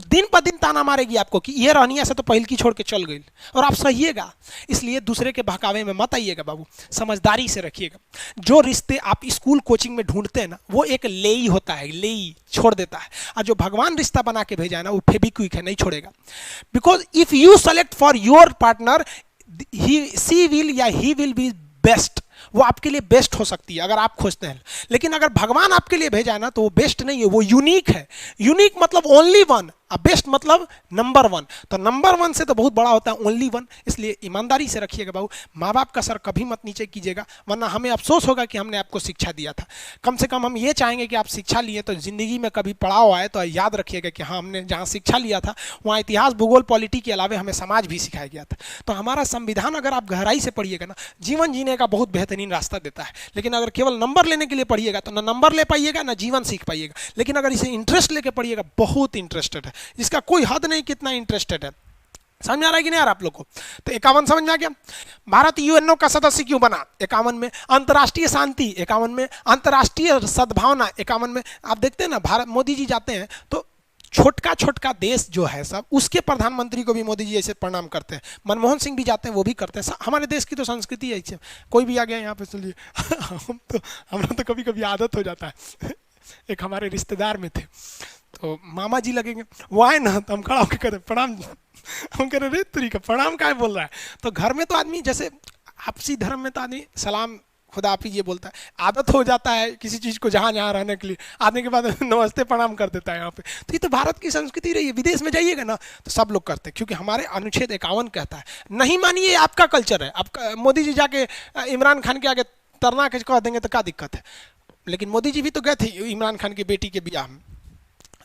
दिन पर दिन ताना मारेगी आपको कि ये रहनिया से तो पहल की छोड़ के चल गई, और आप सहिएगा। इसलिए दूसरे के बहकावे में मत आइएगा बाबू, समझदारी से रखिएगा। जो रिश्ते आप स्कूल कोचिंग में ढूंढते हैं ना, वो एक लेई होता है, लेई छोड़ देता है। और जो भगवान रिश्ता बना के भेजा है ना, वो फेविक्विक है, नहीं छोड़ेगा। Because if you select for your partner, she will या ही विल बी बेस्ट, वो आपके लिए बेस्ट हो सकती है अगर आप खोजते हैं। लेकिन अगर भगवान आपके लिए भेजा है ना, तो वो बेस्ट नहीं है, वो यूनिक है। यूनिक मतलब ओनली वन। अब बेस्ट मतलब नंबर वन, तो नंबर वन से तो बहुत बड़ा होता है ओनली वन, इसलिए ईमानदारी से रखिएगा बाबू, माँ बाप का सर कभी मत नीचे कीजिएगा, वरना हमें अफसोस होगा कि हमने आपको शिक्षा दिया था। कम से कम हम ये चाहेंगे कि आप शिक्षा लिए तो जिंदगी में कभी पड़ाव आए तो याद रखिएगा कि हाँ, हमने जहाँ शिक्षा लिया था वहाँ इतिहास, भूगोल, पॉलिटी के अलावा हमें समाज भी सिखाया गया था। तो हमारा संविधान अगर आप गहराई से पढ़िएगा ना, जीवन जीने का बहुत बेहतरीन रास्ता देता है। लेकिन अगर केवल नंबर लेने के लिए पढ़िएगा तो ना नंबर ले पाइएगा ना जीवन सीख पाइएगा। लेकिन अगर इसे इंटरेस्ट लेके पढ़िएगा, बहुत इंटरेस्टेड है, इसका कोई हद नहीं कितना इंटरेस्टेड है। समझ में आ रहा है कि नहीं आ रहा आप लोग को? तो 51 समझ में आ गया। भारत यूएनओ का सदस्य क्यों बना? 51 में। अंतर्राष्ट्रीय शांति 51 में। अंतर्राष्ट्रीय सद्भावना 51 में। आप देखते हैं ना, भारत मोदी जी जाते हैं तो छोटका छोटका देश जो है सब, उसके प्रधानमंत्री को भी मोदी जी ऐसे प्रणाम करते हैं। मनमोहन सिंह भी जाते हैं, वो भी करते हैं। हमारे देश की तो संस्कृति है ऐसे। कोई भी आ गया यहाँ पे चलिए हमरा तो कभी कभी आदत हो जाता है। एक हमारे रिश्तेदार में थे, तो मामा जी लगेंगे, वो आए ना तो हम खड़ा होकर कहते प्रणाम। हम कह रहे रे तरीका प्रणाम क्या बोल रहा है? तो घर में तो आदमी जैसे आपसी धर्म में तो आदमी सलाम खुदा हाफिज ये बोलता है, आदत हो जाता है किसी चीज़ को जहाँ जहाँ रहने के लिए, आने के बाद नमस्ते प्रणाम कर देता है यहाँ पे। तो ये तो भारत की संस्कृति रही है। विदेश में जाइएगा ना तो सब लोग करते हैं, क्योंकि हमारे अनुच्छेद 51 कहता है। नहीं मानिए, आपका कल्चर है। आपका मोदी जी जाके इमरान खान के आगे तरना के कह देंगे तो क्या दिक्कत है? लेकिन मोदी जी भी तो गए थे इमरान खान की बेटी के ब्याह में।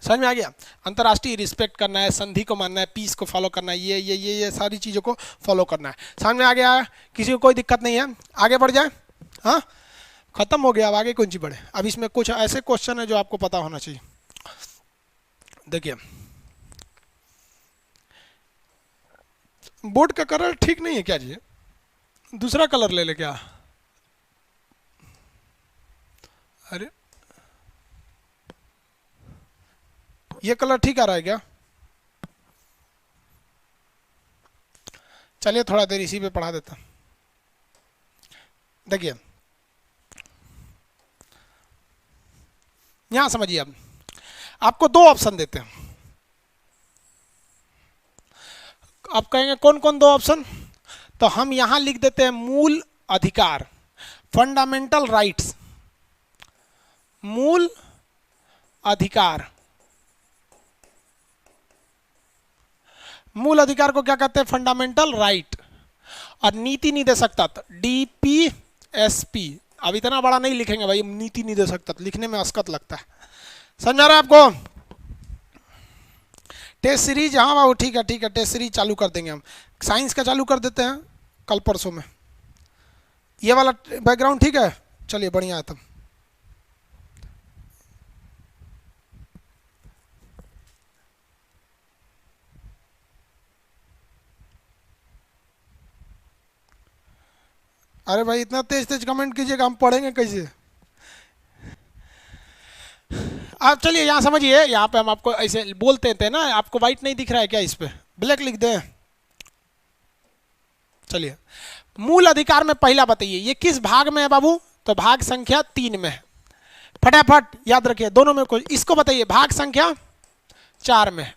समझ में आ गया? अंतर्राष्ट्रीय रिस्पेक्ट करना है, संधि को मानना है, पीस को फॉलो करना है, ये सारी चीज़ों को फॉलो करना है। समझ में आ गया? किसी को कोई दिक्कत नहीं है? आगे बढ़ जाए। हाँ, खत्म हो गया, अब आगे कौन सी बढ़े? अब इसमें कुछ ऐसे क्वेश्चन है जो आपको पता होना चाहिए। देखिए, बोर्ड का कलर ठीक नहीं है क्या जी? दूसरा कलर ले ले क्या? अरे ये कलर ठीक आ रहा है क्या? चलिए थोड़ा देर इसी पे पढ़ा देता। देखिए यहां समझिए, अब आपको दो ऑप्शन देते हैं। आप कहेंगे कौन कौन दो ऑप्शन? तो हम यहां लिख देते हैं मूल अधिकार, फंडामेंटल राइट्स। मूल अधिकार, मूल अधिकार को क्या कहते हैं? Fundamental right. और नीति निदेशक तत्व, डीपीएसपी। अब इतना बड़ा नहीं लिखेंगे भाई, नीति निदेशक तत्व लिखने में असकत लगता है। समझ आ रहा है आपको? टेस्ट सीरीज, हाँ बाबू ठीक है ठीक है, टेस्ट सीरीज चालू कर देंगे हम। साइंस का चालू कर देते हैं कल परसों में। ये वाला बैकग्राउंड ठीक है? चलिए बढ़िया है तब। अरे भाई इतना तेज तेज कमेंट कीजिएगा, हम पढ़ेंगे कैसे? आप चलिए यहाँ समझिए, यहाँ पे हम आपको ऐसे बोलते थे ना, आपको वाइट नहीं दिख रहा है क्या? इस पे ब्लैक लिख दें। चलिए, मूल अधिकार में पहला बताइए, ये किस भाग में है बाबू? तो भाग संख्या 3 में है। फटाफट याद रखिए, दोनों में कोई, इसको बताइए भाग संख्या 4 में।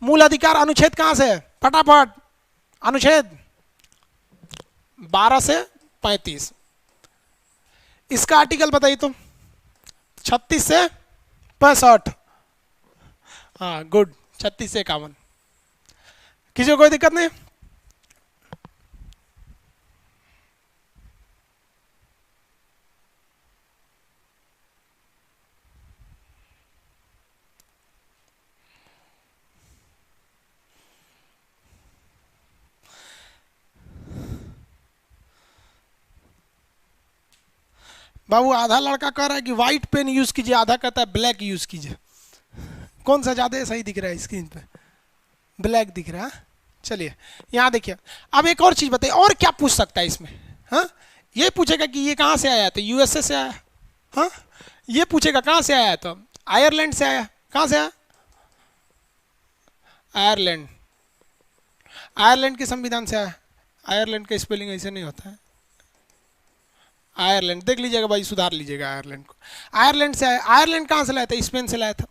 मूल अधिकार अनुच्छेद कहां से है? फटाफट, अनुच्छेद 12 से 35। इसका आर्टिकल बताइए तुम। 36 से 65। हाँ गुड, 36 से 51। किसी को कोई दिक्कत नहीं? बाबू आधा लड़का कह रहा है कि व्हाइट पेन यूज कीजिए, आधा कहता है ब्लैक यूज कीजिए। कौन सा ज्यादा सही दिख रहा है स्क्रीन पे? ब्लैक दिख रहा है। चलिए यहाँ देखिए, अब एक और चीज बताइए, और क्या पूछ सकता है इसमें? हाँ, ये पूछेगा कि ये कहाँ से आया? तो यूएसए से आया। हाँ, ये पूछेगा कहाँ से आया? तो आयरलैंड से आया। कहाँ से आया? आयरलैंड। आयरलैंड के संविधान से आया। आयरलैंड का स्पेलिंग ऐसे नहीं होता है। आयरलैंड देख लीजिएगा भाई, सुधार लीजिएगा आयरलैंड को। आयरलैंड से आया। आयरलैंड कहाँ से लाया था? स्पेन से लाया था।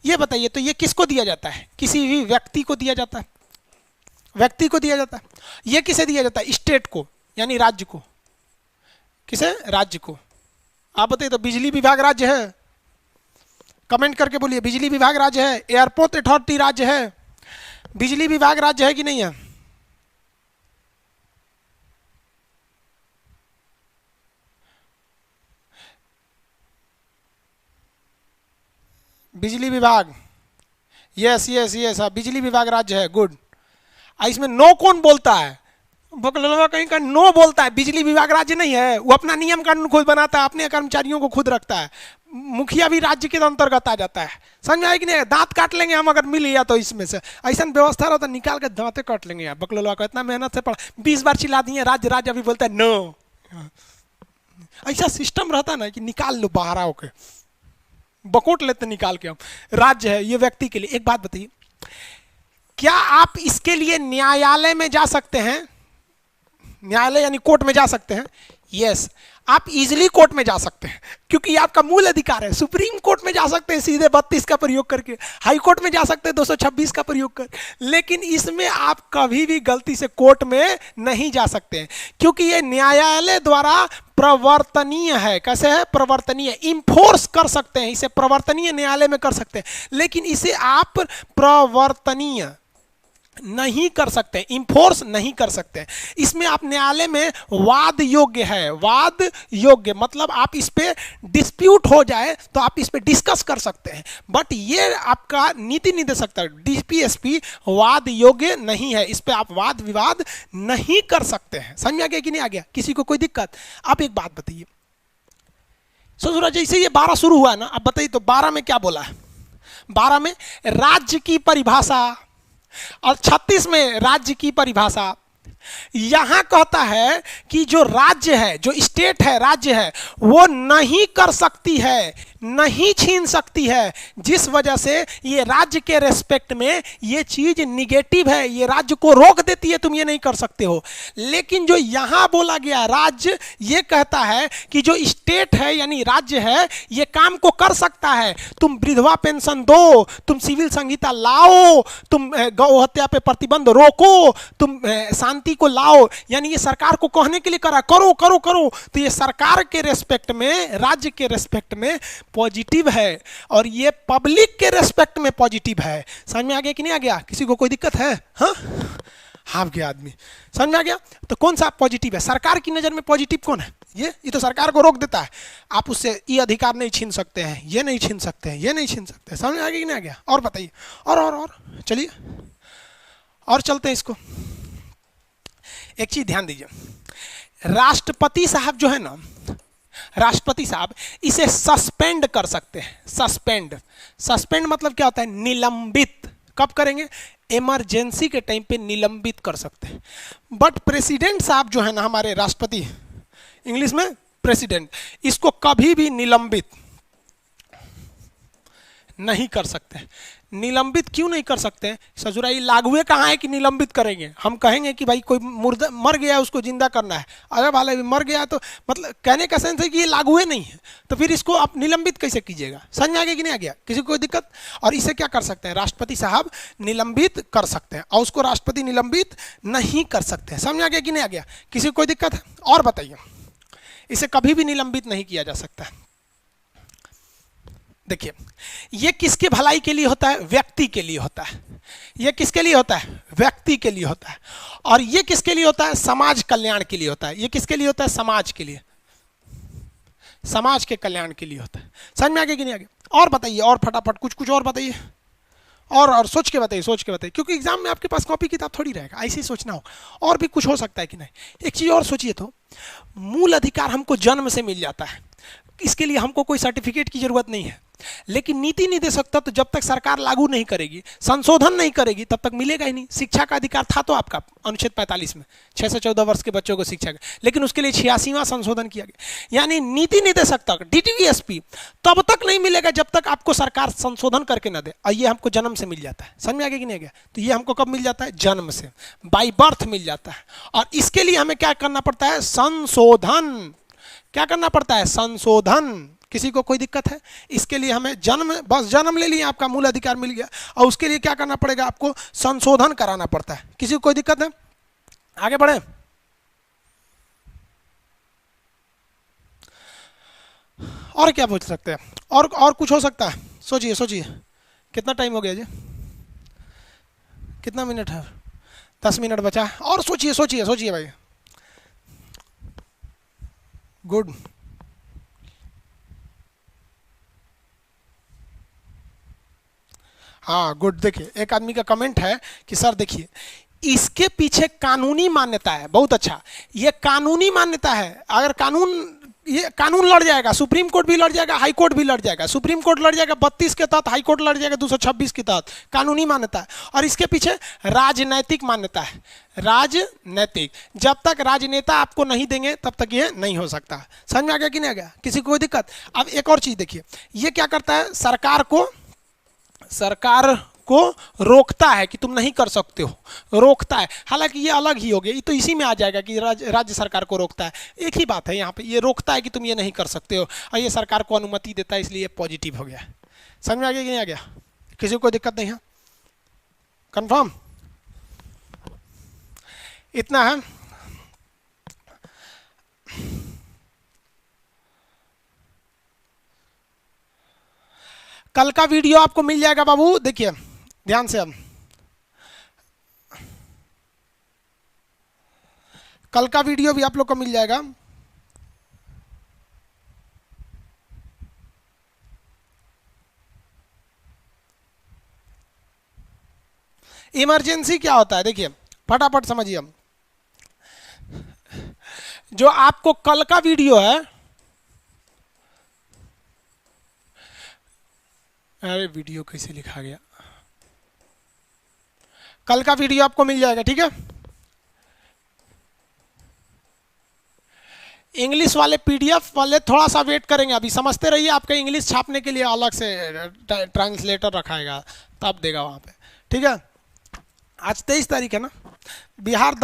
ये बताइए, तो ये किसको दिया जाता है? किसी भी व्यक्ति को दिया जाता है। व्यक्ति को दिया जाता है। ये किसे दिया जाता है? स्टेट को, यानी राज्य को। किसे? राज्य को। आप बताइए, तो बिजली विभाग राज्य है? कमेंट करके बोलिए, बिजली विभाग राज्य है, एयरपोर्ट अथॉरिटी राज्य है, बिजली विभाग राज्य है कि नहीं है? बिजली विभाग, यस यस यस, बिजली विभाग राज्य है, गुड। इसमें नो कौन बोलता है? बकलवा कहीं का नो बोलता है, बिजली विभाग राज्य नहीं है, वो अपना नियम कानून खुद बनाता है, अपने कर्मचारियों को खुद रखता है, मुखिया भी राज्य के अंतर्गत आ जाता है। समझ में आया कि नहीं? दांत काट लेंगे हम अगर मिल गया तो, इसमें से ऐसा व्यवस्था रहता है, निकाल के दांतें काट लेंगे यार। बकलवा को इतना मेहनत से पढ़ा, 20 बार चिल्ला दिए राज्य राज्य, अभी बोलता है नो। ऐसा सिस्टम रहता है ना कि निकाल लो बाहर आओ के, बकोट लेते निकाल के हम। राज्य है ये व्यक्ति के लिए। एक बात बताइए, क्या आप इसके लिए न्यायालय में जा सकते हैं? न्यायालय यानी कोर्ट में जा सकते हैं? यस, आप इजीली कोर्ट में जा सकते हैं, क्योंकि आपका मूल अधिकार है। सुप्रीम कोर्ट में जा सकते हैं सीधे 32 का प्रयोग करके, हाई कोर्ट में जा सकते हैं 226 का प्रयोग कर, लेकिन इसमें आप कभी भी गलती से कोर्ट में नहीं जा सकते हैं, क्योंकि ये न्यायालय द्वारा प्रवर्तनीय है। कैसे है? प्रवर्तनीय, इंफोर्स कर सकते हैं इसे, प्रवर्तनीय न्यायालय में कर सकते हैं, लेकिन इसे आप प्रवर्तनीय नहीं कर सकते, इंफोर्स नहीं कर सकते। इसमें आप न्यायालय में वाद योग्य है, वाद योग्य मतलब आप इस पे डिस्प्यूट हो जाए तो आप इस पे डिस्कस कर सकते हैं, बट ये आपका नीति निदेशक डीपीएसपी वाद योग्य नहीं है, इस पे आप वाद विवाद नहीं कर सकते हैं। समझ में आ गया कि नहीं आ गया? किसी को कोई दिक्कत? आप एक बात बताइए, ससुरा जैसे ये 12 शुरू हुआ ना, अब बताइए तो 12 में क्या बोला है? 12 में राज्य की परिभाषा, और 36 में राज्य की परिभाषा। यहां कहता है कि जो राज्य है, जो स्टेट है, राज्य है, वो नहीं कर सकती है, नहीं छीन सकती है, जिस वजह से ये राज्य के रेस्पेक्ट में ये चीज निगेटिव है, ये राज्य को रोक देती है, तुम ये नहीं कर सकते हो। लेकिन जो यहां बोला गया राज्य, ये कहता है कि जो स्टेट है यानी राज्य है, ये काम को कर सकता है। तुम विधवा पेंशन दो, तुम सिविल संहिता लाओ, तुम गौ हत्या पे प्रतिबंध रोको, तुम शांति को लाओ, यानी ये सरकार को कहने के लिए करा, करो करो करो। तो ये सरकार के रेस्पेक्ट में, राज्य के रेस्पेक्ट में पॉजिटिव है, और ये पब्लिक के रेस्पेक्ट में पॉजिटिव है। समझ में आ गया कि नहीं आ गया? किसी को कोई दिक्कत है? हाँ हाँ क्या आदमी, समझ में आ गया? तो कौन सा पॉजिटिव है? सरकार की नजर में पॉजिटिव कौन है? ये तो सरकार को रोक देता है, आप उससे ये अधिकार नहीं छीन सकते हैं, ये नहीं छीन सकते हैं, ये नहीं छीन सकते। समझ में आ गया कि नहीं आ गया? और बताइए, और चलिए और चलते हैं इसको। एक चीज ध्यान दीजिए, राष्ट्रपति साहब जो है ना, राष्ट्रपति साहब इसे सस्पेंड कर सकते हैं। सस्पेंड मतलब क्या होता है? निलंबित। कब करेंगे? इमरजेंसी के टाइम पे निलंबित कर सकते हैं। बट प्रेसिडेंट साहब जो है ना, हमारे राष्ट्रपति, इंग्लिश में प्रेसिडेंट, इसको कभी भी निलंबित नहीं कर सकते। निलंबित क्यों नहीं कर सकते? सजुराई लागू कहाँ है कि निलंबित करेंगे? हम कहेंगे कि भाई कोई मुर्दा मर गया है, उसको जिंदा करना है, अरे वाले मर गया तो मतलब कहने का सेंस है कि ये लागू नहीं है, तो फिर इसको आप निलंबित कैसे कीजिएगा? समझ में आ गया कि नहीं आ गया? किसी को कोई दिक्कत? और इसे क्या कर सकते हैं? राष्ट्रपति साहब निलंबित कर सकते हैं, और उसको राष्ट्रपति निलंबित नहीं कर सकते हैं। समझ में आ गया कि नहीं आ गया? किसी को कोई दिक्कत है? और बताइए, इसे कभी भी निलंबित नहीं किया जा सकता है। देखिए, ये किसके भलाई के लिए होता है? व्यक्ति के लिए होता है। ये किसके लिए होता है? व्यक्ति के लिए होता है। और ये किसके लिए होता है? समाज कल्याण के लिए होता है। ये किसके लिए होता है? समाज के लिए, समाज के कल्याण के लिए होता है। समझ में आ गया कि नहीं आ गया? और बताइए, और फटाफट कुछ और बताइए, और सोच के बताइए, क्योंकि एग्जाम में आपके पास कॉपी किताब थोड़ी रहेगा, ऐसे ही सोचना हो। और भी कुछ हो सकता है कि नहीं? एक चीज और सोचिए तो, मूल अधिकार हमको जन्म से मिल जाता है, इसके लिए हमको कोई सर्टिफिकेट की जरूरत नहीं है। लेकिन नीति निदेशक तत्व जब तक सरकार लागू नहीं करेगी, संशोधन नहीं करेगी, तब तक मिलेगा ही नहीं। शिक्षा का अधिकार था तो आपका अनुच्छेद 45 में 6 से 14 वर्ष के बच्चों को शिक्षा का, लेकिन उसके लिए 86वां संशोधन किया गया। यानी नीति निदेशक तक, डीटीवीएसपी तब तक नहीं मिलेगा जब तक आपको सरकार संशोधन करके ना दे। और ये हमको जन्म से मिल जाता है। समझ में आ गया कि नहीं आ गया? तो ये हमको कब मिल जाता है? जन्म से, बाई बर्थ मिल जाता है। और इसके लिए हमें क्या करना पड़ता है? संशोधन। क्या करना पड़ता है? संशोधन। किसी को कोई दिक्कत है? इसके लिए हमें बस जन्म ले लिया, आपका मूल अधिकार मिल गया, और उसके लिए क्या करना पड़ेगा? आपको संशोधन कराना पड़ता है। किसी को कोई दिक्कत है? आगे बढ़े। और क्या पूछ सकते हैं? और कुछ हो सकता है? सोचिए सोचिए, कितना टाइम हो गया जी, कितना मिनट है? 10 मिनट बचा है, और सोचिए सोचिए सोचिए भाई। गुड। हाँ गुड। देखिए एक आदमी का कमेंट है कि सर देखिए इसके पीछे कानूनी मान्यता है। बहुत अच्छा, ये कानूनी मान्यता है। अगर कानून, ये कानून लड़ जाएगा, सुप्रीम कोर्ट भी लड़ जाएगा, हाई कोर्ट भी लड़ जाएगा। सुप्रीम कोर्ट लड़ जाएगा 32 के तहत, हाई कोर्ट लड़ जाएगा 226 के तहत। कानूनी मान्यता है। और इसके पीछे राजनैतिक मान्यता है, राजनैतिक। जब तक राजनेता आपको नहीं देंगे तब तक ये नहीं हो सकता। समझ में आ गया कि नहीं आ गया? किसी को कोई दिक्कत? अब एक और चीज देखिए, ये क्या करता है, सरकार को रोकता है कि तुम नहीं कर सकते हो, रोकता है। हालांकि ये अलग ही हो गया, ये तो इसी में आ जाएगा कि राज्य सरकार को रोकता है। एक ही बात है यहाँ पे, ये रोकता है कि तुम ये नहीं कर सकते हो, और ये सरकार को अनुमति देता है, इसलिए पॉजिटिव हो गया। समझ में आ गया कि नहीं आ गया? किसी को दिक्कत नहीं है? कंफर्म? इतना है। कल का वीडियो आपको मिल जाएगा बाबू, देखिए ध्यान से। अब कल का वीडियो भी आप लोग को मिल जाएगा। इमरजेंसी क्या होता है देखिए, फटाफट समझिए। जो आपको कल का वीडियो है, अरे वीडियो कैसे लिखा गया, कल का वीडियो आपको मिल जाएगा, ठीक है। इंग्लिश वाले पीडीएफ वाले थोड़ा सा वेट करेंगे, अभी समझते रहिए। आपका इंग्लिश छापने के लिए अलग से ट्रांसलेटर रखाएगा, तब देगा वहाँ पे, ठीक है। आज 23 तारीख है ना। बिहार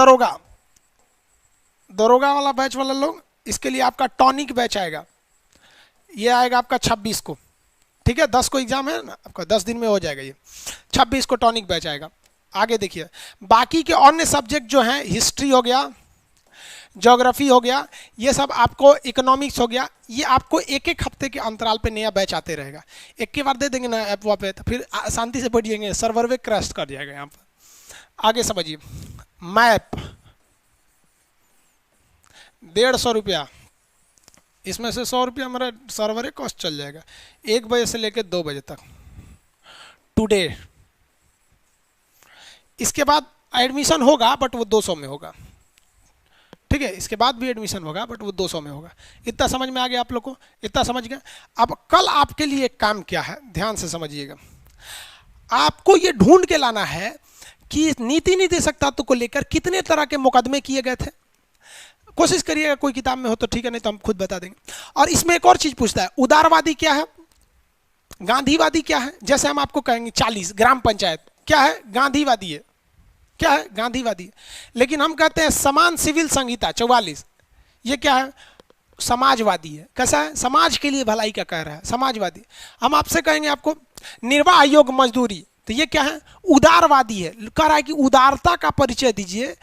दरोगा वाला बैच वाला लोग, इसके लिए आपका टॉनिक बैच आएगा। ये आएगा आपका 26 को, ठीक है। 10 को एग्जाम है ना आपका, 10 दिन में हो जाएगा ये। 26 को टॉनिक बैच आएगा। आगे देखिए, बाकी के अन्य सब्जेक्ट जो हैं, हिस्ट्री हो गया, ज्योग्राफी हो गया, ये सब आपको, इकोनॉमिक्स हो गया, ये आपको एक एक हफ्ते के अंतराल पे नया बैच आते रहेगा। एक के बाद दे देंगे ना ऐप वहाँ पे, तो फिर शांति से पढ़िएंगे, सर्वर पे क्रैश कर जाएगा यहाँ पर। आगे समझिए, मैप 150 रुपया, इसमें से 100 रुपया हमारा सर्वर कॉस्ट चल जाएगा। 1 बजे से लेकर 2 बजे तक टुडे। इसके बाद एडमिशन होगा बट वो 200 में होगा, ठीक है। इसके बाद भी एडमिशन होगा बट वो 200 में होगा। इतना समझ में आ गया आप लोग को? इतना समझ गए? अब कल आपके लिए एक काम क्या है, ध्यान से समझिएगा। आपको ये ढूंढ के लाना है कि नीति निर्देशक तत्व को लेकर कितने तरह के मुकदमे किए गए थे। कोशिश करिएगा कोई किताब में हो तो ठीक है, नहीं तो हम खुद बता देंगे। और इसमें एक और चीज पूछता है, उदारवादी क्या है, गांधीवादी क्या है। जैसे हम आपको कहेंगे 40 ग्राम पंचायत क्या है, गांधीवादी है, क्या है, गांधीवादी है। लेकिन हम कहते हैं समान सिविल संहिता 44, ये क्या है, समाजवादी है। कैसा है, समाज के लिए भलाई का कह रहा है, समाजवादी। हम आपसे कहेंगे आपको निर्वाह आयोग मजदूरी, तो ये क्या है, उदारवादी है। कह रहा है कि उदारता का परिचय दीजिए,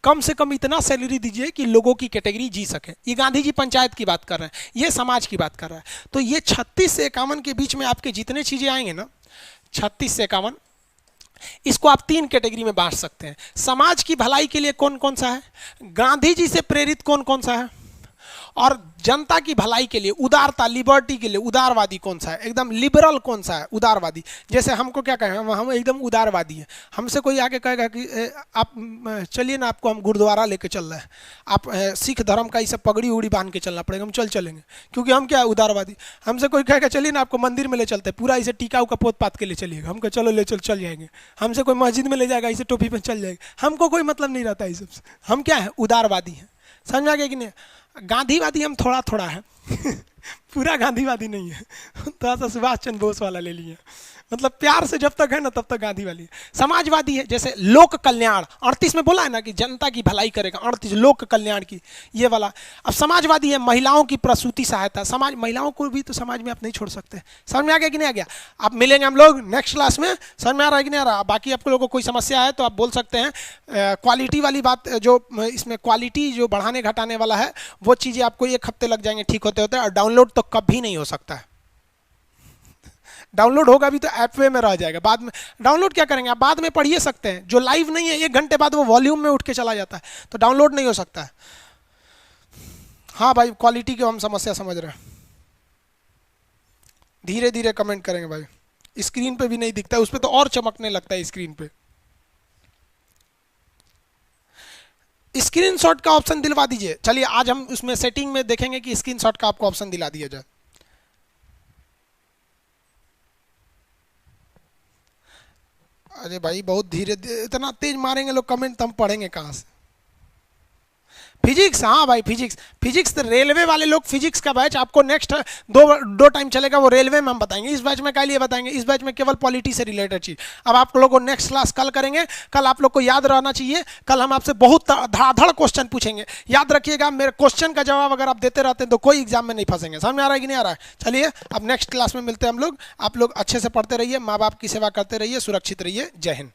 कम से कम इतना सैलरी दीजिए कि लोगों की कैटेगरी जी सके। ये गांधी जी पंचायत की बात कर रहे हैं, ये समाज की बात कर रहा है। तो ये 36 से 51 के बीच में आपके जितने चीजें आएंगे ना, 36 से 51, इसको आप 3 कैटेगरी में बांट सकते हैं। समाज की भलाई के लिए कौन कौन सा है, गांधी जी से प्रेरित कौन कौन सा है, और जनता की भलाई के लिए, उदारता, लिबर्टी के लिए उदारवादी कौन सा है, एकदम लिबरल कौन सा है, उदारवादी। जैसे हमको क्या कहें, हम एकदम उदारवादी हैं। हमसे कोई आके कहेगा कि आप चलिए ना, आपको हम गुरुद्वारा लेके चल रहे हैं, आप सिख धर्म का ये सब पगड़ी उड़ी बांध के चलना पड़ेगा, हम चलेंगे, क्योंकि हम क्या है, उदारवादी। हमसे कोई कहेगा चलिए ना, आपको मंदिर में ले चलते हैं, पूरा इसे टीका उका पोत पात के ले चलिएगा, हम चलो ले चल जाएंगे। हमसे कोई मस्जिद में ले जाएगा, इसे टोपी पे चल जाएगा, हमको कोई मतलब नहीं रहता इस सबसे। हम क्या है, उदारवादी हैं। समझ आ गया कि नहीं? गांधीवादी हम थोड़ा थोड़ा है पूरा गांधीवादी नहीं है, थोड़ा सा सुभाष चंद्र बोस वाला ले लिए, मतलब प्यार से जब तक है ना तब तक गांधीवादी है। समाजवादी है, जैसे लोक कल्याण 38 में बोला है ना कि जनता की भलाई करेगा, 38 लोक कल्याण की, ये वाला। अब समाजवादी है, महिलाओं की प्रसूति सहायता, समाज, महिलाओं को भी तो समाज में आप नहीं छोड़ सकते। समझ में आ गया कि नहीं आ गया? आप मिलेंगे हम लोग नेक्स्ट क्लास में, समझ में आ रहा है कि नहीं आ रहा? बाकी आप लोगों को कोई समस्या है तो आप बोल सकते हैं। क्वालिटी वाली बात, जो इसमें क्वालिटी जो बढ़ाने घटाने वाला है, वो चीज़ें आपको 1 हफ्ते लग जाएंगे ठीक होते होते, और डाउनलोड तो कभी नहीं हो सकता है। डाउनलोड होगा भी तो ऐप वे में रह जाएगा, बाद में डाउनलोड क्या करेंगे आप, बाद में पढ़ ही सकते हैं। जो लाइव नहीं है 1 घंटे बाद वो वॉल्यूम में उठ के चला जाता है, तो डाउनलोड नहीं हो सकता है। हाँ भाई, क्वालिटी की हम समस्या समझ रहे हैं, धीरे धीरे कमेंट करेंगे भाई। स्क्रीन पे भी नहीं दिखता है, उस पर तो और चमकने लगता है स्क्रीन पे। स्क्रीनशॉट का ऑप्शन दिलवा दीजिए। चलिए आज हम उसमें सेटिंग में देखेंगे कि स्क्रीनशॉट का आपको ऑप्शन दिला दिया जाए। अरे भाई बहुत धीरे, इतना तेज मारेंगे लोग कमेंट तो हम पढ़ेंगे कहाँ से। फिजिक्स, हाँ भाई फिजिक्स, फिजिक्स तो रेलवे वाले लोग, फिजिक्स का बैच आपको नेक्स्ट दो टाइम चलेगा, वो रेलवे में हम बताएंगे। इस बैच में क्या लिए बताएंगे, इस बैच में केवल पॉलिटी से रिलेटेड चीज। अब आप लोगों को नेक्स्ट क्लास कल करेंगे। कल आप लोग को याद रहना चाहिए, कल हम आपसे बहुत धड़ाधड़ क्वेश्चन पूछेंगे। याद रखिएगा, मेरे क्वेश्चन का जवाब अगर आप देते रहते हैं तो कोई एग्जाम में नहीं फंसेंगे। समझ में आ रहा है कि नहीं आ रहा है? चलिए अब नेक्स्ट क्लास में मिलते हैं हम लोग। आप लोग अच्छे से पढ़ते रहिए, माँ बाप की सेवा करते रहिए, सुरक्षित रहिए। जय हिंद।